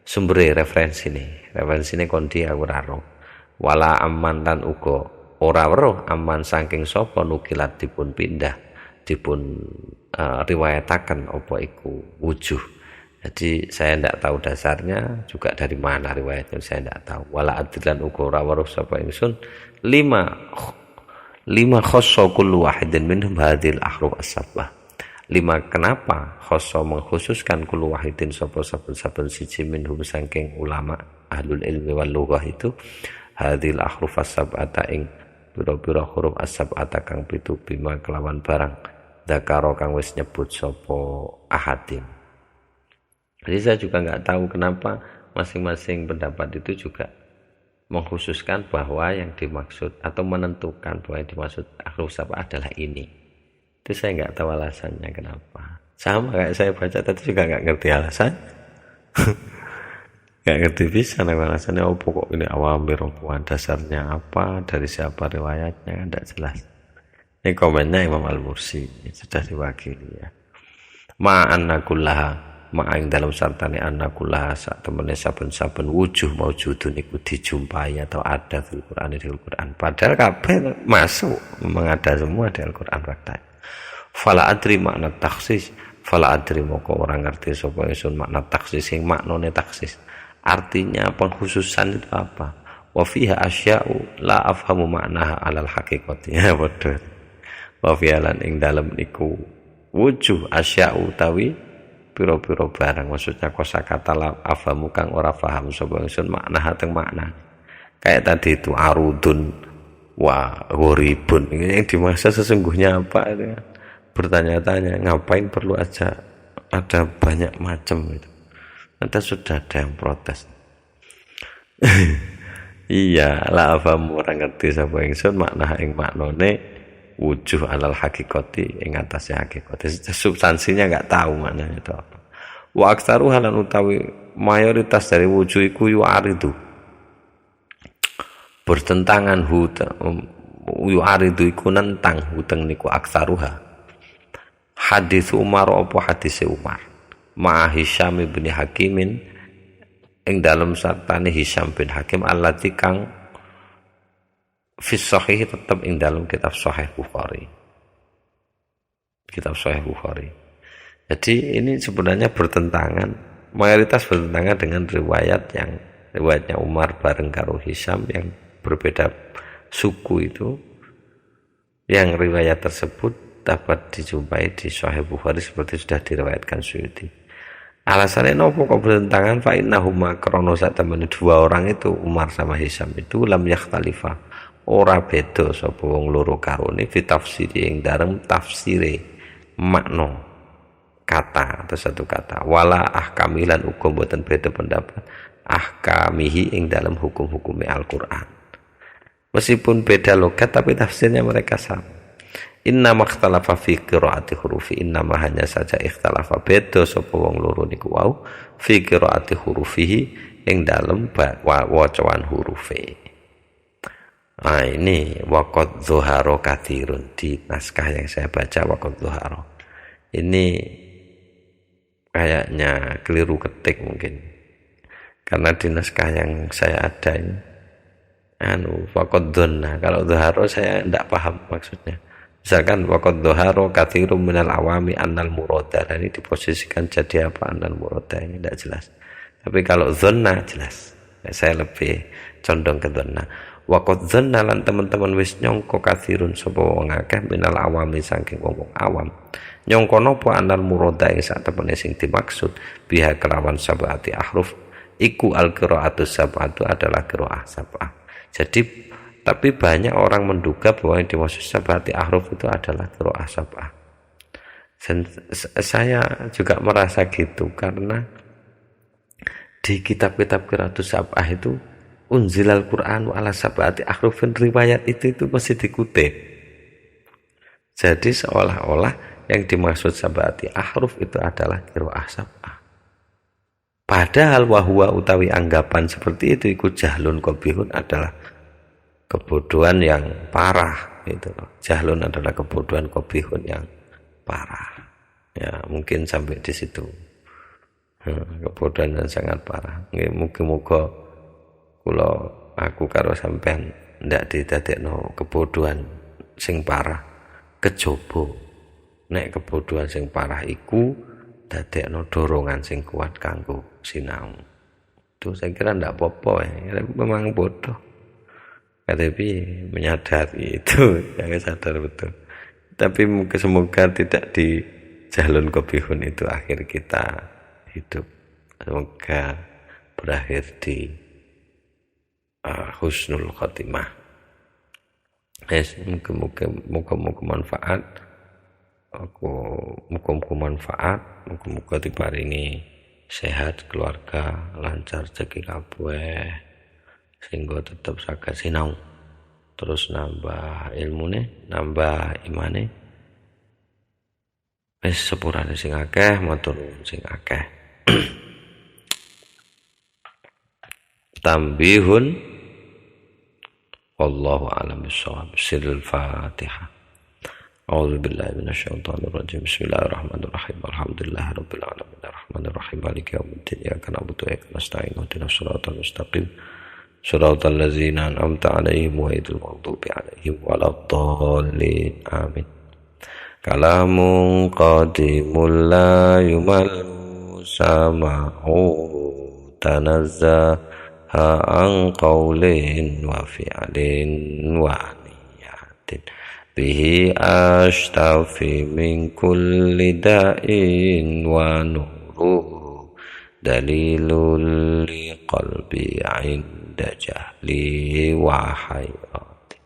sumber referensine. Referensine kondi aku ora ro. Wala aman lan uga ora weruh aman saking sapa nukilat dipun pindah dipun riwayataken apa iku wujuh. Jadi saya tidak tahu dasarnya juga dari mana riwayatnya, saya tidak tahu. Wala adlan uga ora weruh sapa ingsun lima khassa kullu wahidin minhum hadhil ahruf as-sabah. 5 kenapa khassa mengkhususkan kullu wahidin sapa saben siji minhum saking ulama ahlul ilmi wal lughah itu hadhil ahruf as-sab'ata ing pira-pira huruf as-sab'ata kang pitu bima kelawan barang dzakara kang wis nyebut sapa ahadin. Jadi saya juga nggak tahu kenapa masing-masing pendapat itu juga mengkhususkan bahwa yang dimaksud atau menentukan bahwa yang dimaksud ahruf sab'ah adalah ini. Itu saya nggak tahu alasannya kenapa. Sama kayak saya baca tadi juga nggak ngerti alasan. Nggak ngerti bisa alasannya. Oh pokok ini awamir rokuan dasarnya apa, dari siapa riwayatnya, nggak jelas. Ini komennya Imam Al-Mursi sudah diwakili ya. Ma'anna kullaha ma'ing dalam sartani annakullah sak temene saben-saben wujuh maujudun iku dijumpai atau ada di Al-Qur'an. Padahal kabeh masuk, memang ada semua di Al-Qur'an faktanya. Fala adri makna taksis, fala adri moko orang ngerti sapa ingsun makna taksis sing maknane taksis. Artinya pengkhususan itu apa? Wa fiha asya'u la afhamu maknaha 'alal haqiqati. Ya betul. Wa fiha lan ing dalem iku wujuh asya'u tawi piro-piro barang, maksudnya kosakata la afamu kang ora paham sapa ingsun makna hateng makna. Kayak tadi itu arudun wa ghoribun. Yang dimaksud sesungguhnya apa itu? Bertanya-tanya, ngapain perlu aja ada banyak macam itu. Nanti sudah ada yang protes. Iya, la afamu orang ngerti sapa ingsun makna ing maknane wujuh alal hakikati ing atase hakikate. Substansinya enggak tahu maknanya itu apa. Wa aktsaruha lan utawi mayoritas dari wujuh iku yu'aridu. Bertentangan yu'aridu iku nentang huteng niku aktsaruha. Hadis Umar apa hadis Umar. Ma Hisyam bin Hakimin ing dalem sartane Hisyam bin Hakim allati kang fi sahih tetap ing dalam kitab Sahih Bukhari. Kitab Sahih Bukhari. Jadi ini sebenarnya bertentangan, mayoritas bertentangan dengan riwayatnya Umar bareng karo Hisyam yang berbeda suku itu. Yang riwayat tersebut dapat dijumpai di Sahih Bukhari seperti sudah diriwayatkan Suyuti. Alasannya nopo kok bertentangan? Fa innahuma krono sak temene dua orang itu Umar sama Hisyam itu lam yakhtalifa. Ora beda sapa wong loro karone fi tafsiri ing dalem tafsire makna kata atau satu kata wala ahkamilan uga mboten beda pendapat ahkamihi ing dalem hukum-hukume Al-Qur'an. Meskipun beda logat tapi tafsirnya mereka sama. Inna makhtalafa fi qiraati hurufi, inna hanya saja ikhtalafa beda sapa wong loro niku wau fi qiraati hurufihi ing dalem wacaan hurufe. Nah ini waqad zuharo kathirun di naskah yang saya baca waqad zuharo. Ini kayaknya keliru ketik mungkin. Karena di naskah yang saya ada ini faqad dhanna, kalau dhaharo saya tidak paham maksudnya. Misalkan faqad dhaharo katsirun minal awami annal murada, ini diposisikan jadi apa annal murada, ini tidak jelas. Tapi kalau dhanna jelas. Saya lebih condong ke dhanna. Waqad dhanna lan teman-teman wis nyangka katsirun sapa wong akeh minal awami saking wong awam. Nyangka napa annal murada ing sak tepene sing dimaksud biha kelawan sab'ati ahruf iku al-qira'atus sab'atu adalah qira'ah sab'ah. Jadi tapi banyak orang menduga bahwa yang dimaksud sab'ati ahruf itu adalah qira'ah sab'ah. Saya juga merasa gitu karena di kitab-kitab qira'atus sab'ah itu unzilal Qur'anu ala sab'ati ahrufin, riwayat itu mesti dikutip. Jadi seolah-olah yang dimaksud sab'ati ahruf itu adalah qira'ah sab'ah. Padahal wahwa utawi anggapan seperti itu ikut jahlun qabihun adalah kebodohan yang parah gitu loh. Jahlun adalah kebodohan qabihun yang parah. Ya, mungkin sampai di situ. Kebodohan yang sangat parah. Muga-muga kula aku karo sampean ndak didadekno kebodohan sing parah kejaba. Nek kebodohan sing parah iku dadekno dorongan sing kuat kanggo sinau. Itu saya kira ndak apa-apa ya. Memang bodoh. Tapi menyadari itu, yang sadar betul. Tapi semoga tidak di jahlun qabihun itu akhir kita hidup. Semoga berakhir di husnul khotimah. Muga-muga manfaat. Muga-muga manfaat. Muga-muga diparingi sehat keluarga, lancar rezeki kabeh, sehingga tetap saged sinau, terus nambah ilmune, nambah imane. Wis sepurane sing akeh, matur sing akeh. Tambihun, wallahu a'lam bishawab. Sirrul Fatihah. A'udzu billahi minasyaitonir rajim. Bismillahirrahmanirrahim. Alhamdulillahirabbil alamin. Arrahmanirrahim. Maliki yaumiddin. Iyyaka na'budu wa iyyaka nasta'in. Ihdinas siratal mustaqim. Siratal ladzina an'amta 'alaihim ghairil maghdubi 'alaihim waladdallin. Amin. Kalamun qadimul la yumallu sama'u tanazzaha an qawlin wa fi'lin wa niyatin bihi ashtafi min kulli da'in wa nuruhu dalilul liqalbi 'inda jahli wa hayrati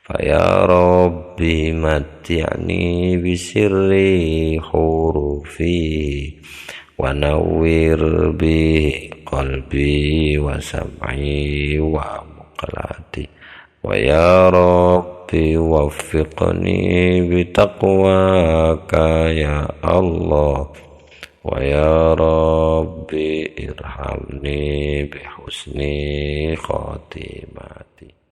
faya rabbi matti'ni bisirri hurufi wa nawwir bihi qalbi wa sam'i wa muqlati wa ya rabbi waffiqni bitaqwaka ya Allah wa ya rabbi irhamni bihusni khatimati.